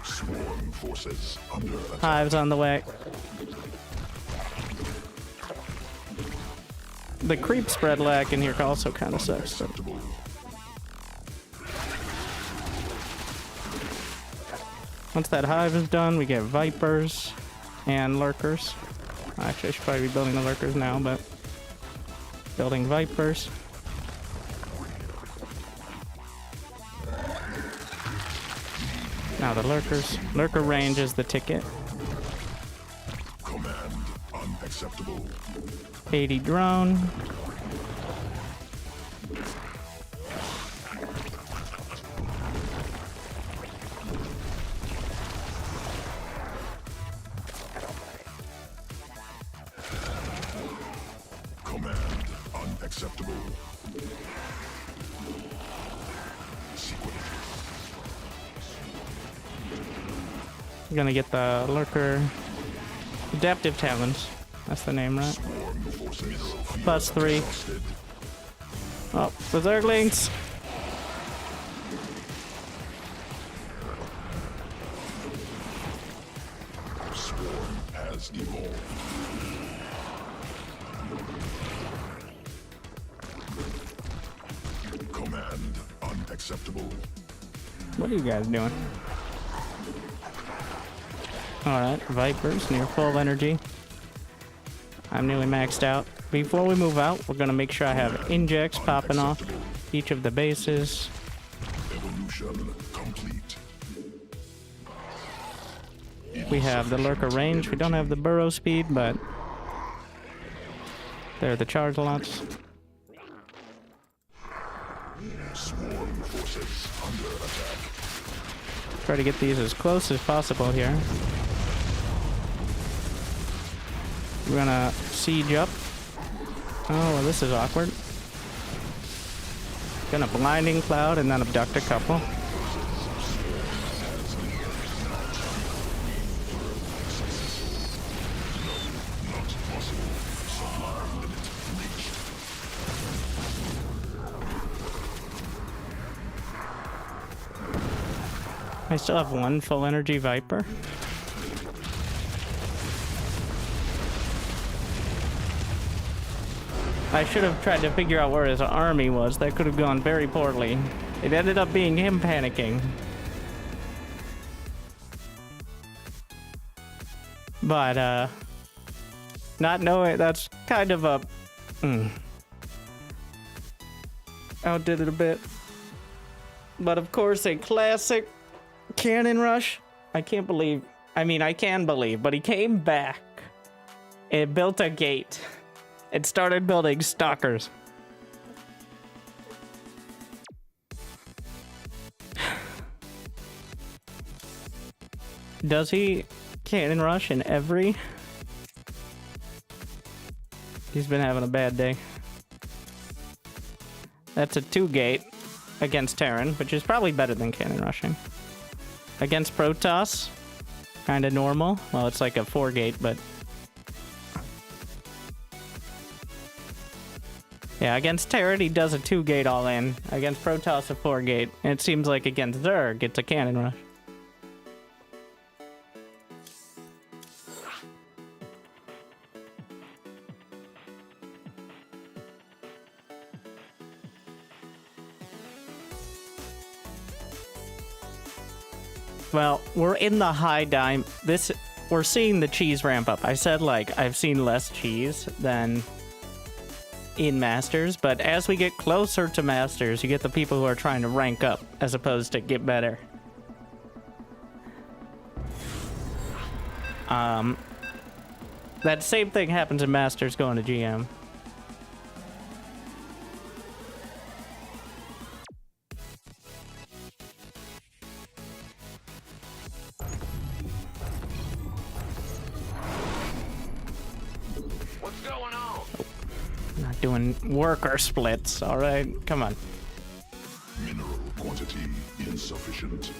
Swarm forces under attack. Hives on the way. The creep spread lag in here also kind of sucks. But Acceptable. once that hive is done, we get vipers and lurkers. Actually, I should probably be building the lurkers now, but building vipers. Now the lurkers. Lurker range is the ticket. Command unacceptable. 80 drone. Command unacceptable. Sequence. Gonna get the lurker. Adaptive talons. That's the name, right? Swarm forces. Plus 3. Exhausted. Oh, the Zerglings! Swarm has evolved. Command unacceptable. What are you guys doing? Alright, Vipers, near full energy. I'm nearly maxed out. Before we move out, we're gonna make sure I have injects popping off each of the bases. Evolution complete. We have the lurker range. We don't have the burrow speed, but they're the charge lots. Swarm forces under attack. Try to get these as close as possible here. We're gonna siege up. Oh, well, this is awkward. Gonna blinding cloud and then abduct a couple. I still have one full energy Viper. I should have tried to figure out where his army was. That could have gone very poorly. It ended up being him panicking. But, not knowing, that's kind of a... Outdid it a bit. But of course, a classic Cannon rush? I can't believe... I mean, I can believe, but he came back and built a gate and started building stalkers. Does he cannon rush in every... He's been having a bad day. That's a 2-gate against Terran, which is probably better than cannon rushing. Against Protoss, kind of normal. Well, it's like a 4-gate, but... Yeah, against Terran, he does a 2-gate all-in. Against Protoss, a 4-gate. And it seems like against Zerg, it's a cannon rush. Well, we're in the high dime. We're seeing the cheese ramp up. I said, like, I've seen less cheese than in Masters, but as we get closer to Masters, you get the people who are trying to rank up as opposed to get better. That same thing happens in Masters going to GM. Doing worker splits, all right? Come on. Mineral quantity insufficient.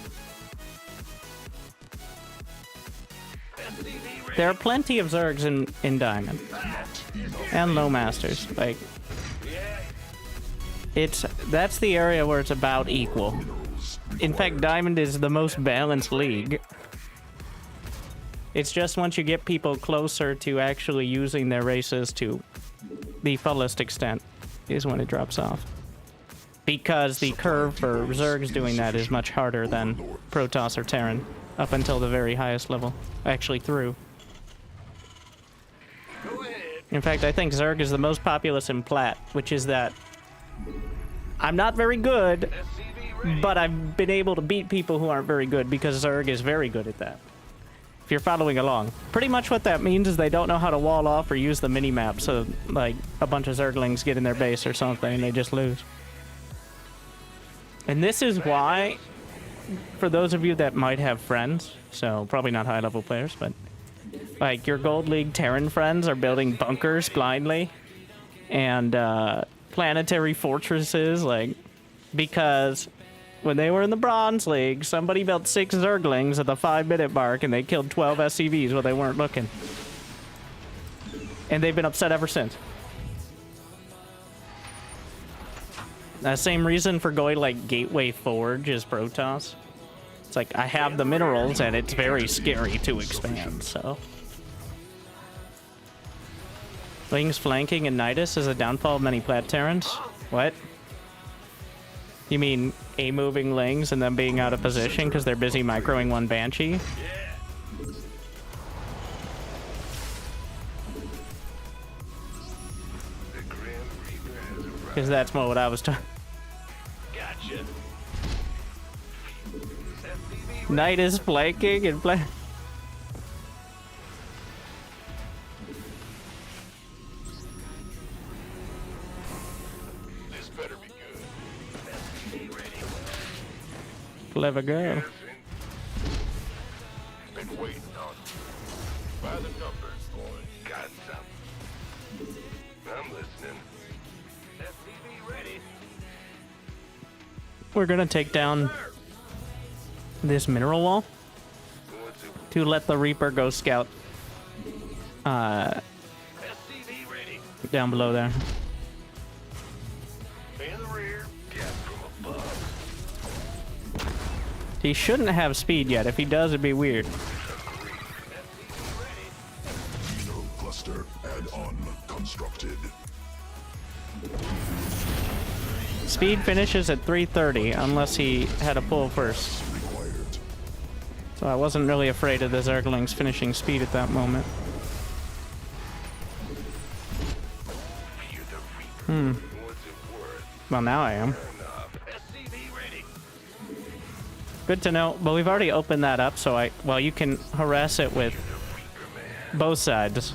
There are plenty of Zergs in Diamond. And low Masters. Like, that's the area where it's about equal. In fact, Diamond is the most balanced league. It's just once you get people closer to actually using their races to the fullest extent is when it drops off. Because the curve for Zergs doing that is much harder than Protoss or Terran, up until the very highest level. Actually through. In fact, I think Zerg is the most populous in Plat, which is that I'm not very good, but I've been able to beat people who aren't very good because Zerg is very good at that. If you're following along. Pretty much what that means is they don't know how to wall off or use the mini-map, so, like, a bunch of Zerglings get in their base or something and they just lose. And this is why, for those of you that might have friends, so probably not high-level players, but, like, your Gold League Terran friends are building bunkers blindly and planetary fortresses, like, because... When they were in the Bronze League, somebody built 6 Zerglings at the 5-minute mark, and they killed 12 SCVs while they weren't looking. And they've been upset ever since. That same reason for going, like, Gateway Forge is Protoss. It's like, I have the minerals, and it's very scary to expand, so... Lings flanking and Nidus is a downfall of many Plat Terrans? What? You mean A-moving Lings and them being out of position because they're busy microing one Banshee? Because that's more what I was talking. Gotcha. Knight is flanking and play. This better be good. Clever girl. Been waiting on you. By the numbers, boy. Got something. I'm listening. SCV ready. We're gonna take down this mineral wall to let the Reaper go scout SCV ready. down below there. In the rear. Gas from above. He shouldn't have speed yet. If he does, it'd be weird. Mineral cluster add-on constructed. Speed finishes at 330 unless he had a pull first. Required. So I wasn't really afraid of the Zerglings finishing speed at that moment. Hmm. What's it worth? Well, now I am. SCV ready. Good to know. But we've already opened that up, so well, you can harass it with both sides.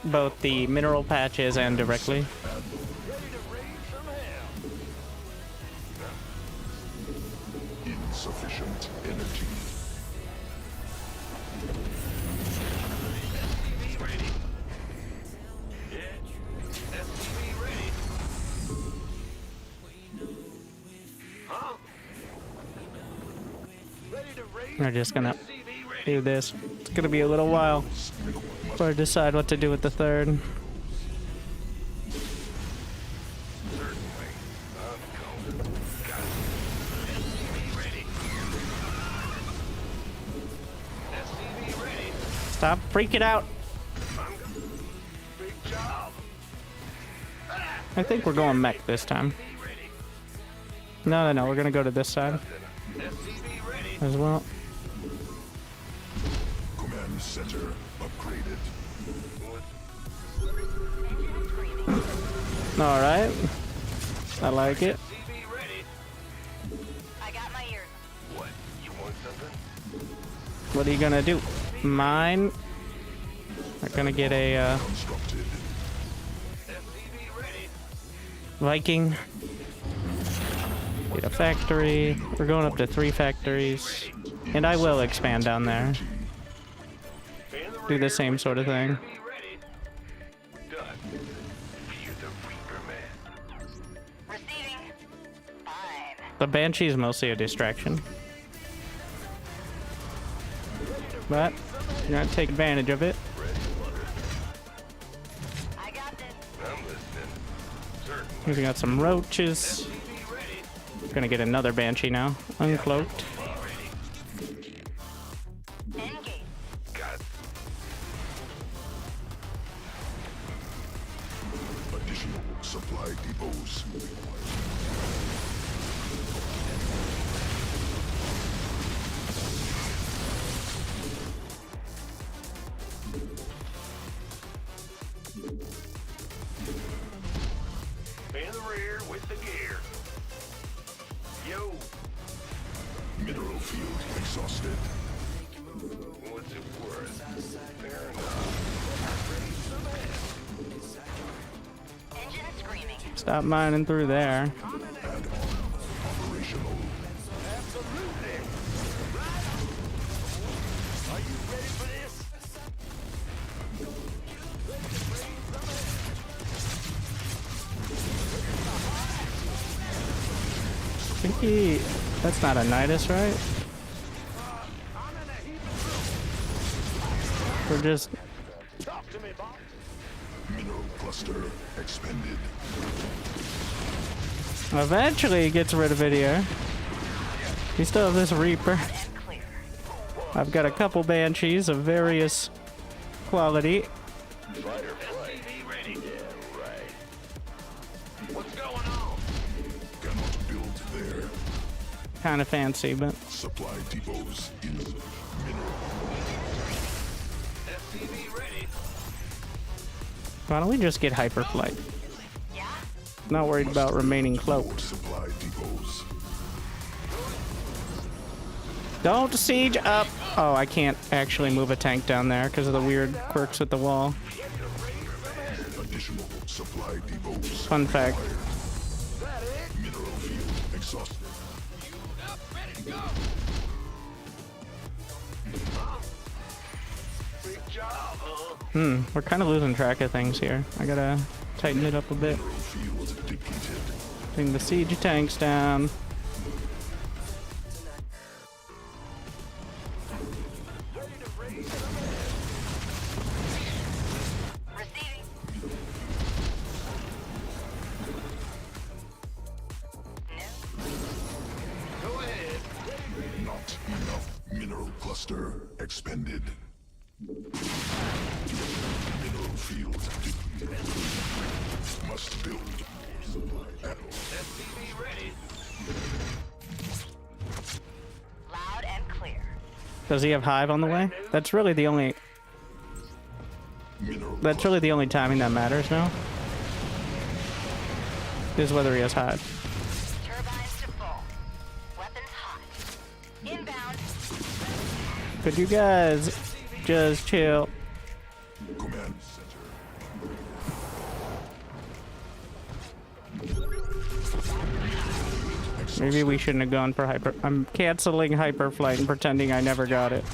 Both the mineral patches and directly. Insufficient energy. SCV ready. Yeah. SCV ready. Huh? Ready to raise. We're just gonna SCV ready. do this. It's gonna be a little while before I decide what to do with the third. Certainly. I'm going. Got it. SCV ready. SCV ready. Stop freaking out. Big job. I think we're going mech this time. SCV ready. No, we're gonna go to this side SCV ready. as well. Command center upgraded. Alright. I like it. SCV ready. I got my ears. What? You want something? What are you gonna do? Mine. We're gonna get a Constructed. SCV ready. Viking. Get a factory. We're going up to 3 factories. And I will expand down there. Do the same sort of thing. SCV ready. Done. Fear the Reaper Man. Receiving. Fine. The Banshee is mostly a distraction. But you're gonna take advantage of it. I got this. I'm listening. Certainly. We got some roaches. SCV ready. Gonna get another Banshee now. Uncloaked. Engage. Got it. Additional supply depots. In the rear with the gear. Yo. Mineral field exhausted. What's it worth? Fair enough. Engine screaming. Stop mining through there. Operational. Absolutely. Are you ready for this? I think that's not a Nidus, right? We're just Talk to me, boss. Mineral cluster expended. eventually gets rid of it here. We still have this Reaper. And clear. I've got a couple Banshees of various quality. Fighter flight. SCV ready. Yeah, right. What's going on? Cannot build there. Kind of fancy, but Supply depots in mineral. SCV ready. why don't we just get Hyperflight? Yeah? Not worried about remaining cloaked. Supply depots. Don't siege up! Oh, I can't actually move a tank down there because of the weird quirks with the wall. Additional supply depots. Fun fact. Mineral field exhausted. Up, ready to go. Big job, huh? We're kind of losing track of things here. I gotta tighten it up a bit. Mineral field depleted. Bring the siege tanks down. Receiving. No. Go ahead. Not enough mineral cluster expended. Mineral field depleted. Must build. SCV ready. Loud and clear. Does he have Hive on the way? That's really the only. Mineral That's really the only timing that matters now. Is whether he has Hive. Turbines to full. Weapons Could you guys just chill? Command center. Maybe we shouldn't have gone for hyper. I'm canceling hyperflight and pretending I never got it.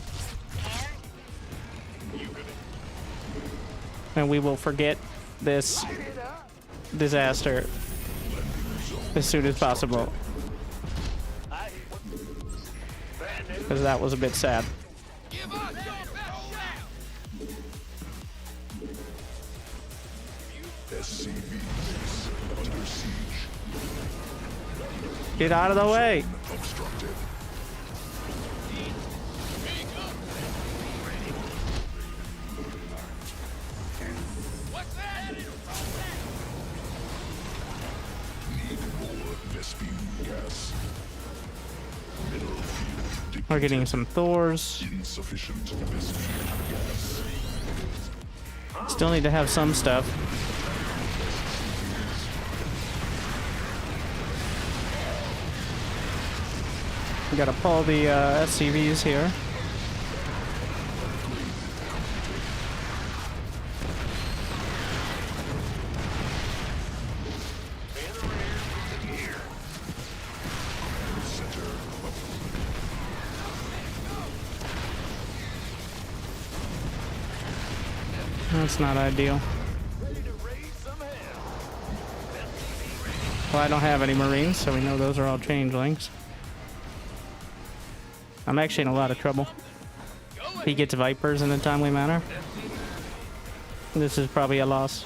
And we will forget this disaster as soon as possible. Because that was a bit sad. Give us your best shot. SCVs under siege. Get out of the way! Obstructed. What's that? Need more Vespene gas. Mineral field depleted. We're getting some Thors. Insufficient Vespene gas. Still need to have some stuff. We gotta pull the SCVs here. That's not ideal. Well, I don't have any Marines, so we know those are all changelings. I'm actually in a lot of trouble. He gets Vipers in a timely manner. This is probably a loss.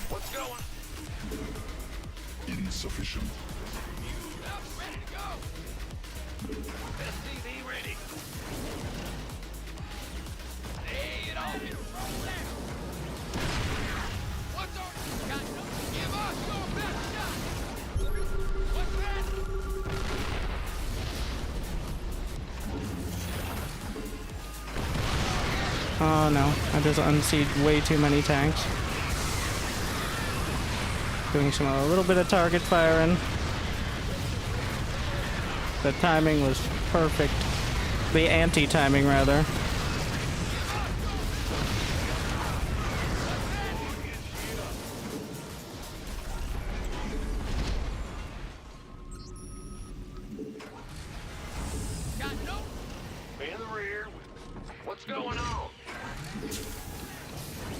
What's going? Insufficient. Ready to go. SCV ready. Lay it on me. Roll out. What's our... Got no... Give us your best shot. What's that? Oh no, I just unseated way too many tanks. Doing a little bit of target firing. The timing was perfect. The anti-timing, rather. Got no... In the rear. What's going on?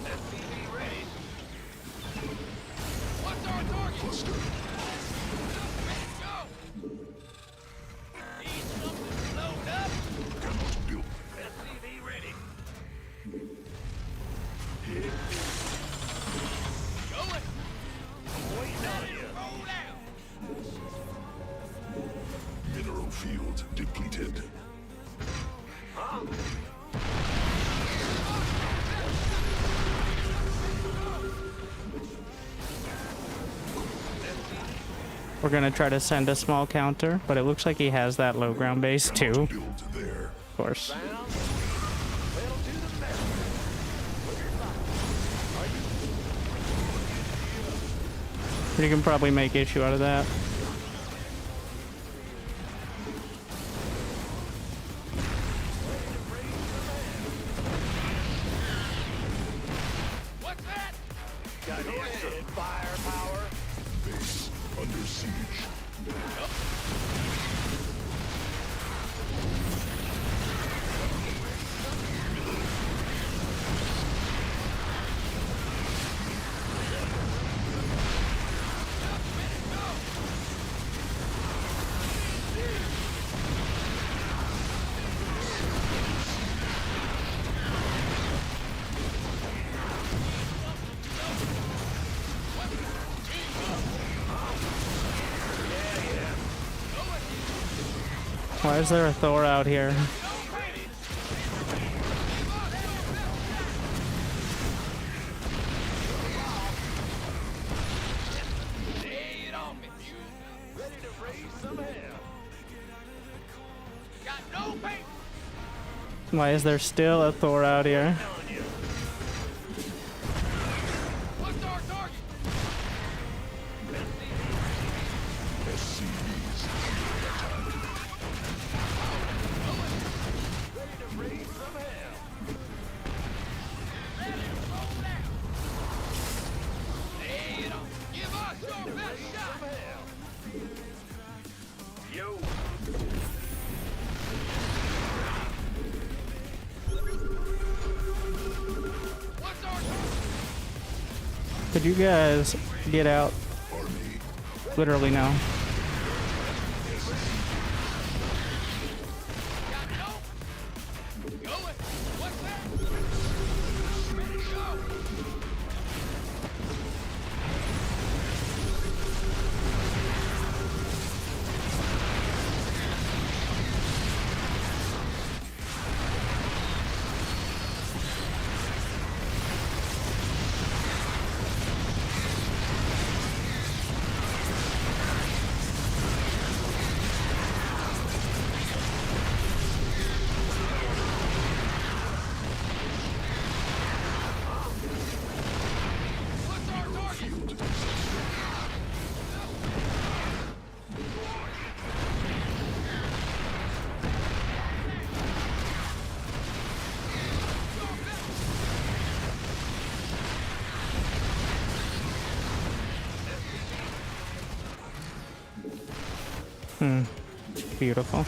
SCV ready. What's our target? Cluster. Ready to go. Need something to load up. Cannot build. SCV ready. Going. Waiting on you. Roll out. Mineral field depleted. We're gonna try to send a small counter, but it looks like he has that low ground base too. Build there. Of course. You can probably make issue out of that. What's that? Got any extra firepower? Base under siege. Why is there a Thor out here? Lay it on me. Ready to raise some hell. Got no paper. Why is there still a Thor out here? Telling you. What's our target? SCVs hell. Yo. What's our Could you guys get out? Literally now. Going. What's that? Ready to go. What's our target? Beautiful.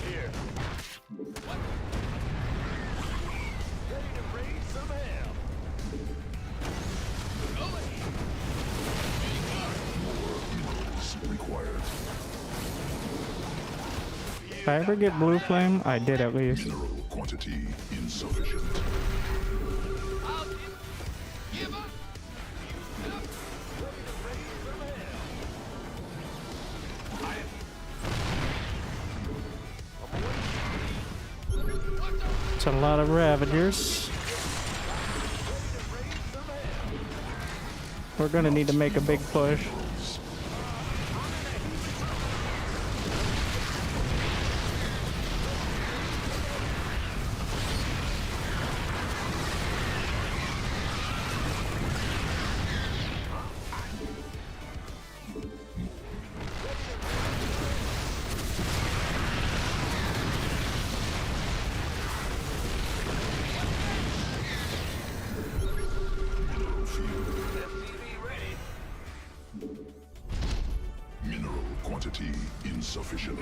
Here. What? Ready to raise some hell. Required. If I ever get blue flame, I did at least. Mineral quantity insufficient. I'll give up. It's a lot of Ravagers. We're gonna need to make a big push. Mineral quantity insufficient.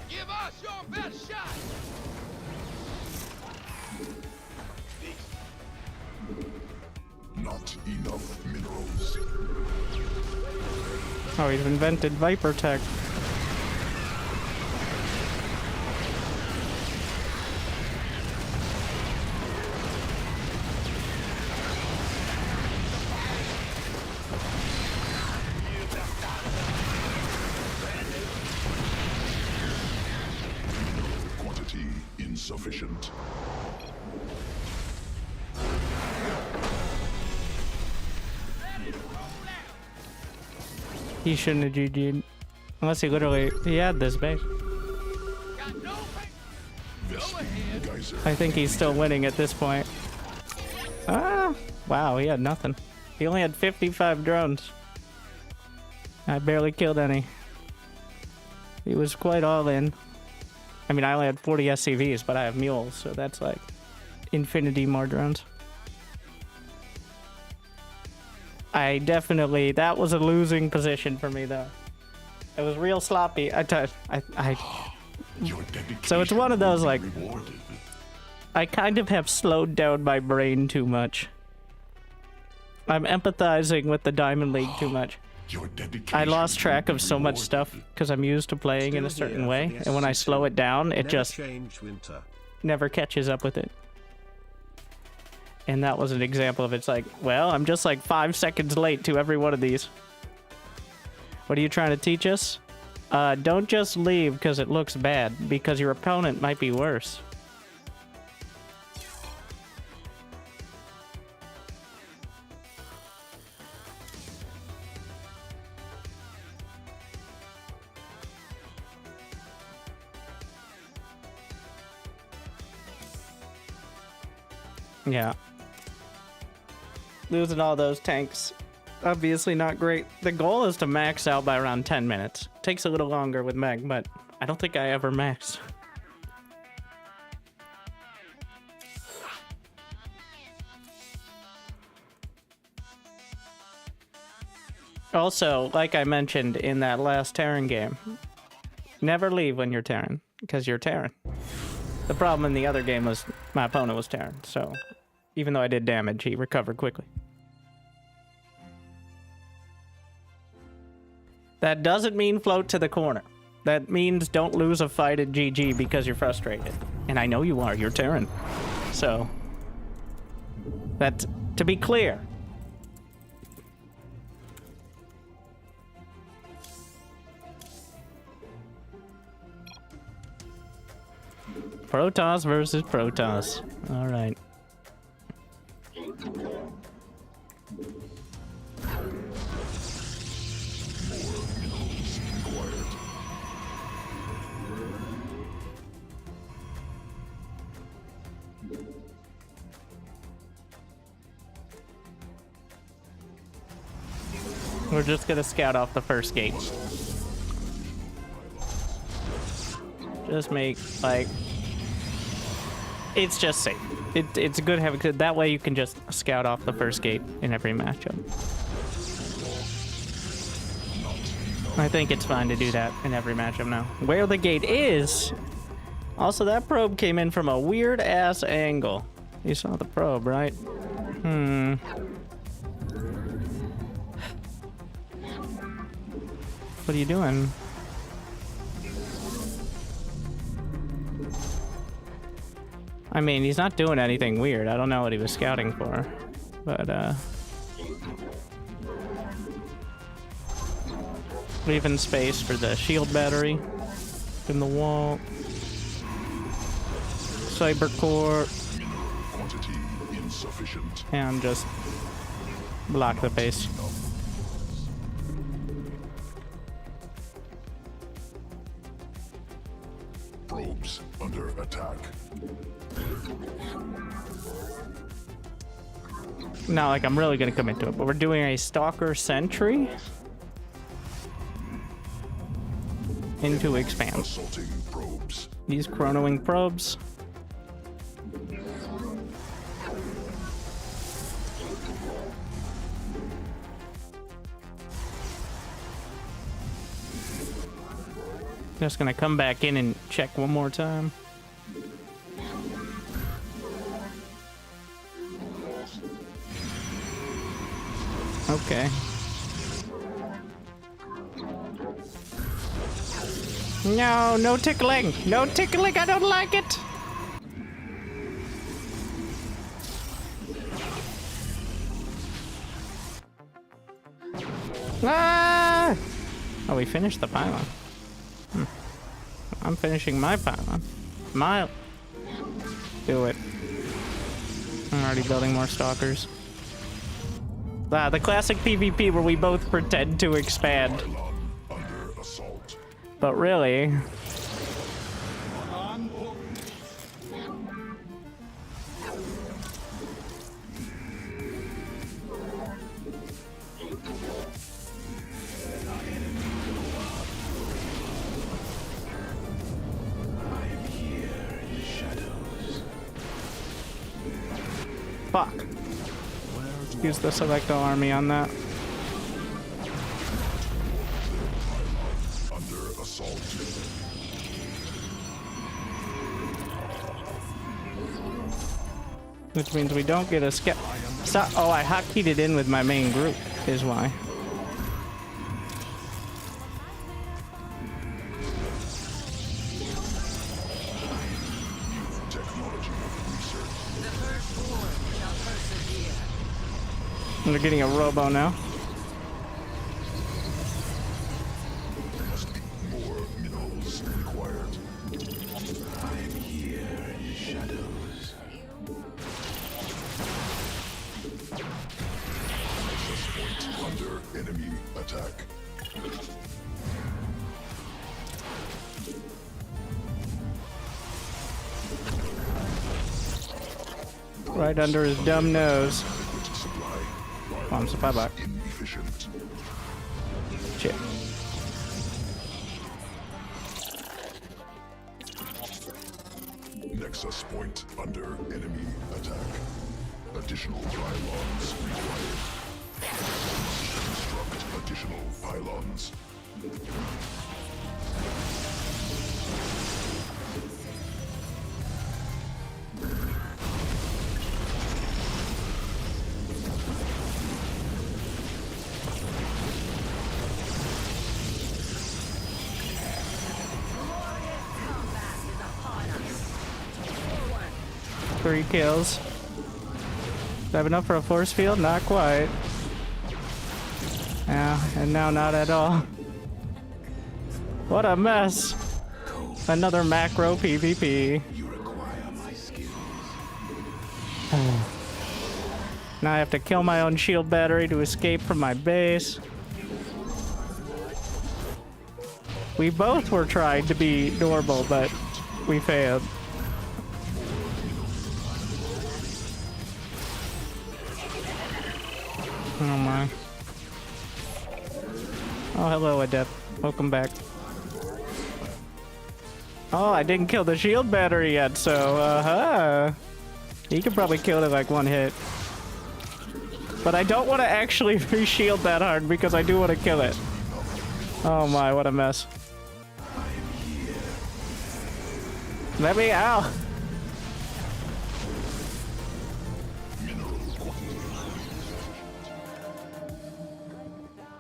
Give us your best shot. Not enough minerals. Oh, he's invented Viper Tech. Quantity insufficient. He shouldn't have GG'd. Unless he literally, he had this base. Got no pain. Vespene geyser. I think he's still winning at this point. Ah, wow, he had nothing. He only had 55 drones. I barely killed any. He was quite all in. I mean, I only had 40 SCVs, but I have mules, so that's like infinity more drones. I definitely, that was a losing position for me though. It was real sloppy. Your dedication So it's one of those, will like, be rewarded. I kind of have slowed down my brain too much. I'm empathizing with the Diamond League too much. Your dedication I lost track will of be so much rewarded. stuff because I'm used to playing in a Still certain here way, for the and when I SC2. slow it down, it Never just change winter. never catches up with it. And that was an example of it's like, well, I'm just like 5 seconds late to every one of these. What are you trying to teach us? Don't just leave because it looks bad, because your opponent might be worse. Yeah. Losing all those tanks, obviously not great. The goal is to max out by around 10 minutes. Takes a little longer with Meg, but I don't think I ever maxed. Also, like I mentioned in that last Terran game, never leave when you're Terran, because you're Terran. The problem in the other game was my opponent was Terran, so even though I did damage, he recovered quickly. That doesn't mean float to the corner. That means don't lose a fight at GG because you're frustrated. And I know you are, you're Terran. So, that's to be clear. Protoss versus Protoss. All right. We're just gonna scout off the first gate. Just make, like... It's just safe. It's good having... That way you can just scout off the first gate in every matchup. I think it's fine to do that in every matchup now. Where the gate is... Also, that probe came in from a weird-ass angle. You saw the probe, right? What are you doing? I mean, he's not doing anything weird. I don't know what he was scouting for. But, leaving space for the shield battery in the wall. Cyber core. Quantity insufficient. And just block the base. Probes under attack. Not like I'm really gonna commit to it, but we're doing a Stalker Sentry into expand. Assaulting probes. These chronoing probes. Just gonna come back in and check one more time. Okay. No, no tickling! No tickling, I don't like it! Ah! Oh, we finished the pylon. I'm finishing my pylon. Do it. I'm already building more stalkers. Ah, the classic PvP where we both pretend to expand. Under assault. But really... Fuck. Use the Selecto army on that. Under assault. Which means we don't get a skip. Oh, I hotkeyed it in with my main group, is why. Technology research. We're getting a robo now. Must be more minerals required. I'm here in shadows. Access point under enemy attack. Right under his dumb nose. Supply. Bomb supply box. Inefficient. Shit. Nexus point under enemy attack. Additional pylons required. Construct additional pylons. 3 kills. Do I have enough for a force field? Not quite. Yeah, and now not at all. What a mess. Another macro PvP. Now I have to kill my own shield battery to escape from my base. We both were trying to be normal, but we failed. Oh my. Oh, hello, Adept. Welcome back. Oh, I didn't kill the shield battery yet, so, he could probably kill it like 1 hit. But I don't want to actually re-shield that hard because I do want to kill it. Oh my, what a mess. Let me out!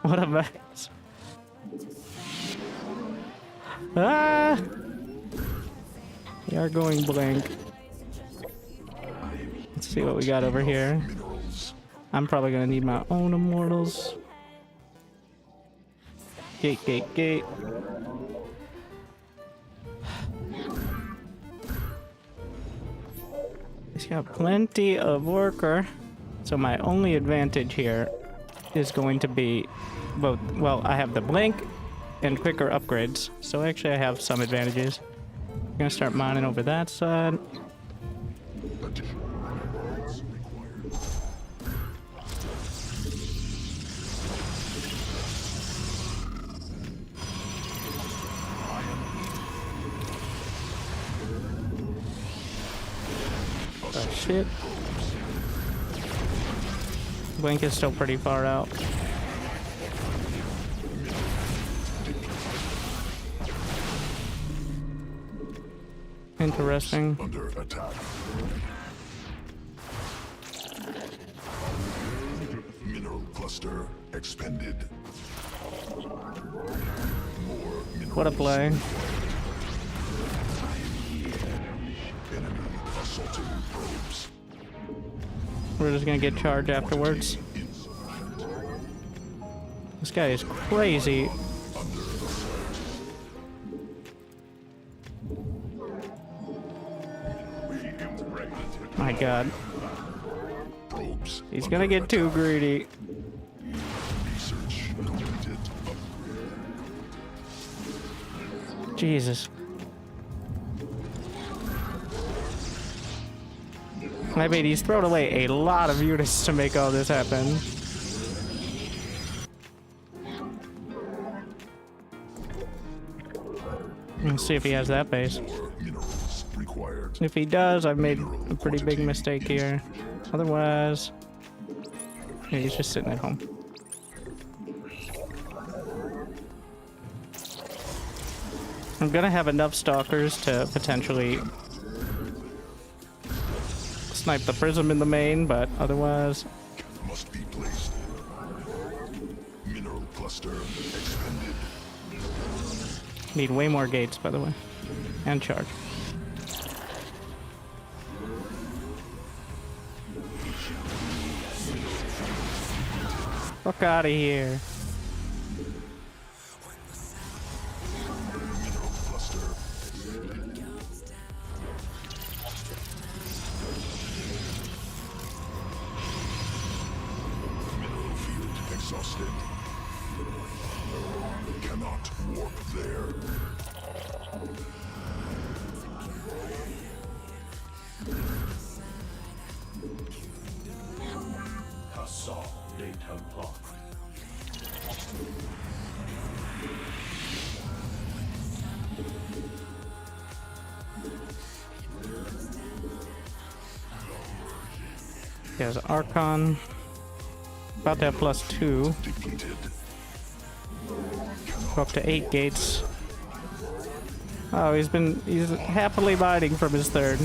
What a mess. Ah! We are going blank. Let's see what we got over here. I'm probably gonna need my own immortals. Gate, gate, gate. He's got plenty of worker. So my only advantage here is going to be both, well, I have the blink and quicker upgrades. So actually I have some advantages. I'm gonna start mining over that side. Oh shit. Blink is still pretty far out. Interesting. Under attack. Mineral cluster expended. What a play. Enemy assaulting probes. We're just gonna get charged afterwards. This guy is crazy. My god. Probes. He's gonna get too greedy. Research completed. Jesus. I mean, he's thrown away a lot of units to make all this happen. Let's see if he has that base. Minerals required. If he does, I've made a pretty big mistake here. Otherwise, yeah, he's just sitting at home. I'm gonna have enough stalkers to potentially snipe the prism in the main, but otherwise Must be placed. Mineral cluster expended. need way more gates, by the way, and charge. Fuck out of here. Mineral cluster. Mineral field exhausted. Cannot warp there. There's Archon. About to have +2. Depleted. Go up to 8 gates. Oh, he's happily biding from his third.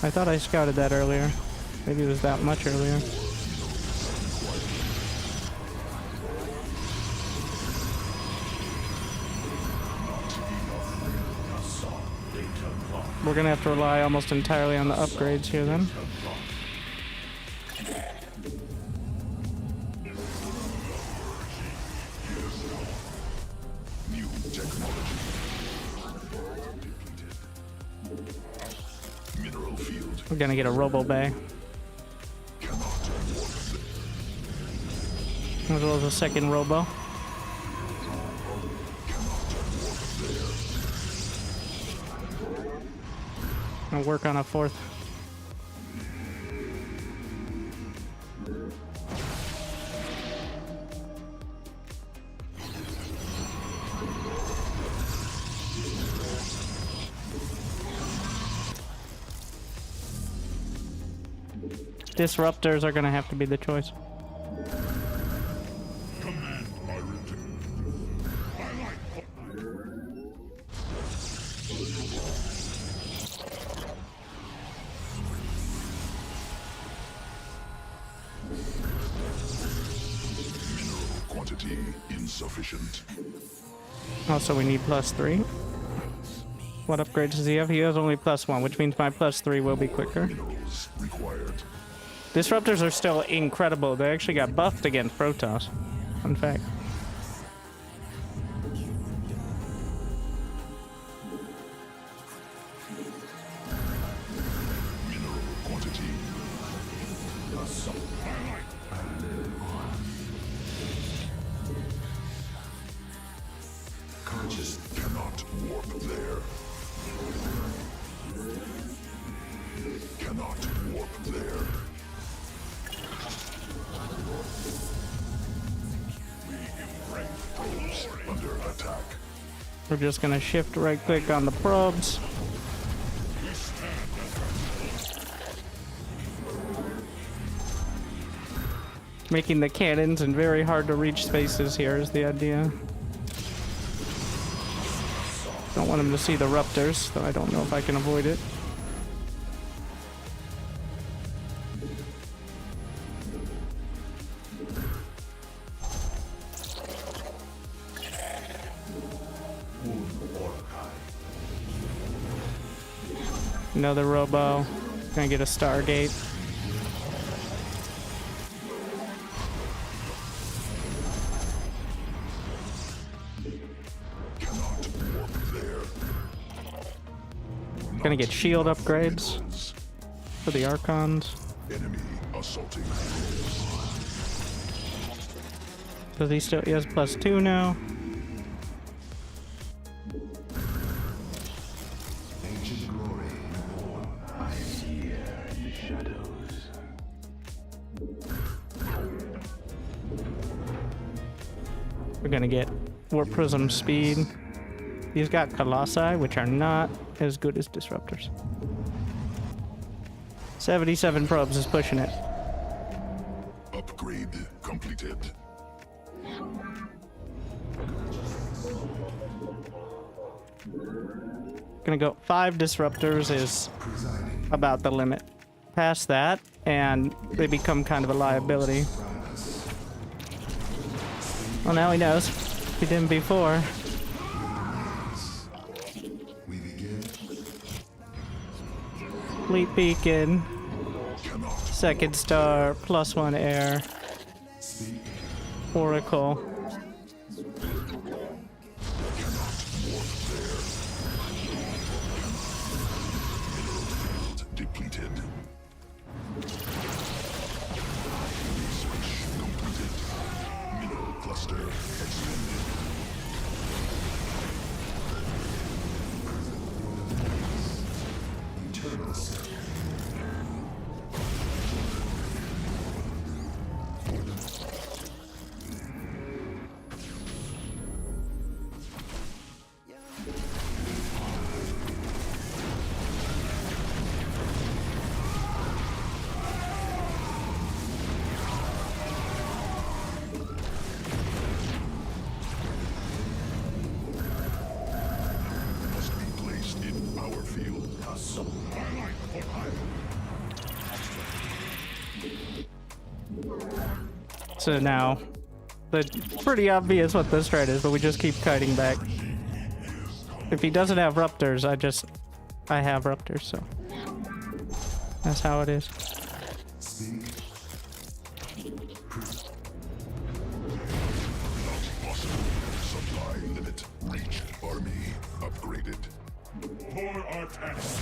I thought I scouted that earlier. Maybe it was that much earlier. We're gonna have to rely almost entirely on the upgrades here then. New technology. Depleted. Mineral field. We're gonna get a Robo Bay. Cannot warp. As well as a second Robo. I'll work on a fourth. Disruptors are gonna have to be the choice. Command my return. Mineral quantity insufficient. Also, we need +3. What upgrades does he have? He has only +1, which means my +3 will be quicker. Minerals required. Disruptors are still incredible. They actually got buffed against Protoss. Fun fact. Mineral quantity. Conscious cannot warp there. Cannot warp there. Probes under attack. We're just gonna shift right click on the probes. Making the cannons in very hard to reach spaces here is the idea. Don't want him to see the Ruptors, though I don't know if I can avoid it. Another Robo. Gonna get a Stargate. Cannot warp there. Gonna get shield upgrades for the Archons. Enemy assaulting. Does he still? He has +2 now. Ancient glory reborn. I hear the shadows. We're gonna get Warp Prism speed. He's got Colossi, which are not as good as Disruptors. 77 probes is pushing it. Upgrade completed. Gonna go 5 Disruptors is about the limit. Past that, and they become kind of a liability. Well, now he knows. He didn't before. We begin. Fleet Beacon. Cannot Second star, +1 air. Oracle. depleted. Switch completed. Mineral cluster expanded. Eternal circle. So now, it's pretty obvious what this threat is, but we just keep kiting back. If he doesn't have Ruptors, I have Ruptors, so that's how it is. Supply limit reached. Army upgraded. For our task.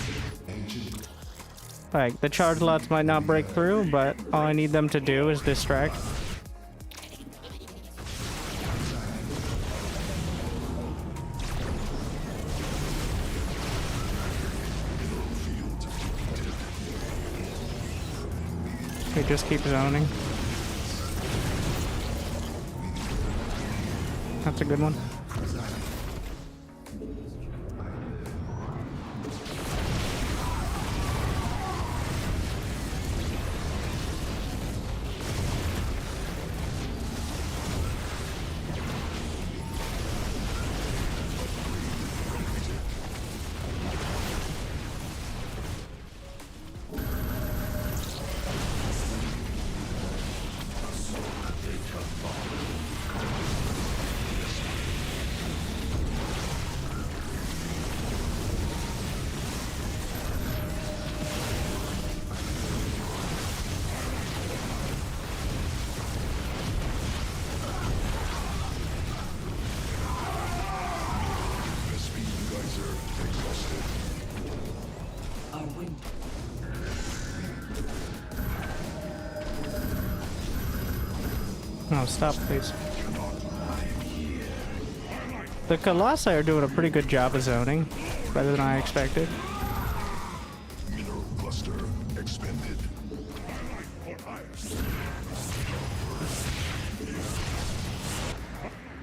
Like, the charge lots might not break through, but all I need them to do is distract. Okay, just keep zoning. That's a good one. No, stop, please. The Colossi are doing a pretty good job of zoning, better than I expected. Mineral cluster expended.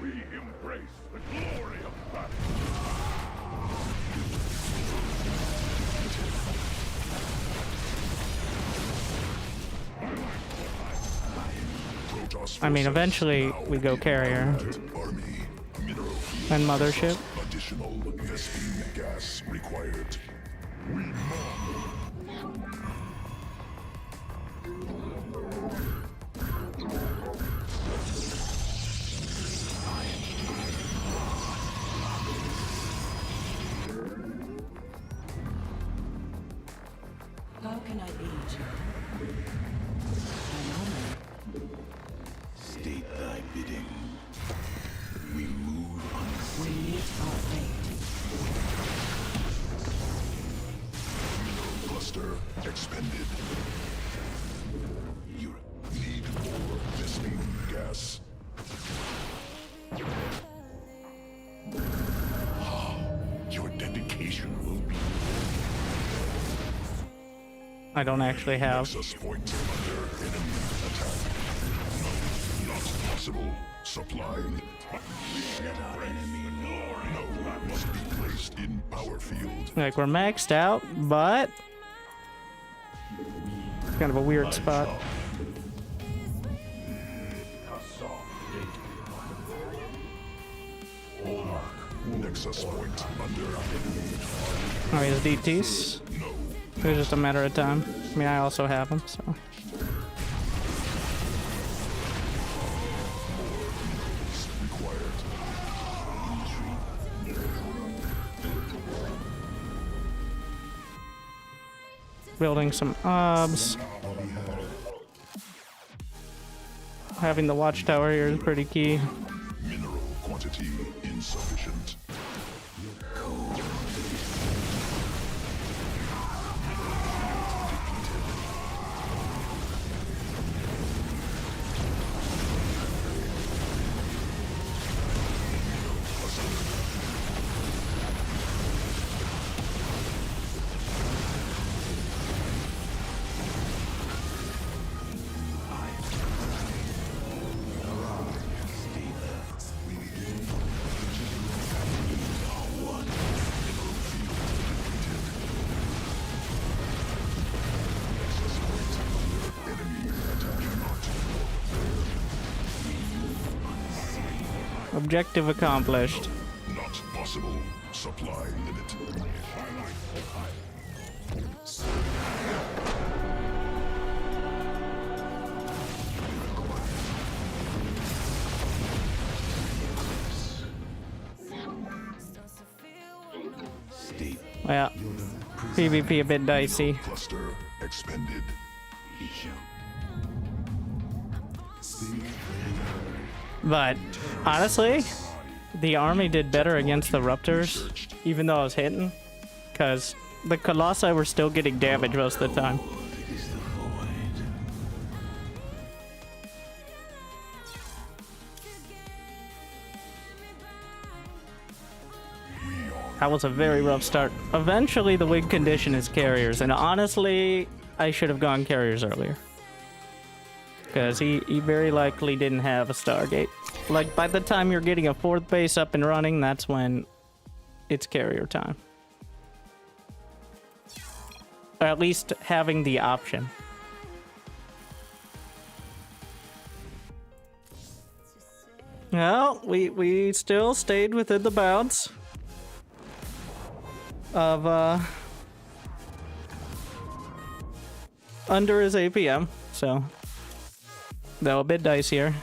We embrace the glory of battle. Protoss I mean, forces eventually now we go in carrier combat. Army mineral field. and mothership. Additional Vespene gas required. How can I aid you? State thy bidding. We move on. We meet our fate. Cluster expended. You need more Vespene gas. Your dedication will be I don't actually have. access point under enemy attack. No, not possible. Supply. Let our enemy know. No, must be placed in power field. Like, we're maxed out, but it's kind of a weird spot. Nexus point under enemy. Oh, he has DTs. It was just a matter of time. I mean, I also have them, so. Building some obs. Having the watchtower here is pretty key. Mineral quantity insufficient. Objective accomplished. Not possible. Supply limit. State Well, PvP a bit dicey. Cluster expended. But honestly, the army did better against the Ruptors, even though I was hitting, because the Colossi were still getting damage most of the time. is the void. That was a very rough start. Eventually, the win condition is carriers, and honestly, I should have gone carriers earlier. Because he very likely didn't have a Stargate. Like, by the time you're getting a 4th base up and running, that's when it's carrier time. Or at least having the option. Well, we still stayed within the bounds of under his APM, so though a bit dicier.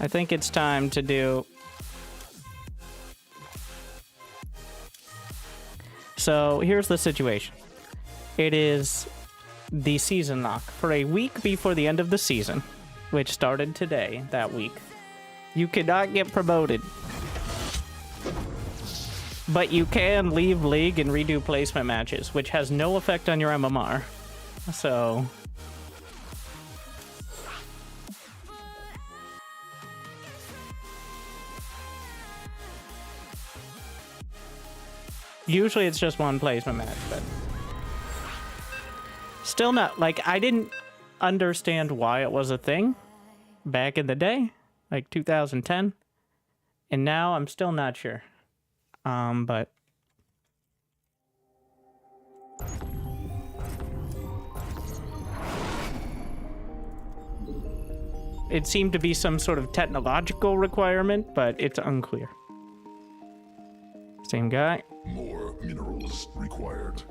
I think it's time to do. So here's the situation. It is the season lock for a week before the end of the season, which started today, that week. You cannot get promoted, but you can leave League and redo placement matches, which has no effect on your MMR. So usually it's just one placement match, but still not, like, I didn't understand why it was a thing back in the day, like 2010, and now I'm still not sure. But it seemed to be some sort of technological requirement, but it's unclear. Same guy. More minerals required.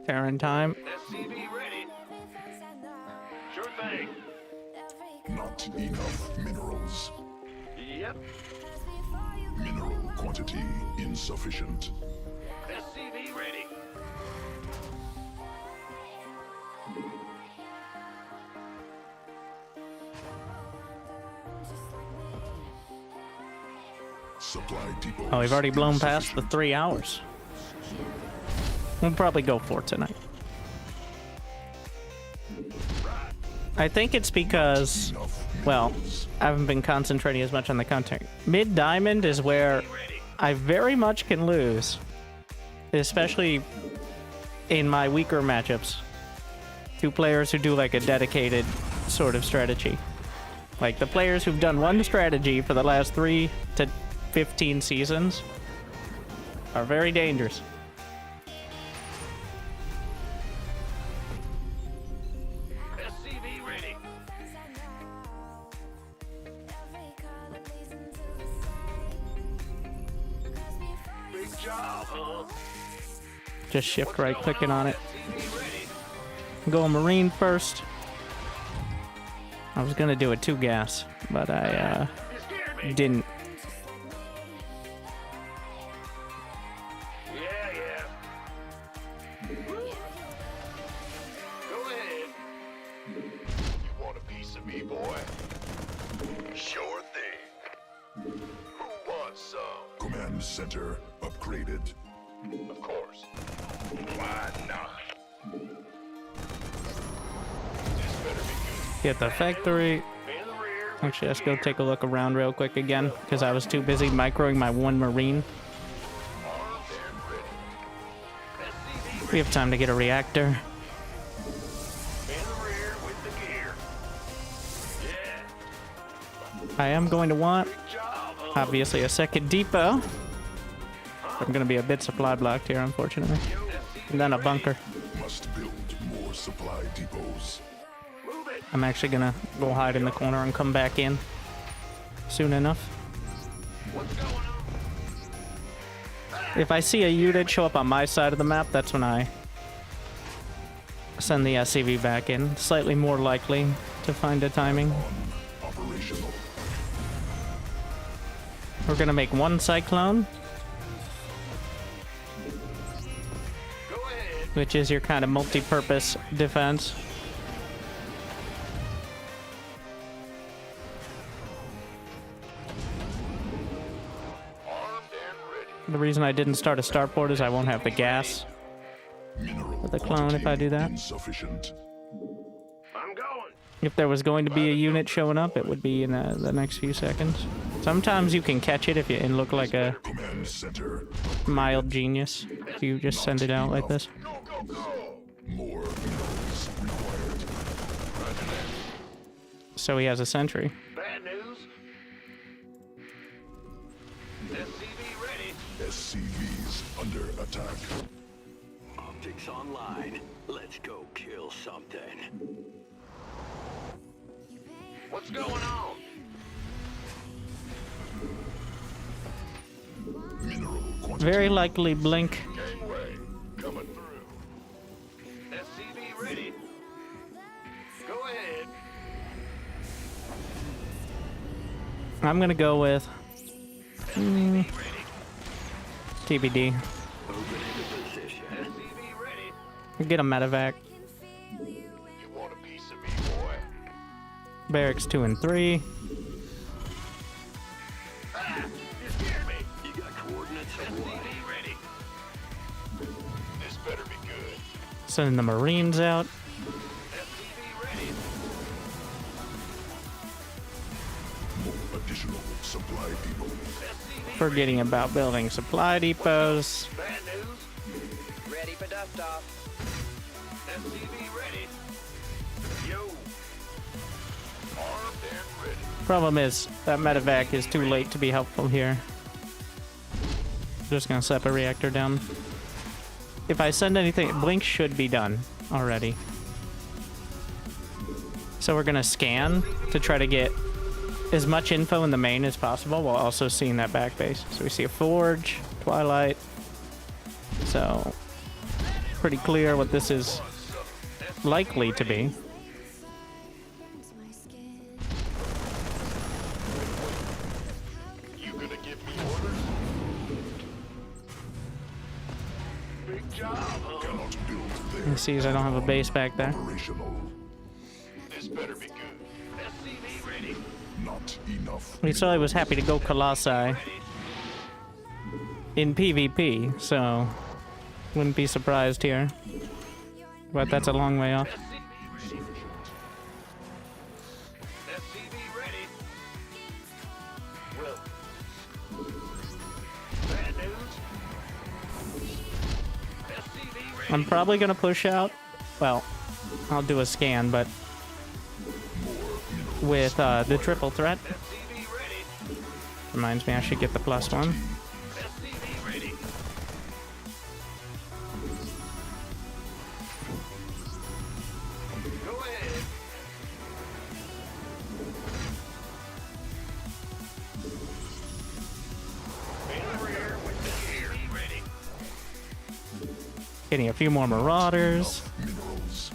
Terran time. SCV ready. Sure thing. Not enough minerals. Yep. Mineral quantity insufficient. SCV ready. Supply depots. Oh, we've already blown past the 3 hours. We'll probably go for it tonight. I think it's because, well, I haven't been concentrating as much on the content. Mid-diamond is where I very much can lose, especially in my weaker matchups, to players who do like a dedicated sort of strategy. Like the players who've done one strategy for the last 3 to 15 seasons are very dangerous. SCV ready. Big job, huh? Just shift right clicking on it. SCV ready. Go Marine first. I was gonna do a 2 gas, but I You scared me. didn't. Yeah. Go ahead. You want a piece of me, boy? Sure thing. Who wants some? Command center upgraded. Of course. Why not? This better be good. Get the factory. In the rear. Actually, let's go take a look around real quick again, because I was too busy microing my 1 Marine. Armed and ready. SCV We have time to get a reactor. in the rear with the gear. Yeah. I am going to want, Big job, huh? obviously, a second depot. I'm going to be a bit supply blocked here, unfortunately. And then a bunker. Must build more supply depots. Move it. I'm actually going to go hide in the corner and come back in soon enough. What's going on? Ah! If I see a unit show up on my side of the map, that's when I send the SCV back in. Slightly more likely to find a timing. Operational. We're gonna make one Cyclone, Go ahead. which is your kind of multi-purpose defense. Armed and ready. The reason I didn't start a starport is I won't have the gas Mineral for the clone if I do that. insufficient. I'm going. If there was going to be a unit showing up, it would be in the next few seconds. Sometimes you can catch it if you and look like a Command center. mild genius if you just send it out like this. Go, go, go. More minerals required. Roger that. So he has a sentry. Bad news. SCV ready. SCVs under attack. Optics online. Let's go kill something. What's going on? Mineral quantity. Very likely blink. Gangway coming through. SCV ready. Go ahead. I'm gonna go with SCV ready. TBD. Open into position. SCV ready. Get a medevac. You want a piece of me, boy? Barracks 2 and 3. Ah! You scared me. You got coordinates of what? SCV ready. This better be good. Sending the Marines out. SCV ready. Additional supply depot. SCV Forgetting about building supply depots. bad news. Ready for dust off. SCV ready. Yo. Armed and ready. Problem is, that medevac is too late to be helpful here. Just gonna slap a reactor down. If I send anything, blink should be done already. So we're gonna scan to try to get as much info in the main as possible while also seeing that back base. So we see a forge, Twilight. So pretty clear what this is likely to be. You gonna give me orders? Big job, huh? Cannot build there. He sees I don't have a base back there. Operational. This better be good. SCV ready. Not enough. He saw he was happy to go Colossi Ready. in PvP, so wouldn't be surprised here. But that's a long way off. SCV ready. SCV ready. Well. Bad news. SCV ready. I'm probably gonna push out. Well, I'll do a scan, but with the triple threat. SCV ready. Reminds me I should get the +1. SCV ready. Go ahead. In the rear with the SCV ready. Getting a few more Marauders. Minerals.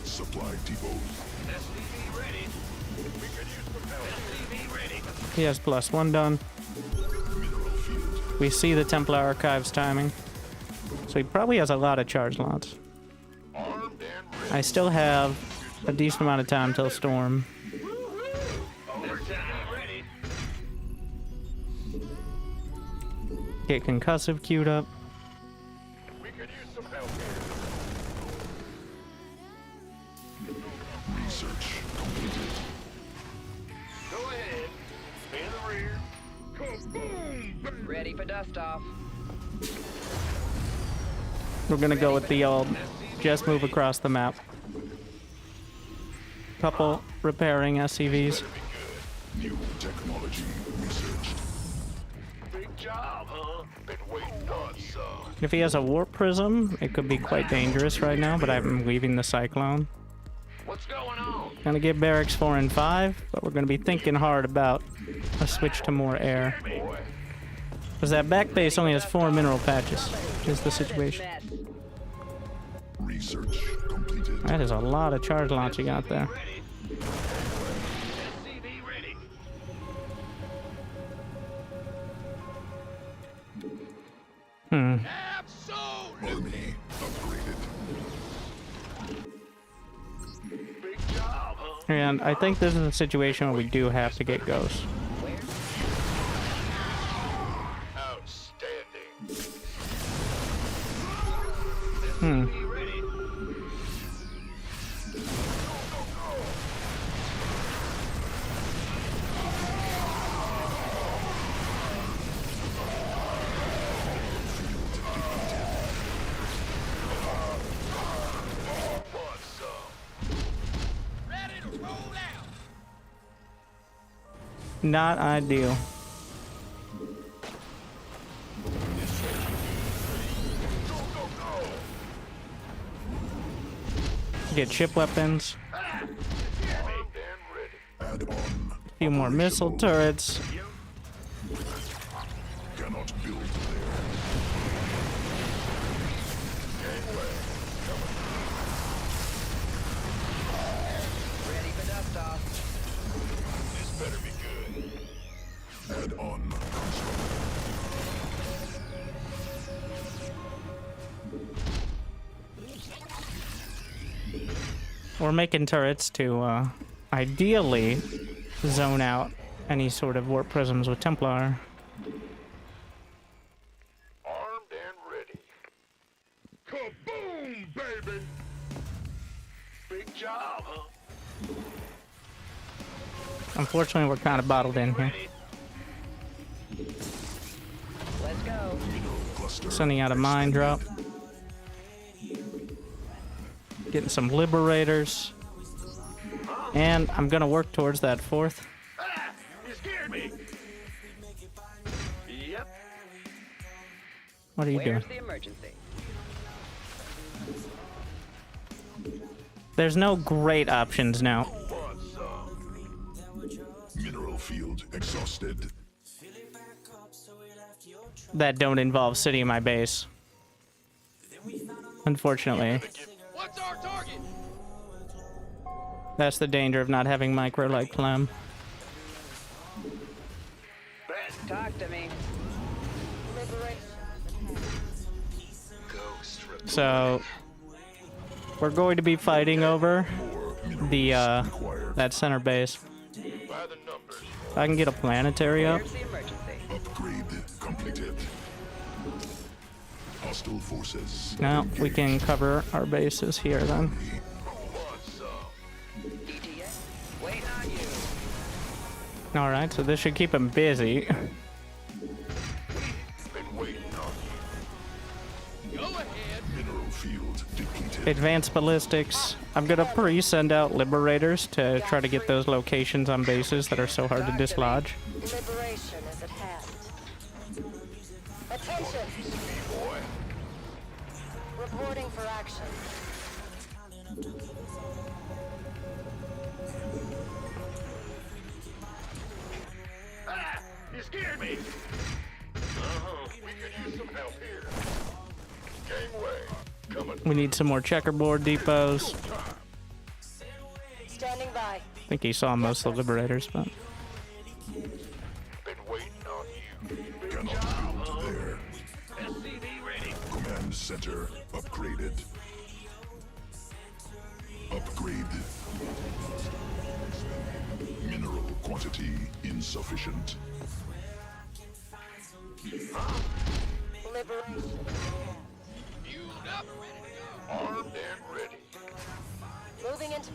Supply depots. SCV ready. We could use propellers. SCV ready. He has +1 done. Mineral field. We see the Templar Archives timing. So he probably has a lot of charge lots. Armed and ready. I still have a decent amount of time till Storm. SCV ready. Get Concussive queued up. We could use some help here. Research completed. Go ahead. In the rear. Kaboom! Ready for dust off. We're gonna go with the old just move across the map. Couple repairing SCVs. New technology researched. Big job, huh? Been waiting on some. If he has a Warp Prism, it could be quite dangerous right now, but I'm leaving the Cyclone. What's going on? Gonna get Barracks 4 and 5, but we're gonna be thinking hard about a switch to more air. Boy. Because that back base only has 4 mineral patches, is the situation. Research completed. That is a lot of charge launch you got there. SCV ready. Absolutely. Army upgraded. Big job, huh? And I think this is a situation where we do have to get ghosts. Outstanding. SCV ready. Want some? Ready to roll out. Not ideal. Get ship weapons, Armed and ready. Add on. a few more missile turrets. Cannot build there. Ready for dust off. This better be good. Add on. We're making turrets to ideally zone out any sort of warp prisms with Templar. Armed and ready. Kaboom, baby! Big job, huh? Unfortunately, we're kind of bottled in here. Ready. Let's go. Cluster. Sending out a mine drop. Getting some liberators. And I'm gonna work towards that 4th. Ah, you scared me. Yep. What are you doing? the emergency? There's no great options now. Want some? Mineral field exhausted. That don't involve sitting in my base. Unfortunately. What's our target? That's the danger of not having micro like Clem. Talk to me. Ghost report. So we're going to be fighting over the that center base. By the numbers. If I can get a planetary up. The emergency. Upgrade completed. Hostile forces. Now we can cover our bases here then. Want some? ETA. Wait on you. Alright, so this should keep him busy. Been waiting on you. Go ahead. Mineral field depleted. Advanced ballistics. I'm gonna pre-send out liberators to try to get those locations on bases that are so hard to dislodge. Liberation is at hand. Attention! Boy. Reporting for action. Ah, you scared me. We could use some help here. Gangway. Coming. We need some more checkerboard depots. Standing by. I think he saw most of the liberators, but Been waiting on you. Cannot build there. SCV ready. Command center upgraded. Upgrade. Mineral quantity insufficient. Liberation. Fueled up, ready to go. Armed and ready. Moving into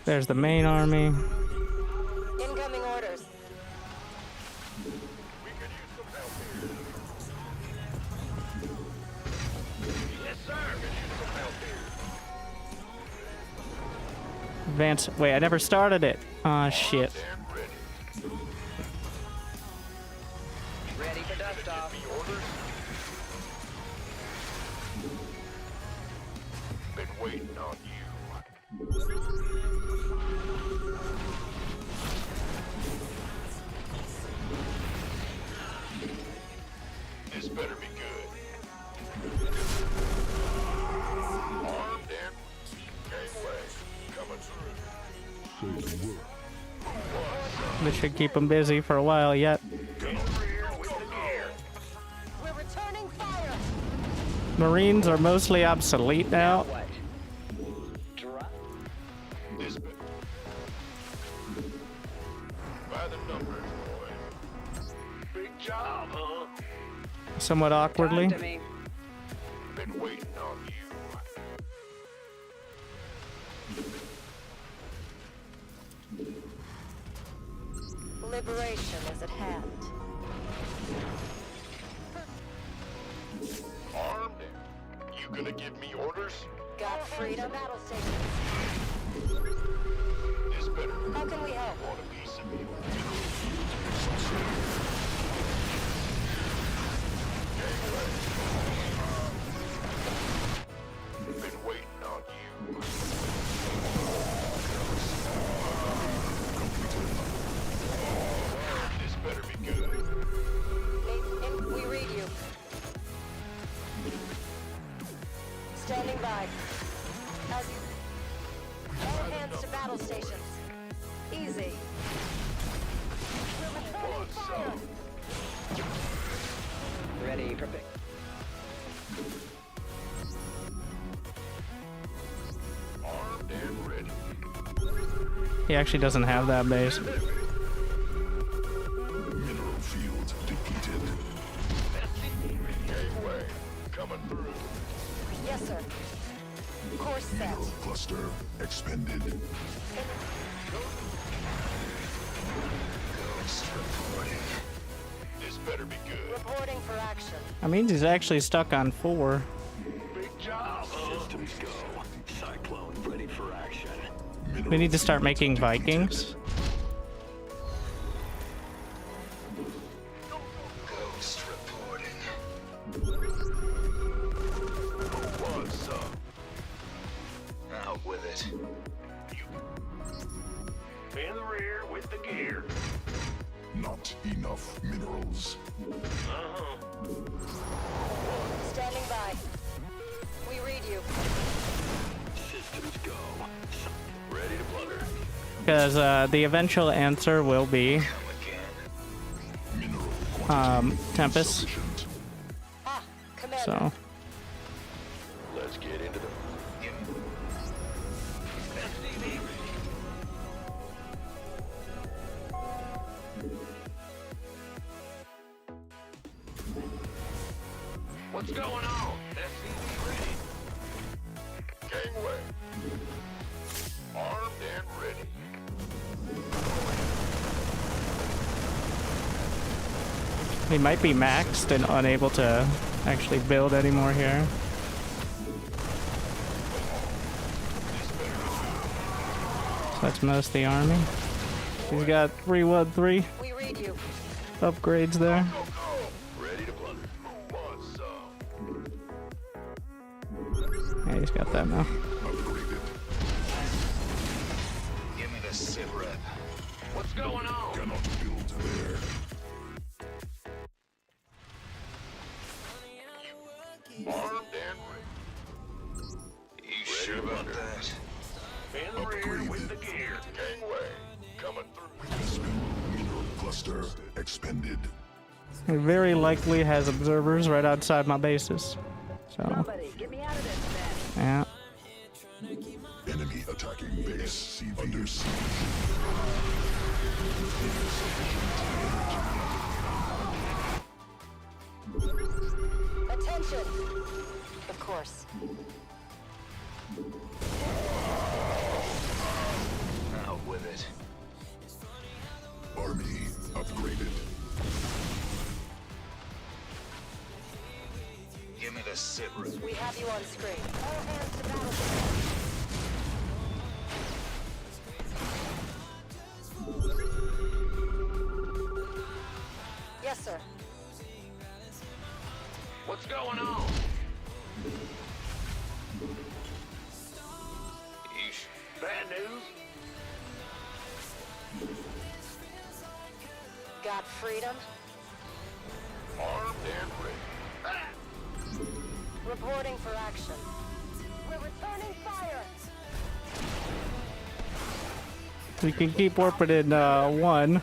there's the main army. incoming orders. We could use some help here. Yes, sir. We could use some help here. Advance. Wait, I never started it. Aw, shit. And ready. Ready for dust off. The orders. Been waiting on you. This should keep them busy for a while yet. We're returning fire. Marines are mostly obsolete now. This bit. By the numbers, boy. Big job, huh? Somewhat awkwardly. Been waiting on you. Liberation is at hand. Armed. You gonna give me orders? Got freedom. Battle stations. This better. How can we help? Want a piece of me? Been waiting on you. This better be good. We read you. Standing by. As you... All hands to battle stations. Easy. We're returning fire. Ready for pick. Armed and ready. He actually doesn't have that base. Mineral field depleted. Gateway coming through. Yes, sir. Course set. Mineral cluster expended. This better be good. Reporting for action. That means he's actually stuck on 4. Big job. Systems go. Cyclone ready for action. We need to start making Vikings. Ghost reporting. What's up? Out with it. In the rear with the gear. Not enough minerals. Standing by. We read you. Systems go. Ready to blunder. Because the eventual answer will be Mineral Tempest. sufficient. Ah, Commander. So Let's get into the... What's going on? SCV ready. Gangway. Armed and ready. he might be maxed and unable to actually build anymore here. So that's most of the army. He's got 313 We read you. upgrades there. Go, go. Ready to blunder. Who wants some? Yeah, he's got that now. Upgraded. Give me the sit rep. What's going on? Cannot build there. Armed and ready. You sure about that? In the rear with the gear. Gangway. Coming through. Vespin mineral cluster expended. He very likely has observers right outside my bases. So Somebody, get me out of this mess. yeah. Enemy attacking base under siege. Attention. Of course. Out with it. Army upgraded. Give me the sit rep. We have you on screen. All hands to battle. Yes, sir. What's going on? Yeesh. Bad news? Got freedom. Armed and ready. Reporting for action. We're returning fire. We can keep warping in 1.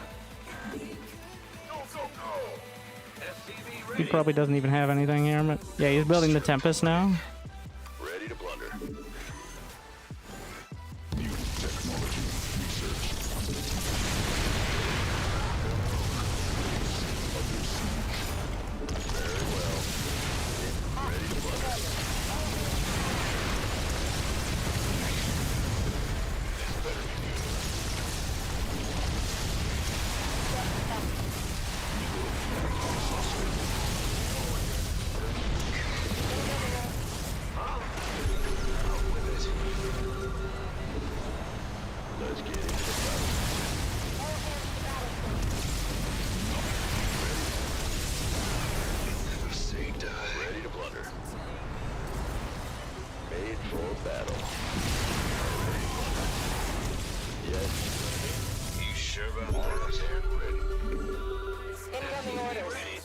He probably doesn't even have anything here, but yeah, he's building the Tempest now. Ready to blunder. New technology research. Under siege. Very well. Ready to blunder. This better be good. Let's get into the fight. Say die. Ready to blunder. Made for battle. Yes. You sure about that? Incoming orders.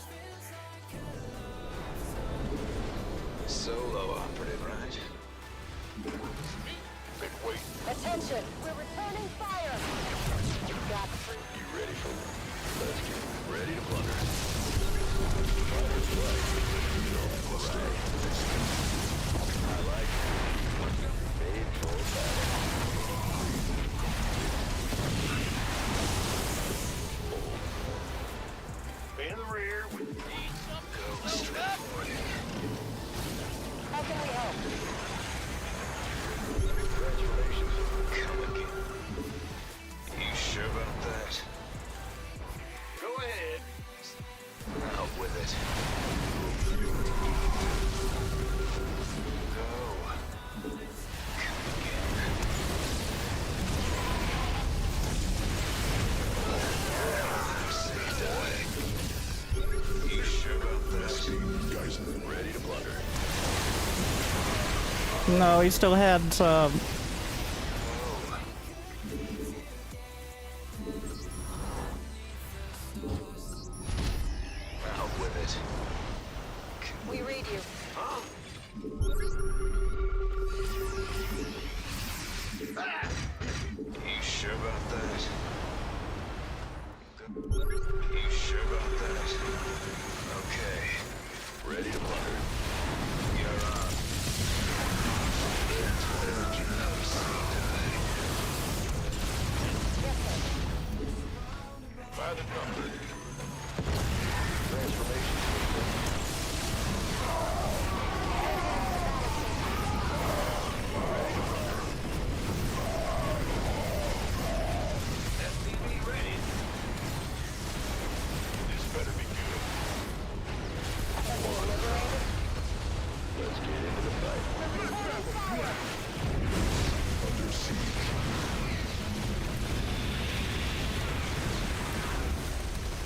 Solo operative, right? Been waiting. Attention! We're returning fire! Got free. You ready for Let's get ready to blunder. Fighter's flight. Right. I like it. Made for battle. In the rear with need some go straight for it. How can we help? Congratulations. Come again. You sure about that? Go ahead. Out with it. Go. Come again. Say die. You sure about that? Ready to blunder. No, he still had some. Out with it. We read you. Huh? You sure about that? You sure about that? Okay. Ready to blunder. You're on. That's what energy knows. By the number. Transformation system. SCV ready. This better be good. Let's get into the fight. Under siege. 1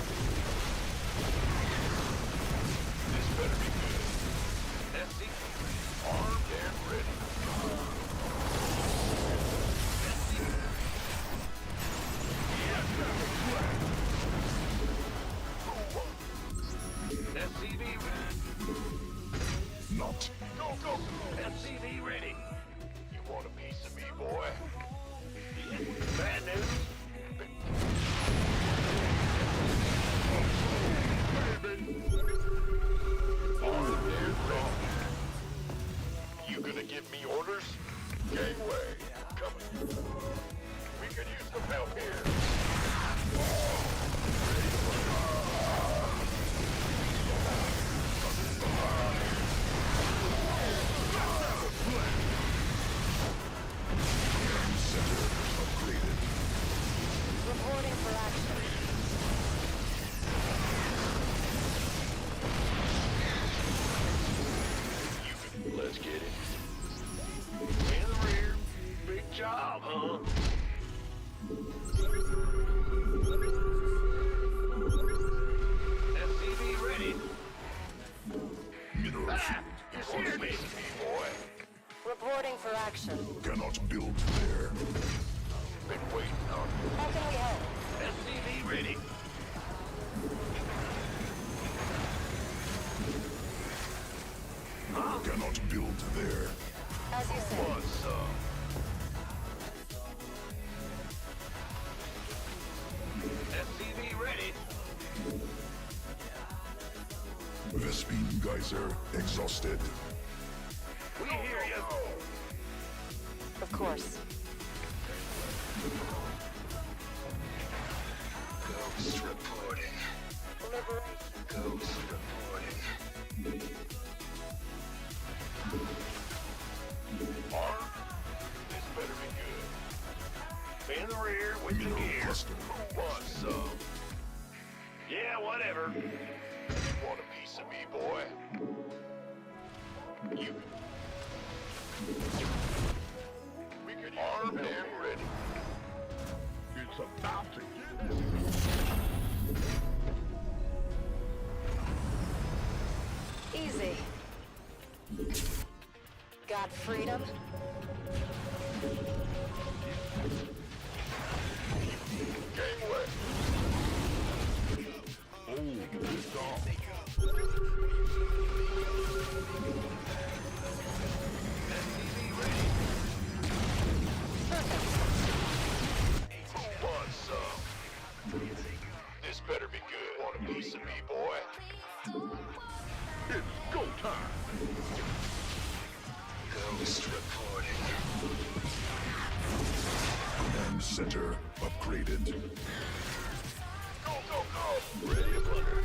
Vespene geyser exhausted. We hear you. Of course. Ghost reporting. Ghost reporting. Arm? This better be good. In the rear with the Mineral gear. cluster. Who wants some? Yeah, whatever. You want a piece of me, boy? You. We could armed and ready. It's about to get it. Easy. Got freedom? Gangway. Oh, good dog. Who wants some? This better be good. Want a piece of me, boy? It's go time. Ghost reporting. Command center upgraded. Go, go, go! Ready to plunder.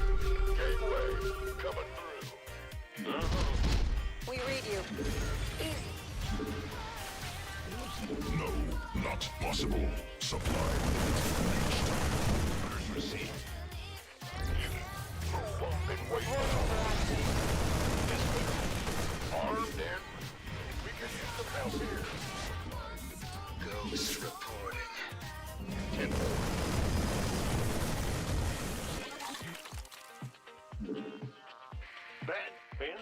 Gateway coming through. We read you. Easy. No, not possible. Supply. Orders received. Been waiting. Armed and we can use the help here. Ghost reporting. Bad, Ben.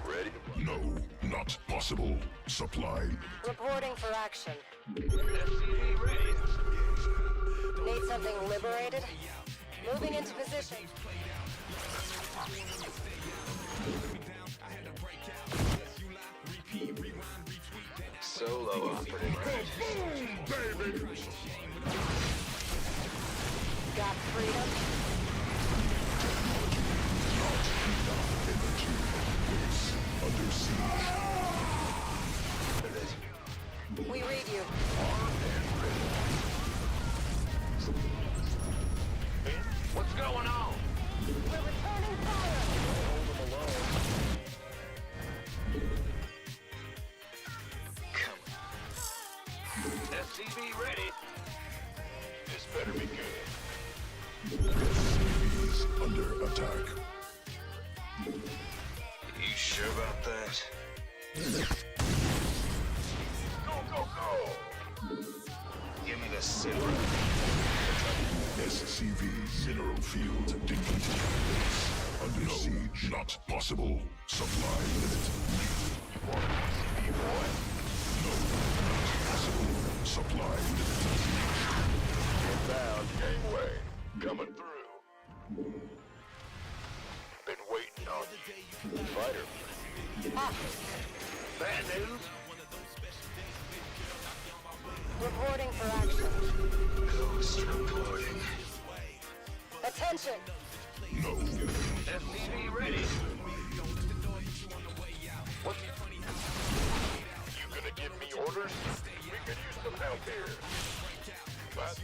Ready? No, not possible. Supply. Reporting for action. SCV ready. Need something liberated? Moving into position. Solo operating. Boom, baby! Got freedom? Under siege. We read you. What's going on? We're returning fire! Hold them alone. SCV ready. This better be good. SCVs under attack. You sure about that? Go, go, go! Give me the silver. SCV mineral field depleted. Under siege. Not possible. Supply limit. You want a piece of me, boy? No, not possible. Supply limit. Inbound gangway. Coming through. Been waiting on you. Fighter. Ah, Bad news? reporting for action. Ghost reporting. Attention! No. SCV ready. What? You gonna give me orders? We could use some help here. But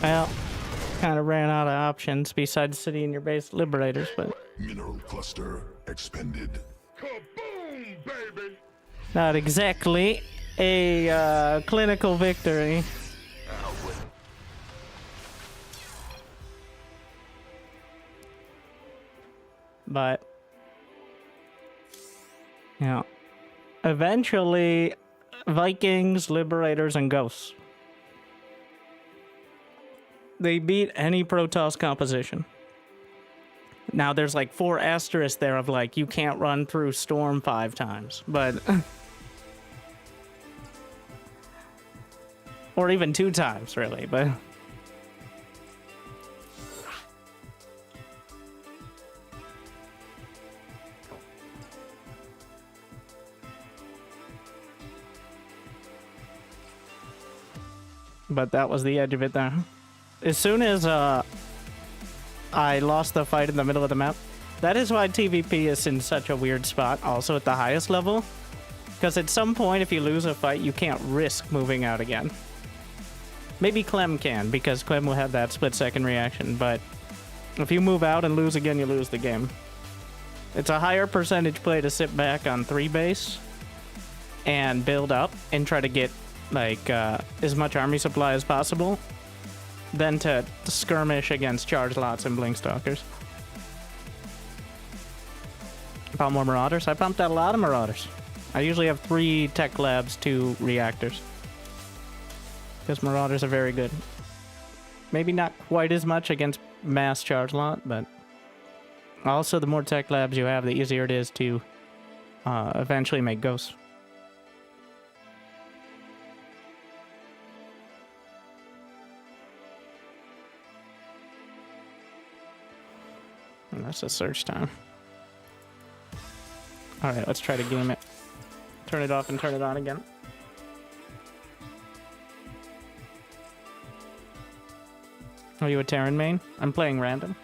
Well, kind of ran out of options besides city and your base liberators, but Mineral cluster expended. kaboom, baby! not exactly a clinical victory. But, you know, eventually, Vikings, Liberators, and Ghosts. They beat any Protoss composition. Now, there's like 4 asterisks there of like, you can't run through Storm 5 times, but... or even 2 times, really, but... But that was the edge of it there. As soon as I lost the fight in the middle of the map, that is why TVP is in such a weird spot, also at the highest level. Because at some point, if you lose a fight, you can't risk moving out again. Maybe Clem can, because Clem will have that split-second reaction, but if you move out and lose again, you lose the game. It's a higher percentage play to sit back on 3 base and build up and try to get like as much army supply as possible than to skirmish against charge lots and blink stalkers. Pump more marauders. I pumped out a lot of marauders. I usually have 3 tech labs, 2 reactors, because marauders are very good. Maybe not quite as much against mass charge lot, but also the more tech labs you have, the easier it is to eventually make ghosts. And that's a search time. Alright, let's try to game it. Turn it off and turn it on again. Are you a Terran main? I'm playing random.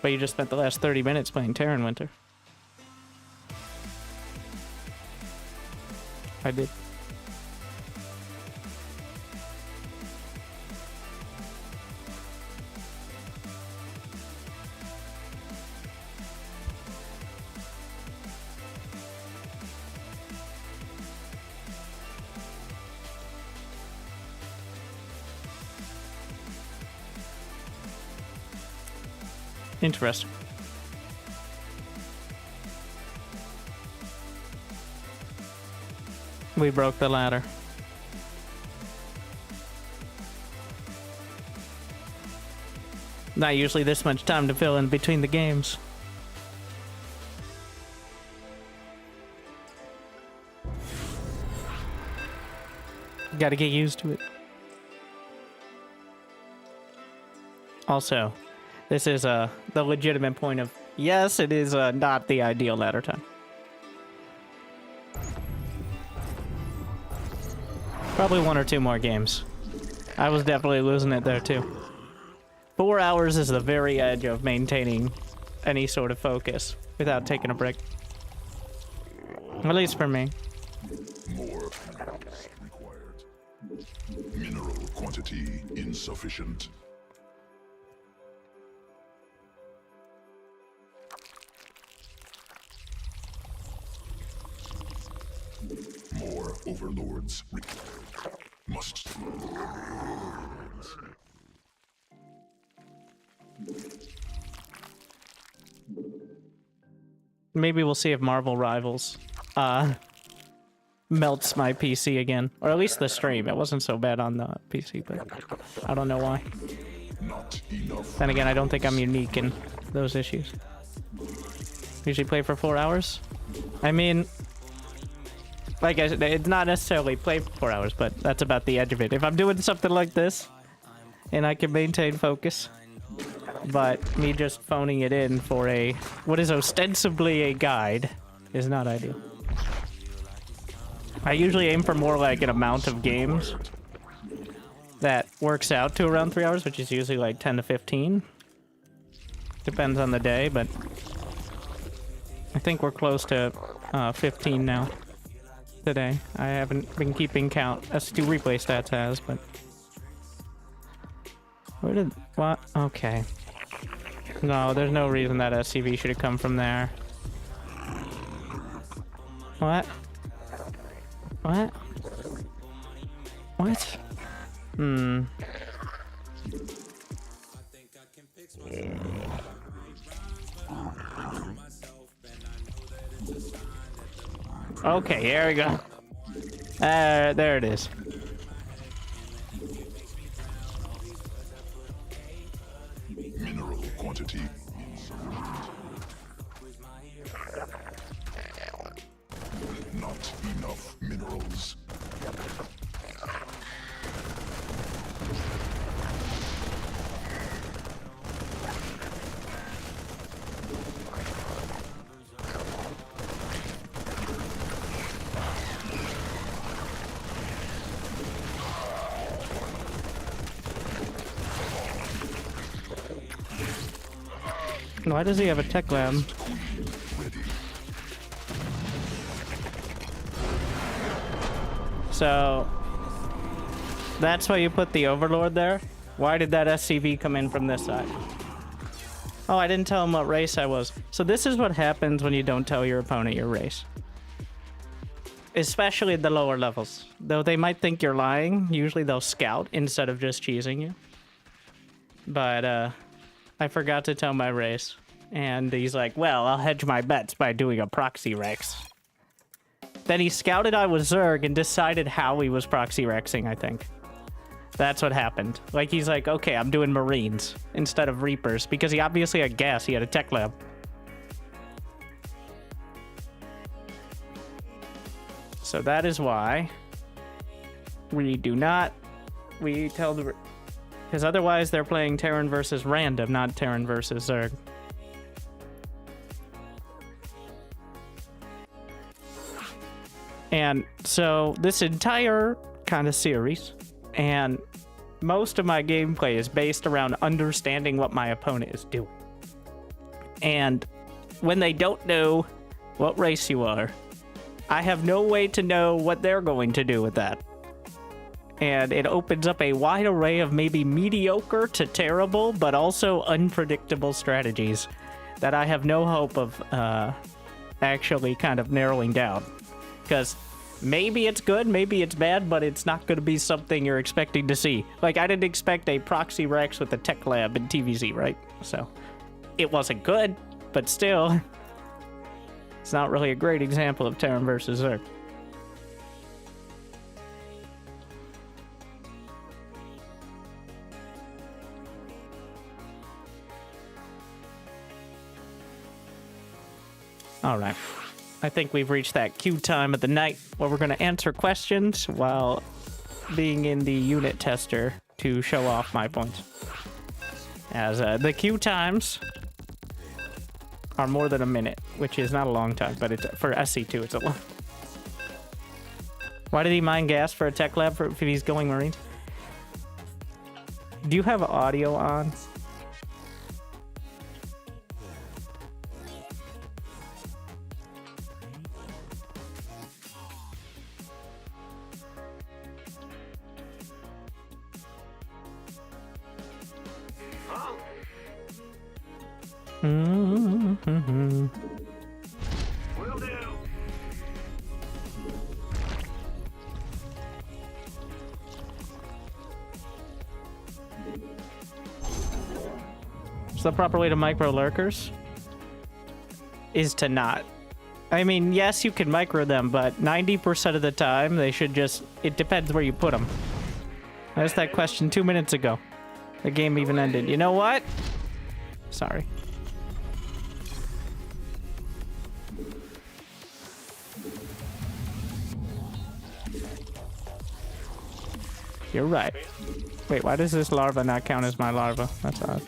But you just spent the last 30 minutes playing Terran Winter. I did. Interesting. We broke the ladder. Not usually this much time to fill in between the games. Gotta get used to it. Also, this is the legitimate point of, yes, it is not the ideal ladder time. Probably 1 or 2 more games. I was definitely losing it there too. 4 hours is the very edge of maintaining any sort of focus without taking a break. At least for me. More panels required. Mineral quantity insufficient. More overlords required. Must. Maybe we'll see if Marvel Rivals melts my PC again. Or at least the stream. It wasn't so bad on the PC, but I don't know why. Not enough. Then again, I don't think I'm unique in those issues. Usually play for 4 hours. I mean, like I said, it's not necessarily play for 4 hours, but that's about the edge of it. If I'm doing something like this, and I can maintain focus, but me just phoning it in for a, what is ostensibly a guide, is not ideal. I usually aim for more like an amount of games that works out to around 3 hours, which is usually like 10 to 15. Depends on the day, but I think we're close to 15 now today. I haven't been keeping count. S2 replay stats has, but where did what? Okay. No, there's no reason that SCV should have come from there. What? What? What? Hmm. Okay, here we go. There it is. Mineral quantity. Not enough minerals. Why does he have a tech lab? So that's why you put the Overlord there? Why did that SCV come in from this side? Oh, I didn't tell him what race I was. So this is what happens when you don't tell your opponent your race. Especially at the lower levels. Though they might think you're lying, usually they'll scout instead of just cheesing you. But, I forgot to tell my race. And he's like, well, I'll hedge my bets by doing a proxy Rex. Then he scouted I was Zerg and decided how he was proxy Rexing, I think. That's what happened. Like, he's like, okay, I'm doing Marines instead of Reapers. Because he obviously had gas, he had a tech lab. So that is why we tell the... Because otherwise they're playing Terran versus random, not Terran versus Zerg. And so this entire kind of series, and most of my gameplay is based around understanding what my opponent is doing. And when they don't know what race you are, I have no way to know what they're going to do with that. And it opens up a wide array of maybe mediocre to terrible, but also unpredictable strategies that I have no hope of actually kind of narrowing down. Because maybe it's good, maybe it's bad, but it's not going to be something you're expecting to see. Like, I didn't expect a proxy Rex with a tech lab in TVZ, right? So, it wasn't good, but still, it's not really a great example of Terran versus Zerg. All right. I think we've reached that queue time of the night where we're going to answer questions while being in the unit tester to show off my points. As the queue times are more than a minute, which is not a long time, but it's for SC2, it's a long. Why did he mine gas for a tech lab if he's going Marines? Do you have audio on? Will do. So the proper way to micro lurkers is to not. I mean, yes, you can micro them, but 90% of the time they should just... It depends where you put them. I asked that question 2 minutes ago. The game even ended. You know what? Sorry. You're right. Wait, why does this larva not count as my larva? That's odd.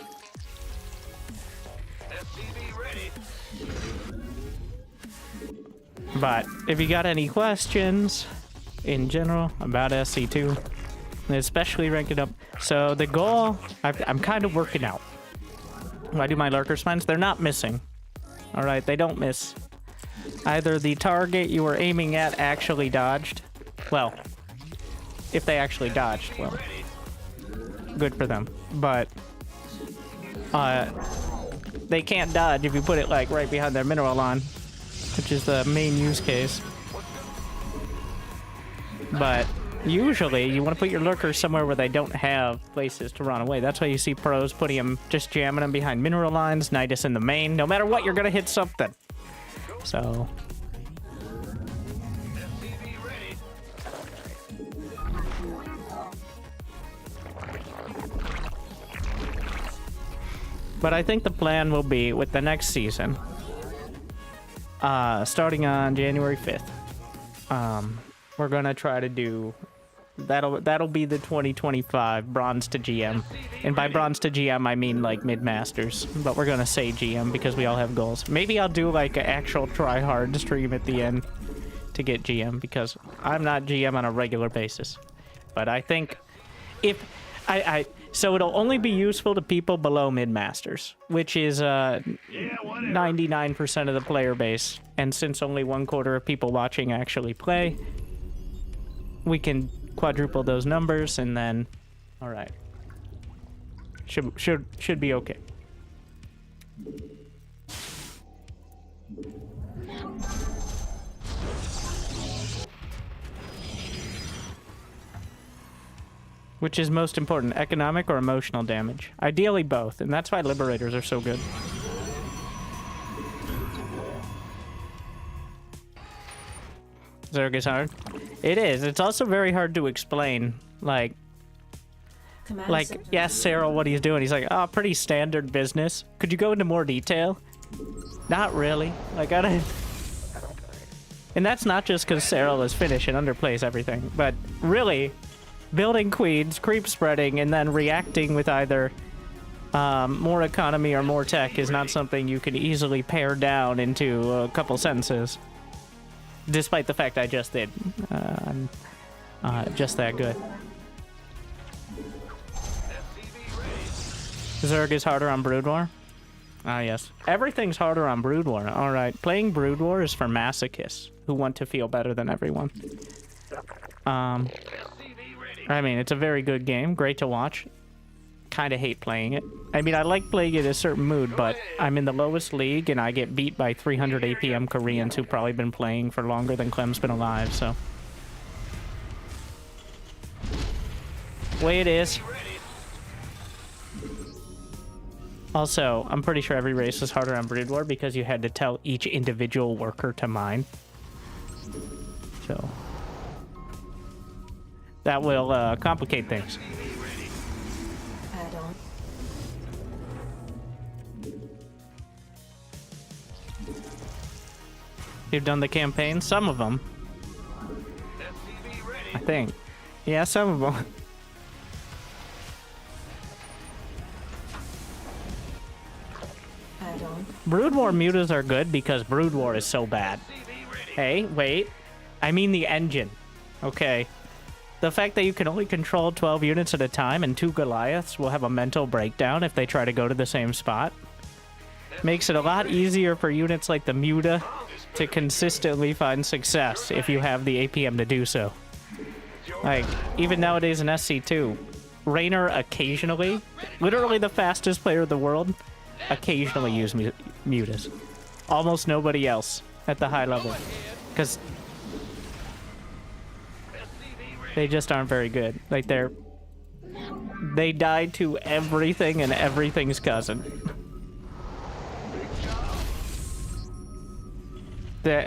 SCV ready. But if you got any questions in general about SC2, and especially ranking up, so the goal I'm kind of working out. When I do my lurker spines, they're not missing. All right, they don't miss. Either the target you were aiming at actually dodged. Well, if they actually dodged, well, good for them. But they can't dodge if you put it like right behind their mineral line, which is the main use case. But usually you want to put your lurkers somewhere where they don't have places to run away. That's why you see pros putting them, just jamming them behind mineral lines, Nidus in the main. No matter what, you're gonna hit something. So But I think the plan will be with the next season, starting on January 5th. We're gonna try to do that'll be the 2025 bronze to GM, and by bronze to GM I mean like mid-masters, but we're gonna say GM because we all have goals. Maybe I'll do like an actual try-hard stream at the end to get GM, because I'm not GM on a regular basis. But I think if so it'll only be useful to people below mid-masters, which is 99% of the player base, and since only 1/4 of people watching actually play, we can quadruple those numbers, and then all right, should be okay. Which is most important, economic or emotional damage? Ideally both, and that's why liberators are so good. Zerg is hard. It is. It's also very hard to explain. Like, yes, Cyril, what he's doing. He's like, oh, pretty standard business. Could you go into more detail? Not really. Like, I don't... And that's not just because Cyril is Finnish and underplays everything, but really, building queens, creep spreading, and then reacting with either more economy or more tech is not something you can easily pare down into a couple sentences. Despite the fact I just did. I'm just that good. Zerg is harder on Brood War? Ah, yes. Everything's harder on Brood War. Alright, playing Brood War is for masochists who want to feel better than everyone. I mean, it's a very good game. Great to watch. Kind of hate playing it. I mean, I like playing it in a certain mood, but I'm in the lowest league and I get beat by 300 APM Koreans who've probably been playing for longer than Clem's been alive, so. Way it is. Also, I'm pretty sure every race is harder on Brood War because you had to tell each individual worker to mine. So. That will complicate things. You've done the campaign? Some of them. I think. Yeah, some of them. Brood War mutas are good because Brood War is so bad. Hey, wait. I mean the engine. Okay. The fact that you can only control 12 units at a time and 2 Goliaths will have a mental breakdown if they try to go to the same spot makes it a lot easier for units like the Muta to consistently find success if you have the APM to do so. Like, even nowadays in SC2, Raynor occasionally, literally the fastest player in the world, occasionally use Mutas. Almost nobody else at the high level. Because they just aren't very good. Like, they die to everything and everything's cousin.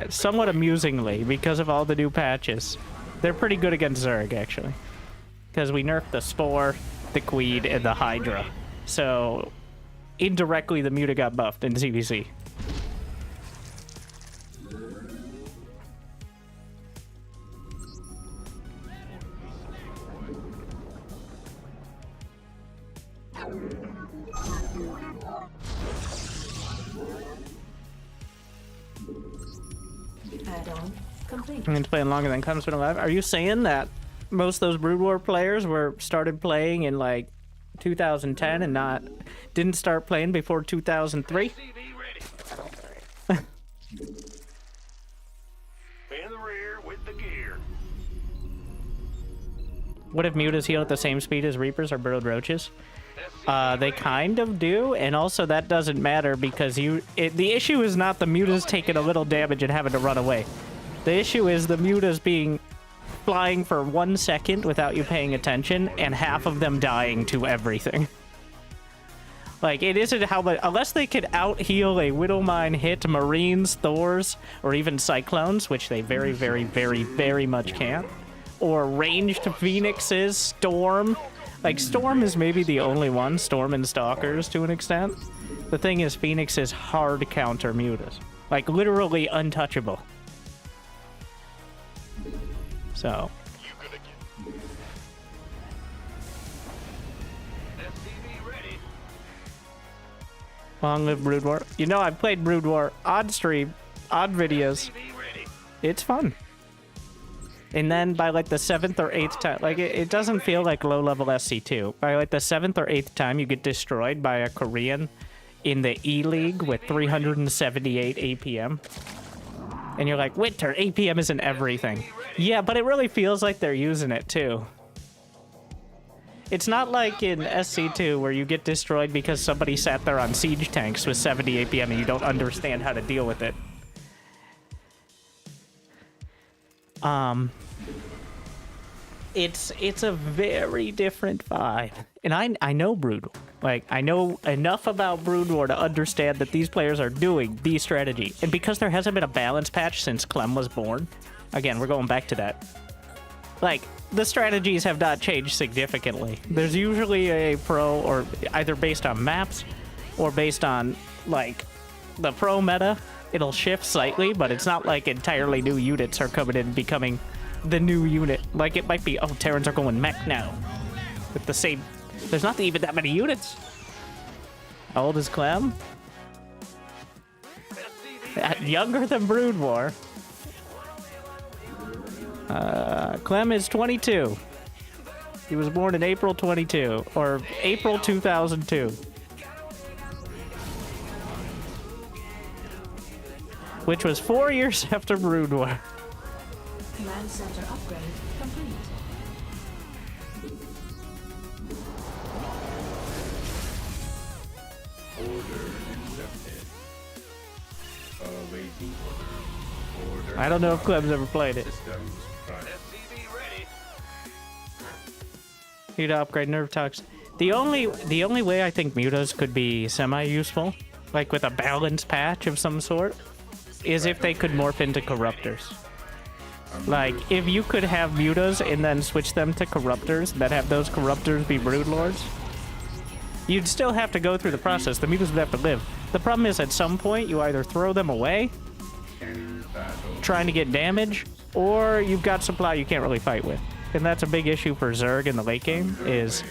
Somewhat amusingly, because of all the new patches, they're pretty good against Zerg, actually. Because we nerfed the Spore, the Queen, and the Hydra. So, indirectly, the Muta got buffed in CVC. I'm going to play longer than Clem's been alive. Are you saying that most of those Brood War players started playing in like 2010 and didn't start playing before 2003? In the rear with the gear. What if Mutas heal at the same speed as Reapers or Burrowed Roaches? They kind of do, and also that doesn't matter because the issue is not the Mutas taking a little damage and having to run away. The issue is the Mutas flying for 1 second without you paying attention, and half of them dying to everything. Like, it isn't how much... Unless they could out-heal a Widowmine hit Marines, Thors, or even Cyclones, which they very, very, very, very much can't. Or ranged Phoenixes, Storm. Like, Storm is maybe the only one, Storm and Stalkers to an extent. The thing is, Phoenix is hard counter mutas. Like, literally untouchable. So. You gonna get Long live Brood War. You know, I've played Brood War on stream, on videos. It's fun. And then by like the 7th or 8th time, like it doesn't feel like low-level SC2. By like the 7th or 8th time, you get destroyed by a Korean in the E-League with 378 APM. And you're like, Winter, APM isn't everything. Yeah, but it really feels like they're using it too. It's not like in SC2 where you get destroyed because somebody sat there on siege tanks with 70 APM and you don't understand how to deal with it. It's a very different vibe. And I know Brood War. Like, I know enough about Brood War to understand that these players are doing the strategy. And because there hasn't been a balance patch since Clem was born, again, we're going back to that. Like, the strategies have not changed significantly. There's usually a pro, or either based on maps, or based on, like, the pro meta. It'll shift slightly, but it's not like entirely new units are coming in and becoming the new unit. Like, it might be, oh, Terrans are going mech now. With the same... There's not even that many units. How old is Clem? Younger than Brood War. Clem is 22. He was born in April 22, or April 2002. Which was 4 years after Brood War. Command center upgrade complete. I don't know if Clem's ever played it. Need to upgrade nerve tux. The only way I think mutas could be semi-useful, like with a balance patch of some sort, is if they could morph into corruptors. Like, if you could have mutas and then switch them to corruptors, that have those corruptors be broodlords, you'd still have to go through the process. The mutas would have to live. The problem is, at some point, you either throw them away, trying to get damage, or you've got supply you can't really fight with. And that's a big issue for Zerg in the late game, is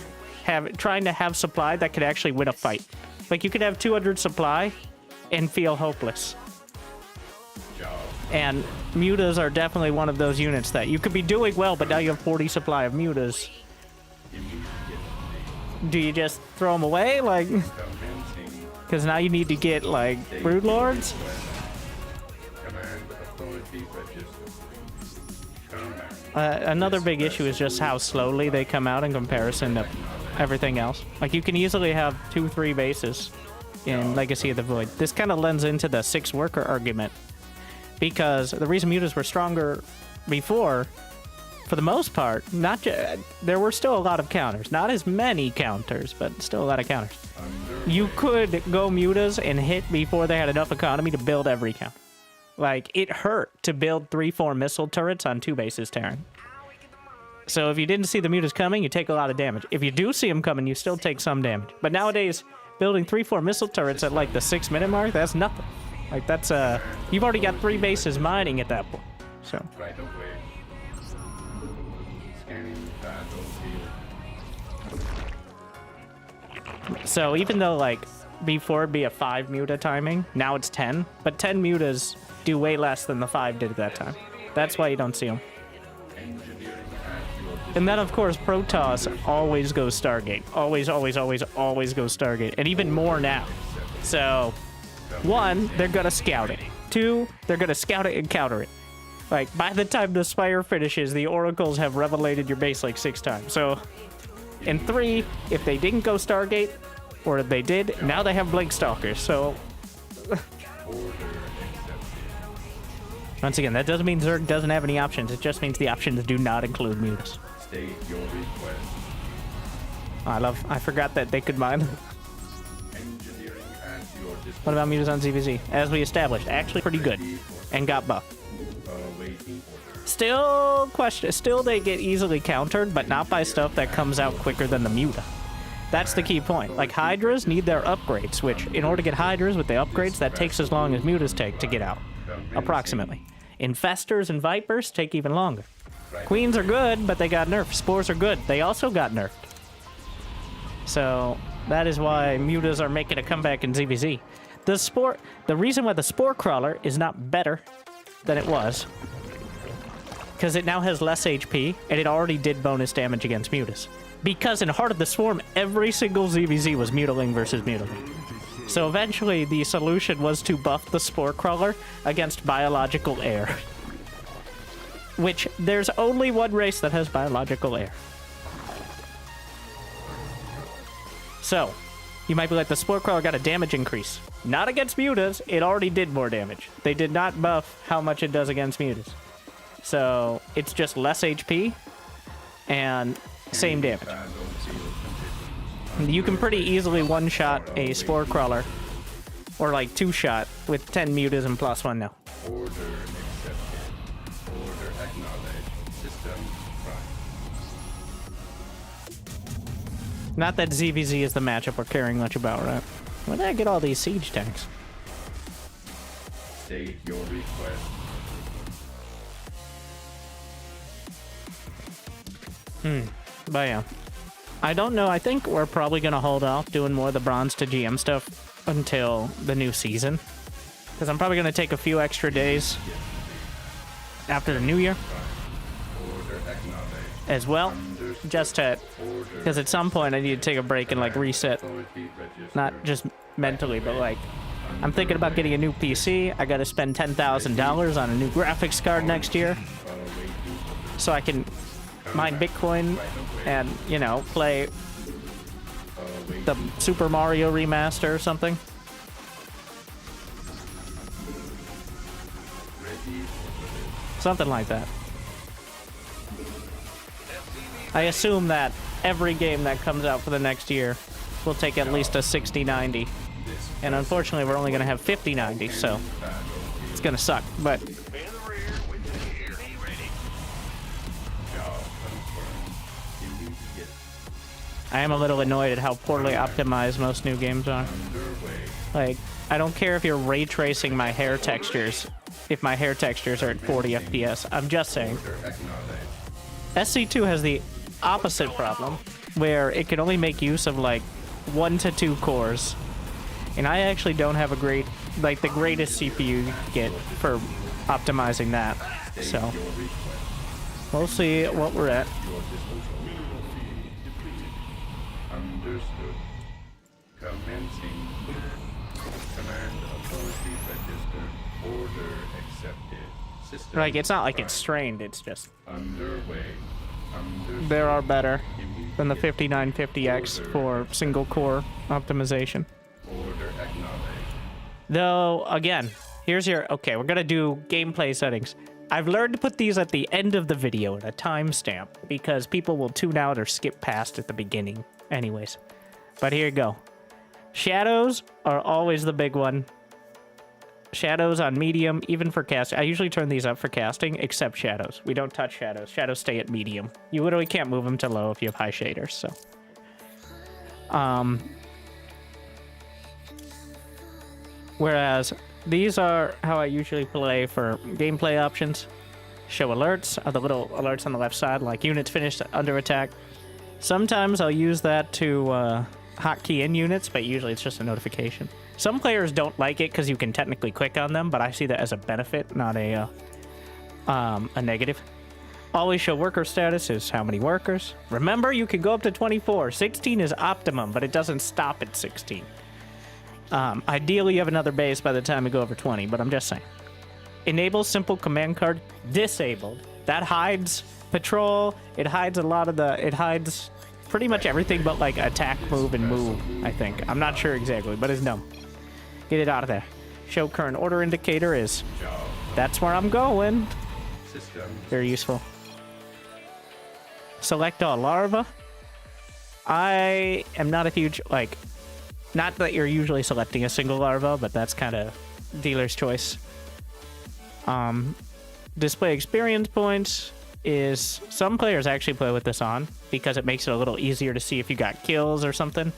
trying to have supply that could actually win a fight. Like, you could have 200 supply and feel hopeless. And mutas are definitely one of those units that you could be doing well, but now you have 40 supply of mutas. Do you just throw them away? Like, because now you need to get, like, broodlords? Another big issue is just how slowly they come out in comparison to everything else. Like, you can easily have 2-3 bases in Legacy of the Void. This kind of lends into the 6 worker argument, because the reason mutas were stronger before, for the most part, there were still a lot of counters. Not as many counters, but still a lot of counters. You could go mutas and hit before they had enough economy to build every counter. Like, it hurt to build 3-4 missile turrets on 2 bases Terran. So if you didn't see the mutas coming, you take a lot of damage. If you do see them coming, you still take some damage. But nowadays, building 3-4 missile turrets at like the 6-minute mark, that's nothing. Like, that's you've already got 3 bases mining at that point. So. So even though, like, before it'd be a 5 muta timing, now it's 10. But 10 mutas do way less than the 5 did at that time. That's why you don't see them. And then, of course, Protoss always goes Stargate. Always, always, always, always goes Stargate. And even more now. So, 1, they're gonna scout it. 2, they're gonna scout it and counter it. Like, by the time the Spire finishes, the Oracles have revelated your base like 6 times. So, and 3, if they didn't go Stargate, or if they did, now they have Blink Stalkers. So, once again, that doesn't mean Zerg doesn't have any options. It just means the options do not include mutas. I forgot that they could mine. What about mutas on ZVZ? As we established, actually pretty good. And got buffed. Still they get easily countered, but not by stuff that comes out quicker than the muta. That's the key point. Like, Hydras need their upgrades, which, in order to get Hydras with the upgrades, that takes as long as Mutas take to get out, approximately. Infestors and Vipers take even longer. Queens are good, but they got nerfed. Spores are good. They also got nerfed. So, that is why Mutas are making a comeback in ZVZ. The reason why the Spore Crawler is not better than it was, because it now has less HP, and it already did bonus damage against Mutas. Because in Heart of the Swarm, every single ZVZ was Mutaling versus Mutaling. So eventually, the solution was to buff the Spore Crawler against biological air. Which, there's only one race that has biological air. So, you might be like, the Spore Crawler got a damage increase. Not against Mutas, it already did more damage. They did not buff how much it does against Mutas. So, it's just less HP, and same damage. You can pretty easily one-shot a Spore Crawler, or like two-shot, with 10 Mutas and +1 now. Order accepted. Order acknowledged. System prime. Not that ZVZ is the matchup we're caring much about, right? Where did I get all these siege tanks? State your request. But yeah. I don't know. I think we're probably going to hold off doing more of the bronze to GM stuff until the new season. Because I'm probably going to take a few extra days after the new year as well. Just to... Because at some point I need to take a break and like reset. Not just mentally, but like... I'm thinking about getting a new PC. I got to spend $10,000 on a new graphics card next year. So I can mine Bitcoin and, you know, play the Super Mario remaster or something. Something like that. I assume that every game that comes out for the next year will take at least a 6090. And unfortunately, we're only going to have 5090, so it's going to suck. But I am a little annoyed at how poorly optimized most new games are. Like, I don't care if you're ray tracing my hair textures, if my hair textures are at 40 FPS. I'm just saying. SC2 has the opposite problem, where it can only make use of like 1 to 2 cores. And I actually don't have a great, like the greatest CPU you can get for optimizing that. So, we'll see what we're at. Understood. Commencing. Command authority registered. Order accepted. System Like, it's not like it's strained, it's just... underway. Understood. There are better than the 5950X for single core optimization. Order acknowledged. Though, again, here's your... Okay, we're gonna do gameplay settings. I've learned to put these at the end of the video at a timestamp because people will tune out or skip past at the beginning anyways. But here you go. Shadows are always the big one. Shadows on medium, even for cast. I usually turn these up for casting, except shadows. We don't touch shadows. Shadows stay at medium. You literally can't move them to low if you have high shaders, so. Whereas these are how I usually play for gameplay options. Show alerts are the little alerts on the left side, like units finished under attack. Sometimes I'll use that to hotkey in units, but usually it's just a notification. Some players don't like it because you can technically click on them, but I see that as a benefit, not a negative. Always show worker status is how many workers. Remember, you can go up to 24. 16 is optimum, but it doesn't stop at 16. Ideally, you have another base by the time you go over 20, but I'm just saying. Enable simple command card. Disabled. That hides patrol. It hides a lot of the... It hides pretty much everything but, like, attack, move, and move, I think. I'm not sure exactly, but it's dumb. Get it out of there. Show current order indicator is... That's where I'm going. Very useful. Select all larva. I am not a huge, like... Not that you're usually selecting a single larva, but that's kind of dealer's choice. Display experience points. is some players actually play with this on because it makes it a little easier to see if you got kills or something.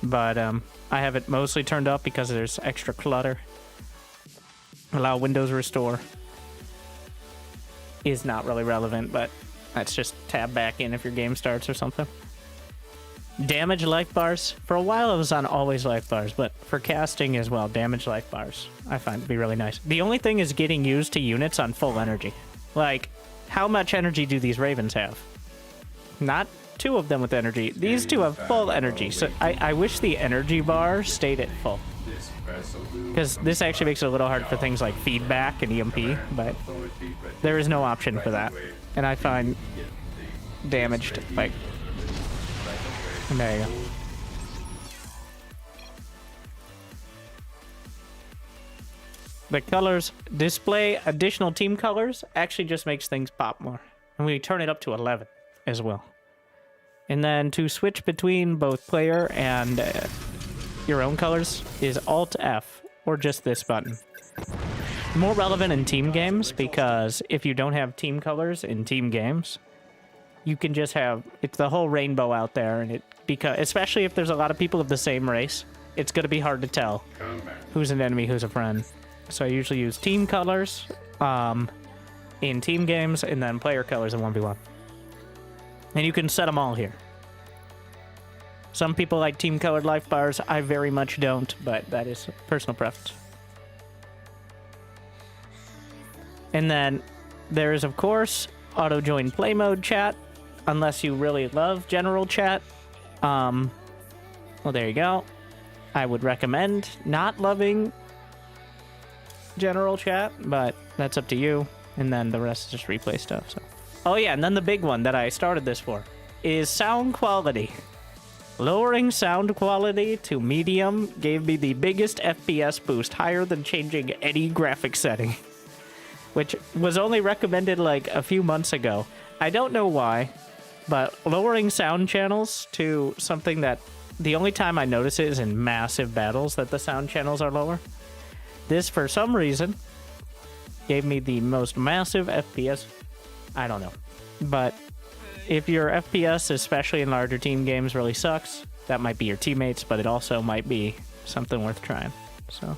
But I have it mostly turned up because there's extra clutter. Allow Windows restore is not really relevant, but that's just tab back in if your game starts or something. Damage life bars. For a while it was on always life bars, but for casting as well, damage life bars I find to be really nice. The only thing is getting used to units on full energy. Like, how much energy do these ravens have? Not two of them with energy. These two have full energy, so I wish the energy bar stayed at full. Because this actually makes it a little hard for things like feedback and EMP, but there is no option for that. And I find damaged, like, there you go. The colors, display additional team colors, actually just makes things pop more. And we turn it up to 11 as well. And then to switch between both player and your own colors is Alt-F, or just this button. More relevant in team games, because if you don't have team colors in team games, you can just have, it's the whole rainbow out there, and because especially if there's a lot of people of the same race, it's going to be hard to tell who's an enemy, who's a friend. So I usually use team colors in team games, and then player colors in 1v1. And you can set them all here. Some people like team colored life bars. I very much don't, but that is personal preference. And then there is, of course, auto join play mode chat, unless you really love general chat. Well, there you go. I would recommend not loving general chat, but that's up to you. And then the rest is just replay stuff. So, oh yeah, and then the big one that I started this for is sound quality. Lowering sound quality to medium gave me the biggest FPS boost, higher than changing any graphic setting, which was only recommended like a few months ago. I don't know why, but lowering sound channels to something that the only time I notice it is in massive battles that the sound channels are lower. This, for some reason, gave me the most massive FPS. I don't know. But if your FPS, especially in larger team games, really sucks, that might be your teammates, but it also might be something worth trying. So.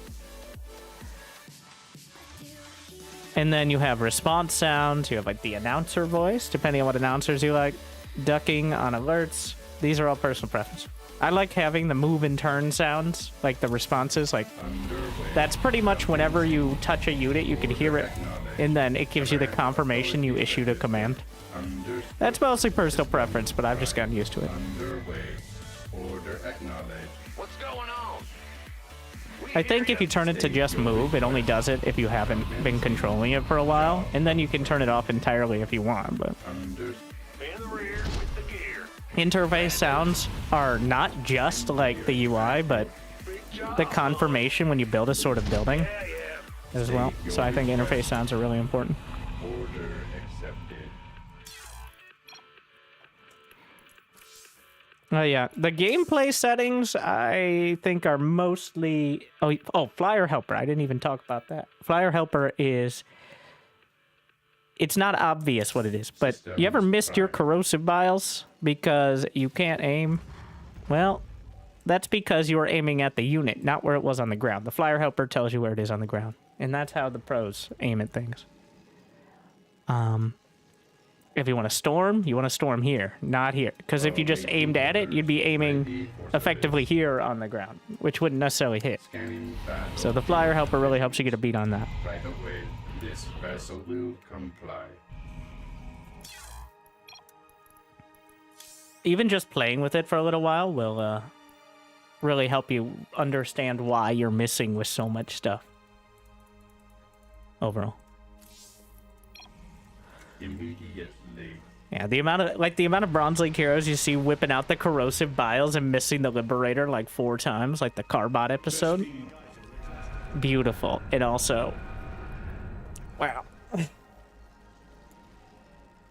And then you have response sounds. You have like the announcer voice, depending on what announcers you like. Ducking on alerts. These are all personal preference. I like having the move and turn sounds, like the responses. Like that's pretty much whenever you touch a unit, you can hear it, and then it gives you the confirmation you issued a command. That's mostly personal preference, but I've just gotten used to it. What's going on? I think if you turn it to just move, it only does it if you haven't been controlling it for a while, and then you can turn it off entirely if you want. But In the rear with the gear. interface sounds are not just like the UI, but the confirmation when you build a sort of building as well. So I think interface sounds are really important. Order accepted. Oh yeah, the gameplay settings I think are mostly oh Flyer Helper. I didn't even talk about that. Flyer Helper is, it's not obvious what it is, but you ever missed your corrosive biles because you can't aim? Well, that's because you were aiming at the unit, not where it was on the ground. The Flyer Helper tells you where it is on the ground, and that's how the pros aim at things. If you want to storm here, not here. Because if you just aimed at it, you'd be aiming effectively here on the ground, which wouldn't necessarily hit. So the Flyer Helper really helps you get a beat on that. Right away. This vessel will comply. Even just playing with it for a little while will really help you understand why you're missing with so much stuff. Overall. Immediately. Yeah, the amount of Bronze League heroes you see whipping out the corrosive biles and missing the Liberator like 4 times, like the Carbot episode. Beautiful. And also, wow.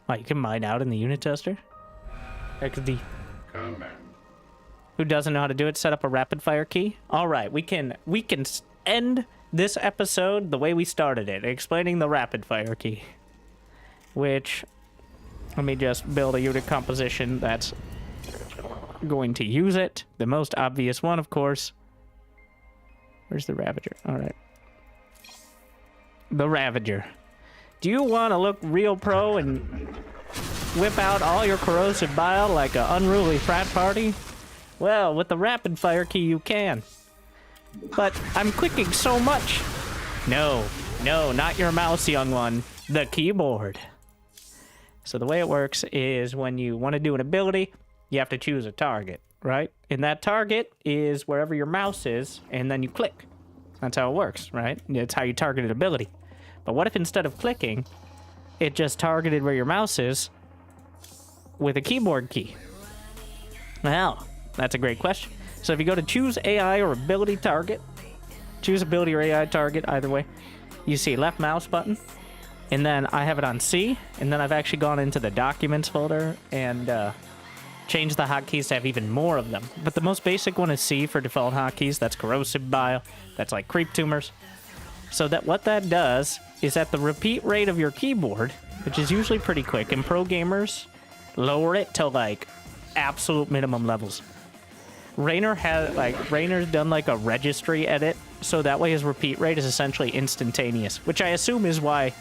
Oh, you can mine out in the unit tester? XD. Command. Who doesn't know how to do it? Set up a rapid fire key. All right, we can end this episode the way we started it, explaining the rapid fire key, which Let me just build a unit composition that's going to use it. The most obvious one, of course. Where's the Ravager? All right. The Ravager. Do you want to look real pro and whip out all your corrosive bile like an unruly frat party? Well, with the rapid fire key you can. But I'm clicking so much. No, not your mouse, young one. The keyboard. So the way it works is when you want to do an ability, you have to choose a target, right? And that target is wherever your mouse is, and then you click. That's how it works, right? It's how you target an ability. But what if instead of clicking, it just targeted where your mouse is with a keyboard key? Well, that's a great question. So if you go to choose AI or ability target, choose ability or AI target, either way, you see left mouse button, and then I have it on C, and then I've actually gone into the documents folder and changed the hotkeys to have even more of them. But the most basic one is C for default hotkeys. That's corrosive bile. That's like creep tumors. So that what that does is at the repeat rate of your keyboard, which is usually pretty quick, and pro gamers lower it to like absolute minimum levels. Rayner's done like a registry edit, so that way his repeat rate is essentially instantaneous, which I assume is why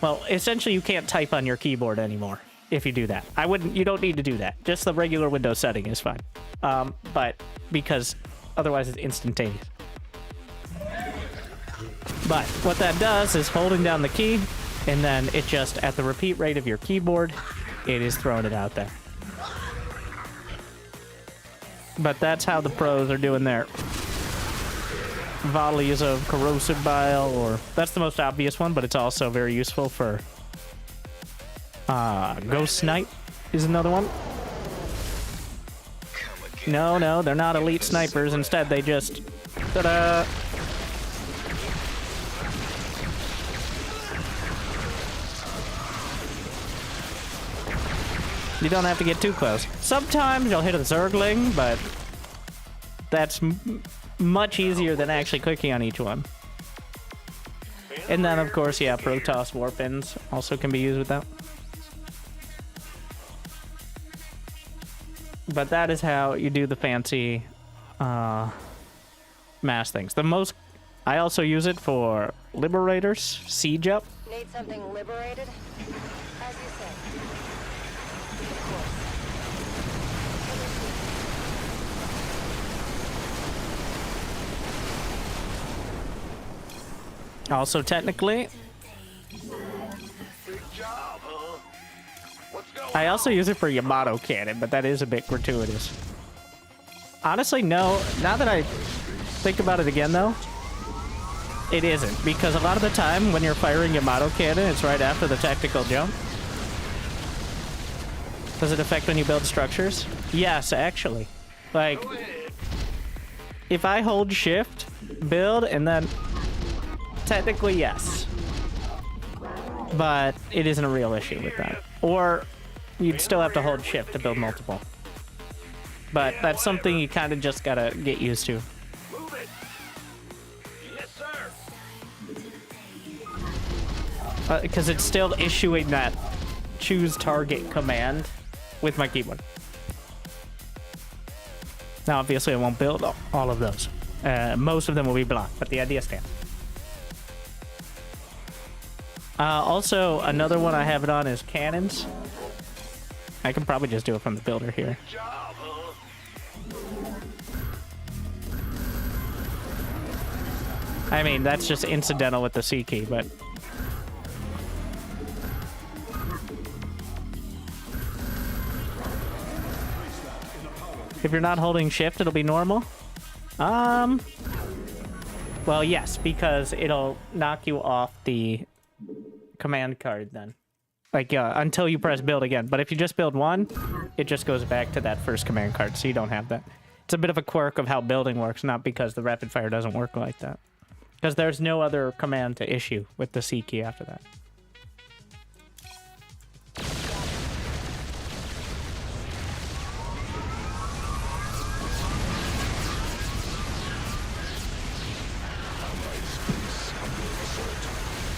well, essentially you can't type on your keyboard anymore if you do that. You don't need to do that. Just the regular Windows setting is fine. But because otherwise it's instantaneous. But what that does is holding down the key, and then it just, at the repeat rate of your keyboard, it is throwing it out there. But that's how the pros are doing their volleys of corrosive bile, or that's the most obvious one, but it's also very useful for Ghost Snipe is another one. No, they're not elite snipers. Instead, they just ta-da. You don't have to get too close. Sometimes you'll hit a Zergling, but that's much easier than actually clicking on each one. And then, of course, yeah, Protoss Warpins also can be used with that. But that is how you do the fancy mass things. I also use it for Liberators, Siege Up. Need something liberated? As you say. Also, technically, I also use it for Yamato Cannon, but that is a bit gratuitous. Honestly, no. Now that I think about it again, though, it isn't. Because a lot of the time, when you're firing Yamato Cannon, it's right after the tactical jump. Does it affect when you build structures? Yes, actually. Like, if I hold shift, build, and then... Technically, yes. But it isn't a real issue with that. Or you'd still have to hold shift to build multiple. But that's something you kind of just gotta get used to. Because it's still issuing that choose target command with my keyboard. Now, obviously, I won't build all of those. Most of them will be blocked, but the idea stands. Also, another one I have it on is cannons. I can probably just do it from the builder here. I mean, that's just incidental with the C key, but... If you're not holding shift, it'll be normal. Well, yes, because it'll knock you off the command card then. Like, until you press build again. But if you just build one, it just goes back to that first command card, so you don't have that. It's a bit of a quirk of how building works, not because the rapid fire doesn't work like that. Because there's no other command to issue with the C key after that.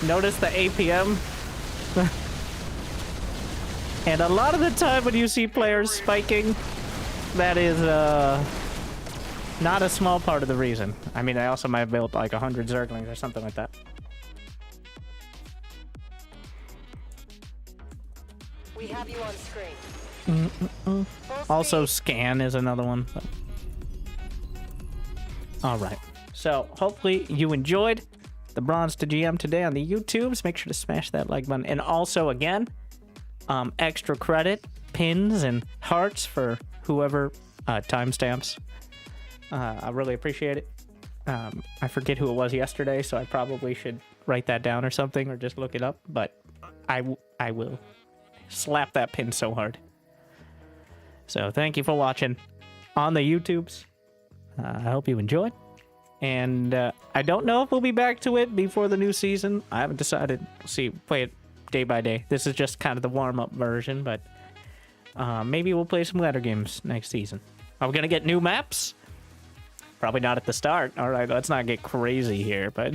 Notice the APM? And a lot of the time when you see players spiking, that is not a small part of the reason. I mean, I also might have built like 100 Zerglings or something like that. We have you on screen. Also, scan is another one. But... All right. So hopefully you enjoyed the Bronze to GM today on the YouTubes. Make sure to smash that like button. And also, again, extra credit, pins, and hearts for whoever timestamps. I really appreciate it. I forget who it was yesterday, so I probably should write that down or something, or just look it up. But I will slap that pin so hard. So thank you for watching on the YouTubes. I hope you enjoyed. And I don't know if we'll be back to it before the new season. I haven't decided. See, play it day by day. This is just kind of the warm-up version, but maybe we'll play some ladder games next season. Are we going to get new maps? Probably not at the start. All right, let's not get crazy here, but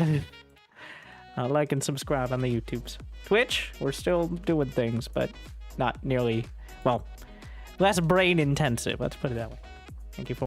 like and subscribe on the YouTubes. Twitch, we're still doing things, but not nearly, well, less brain intensive. Let's put it that way. Thank you for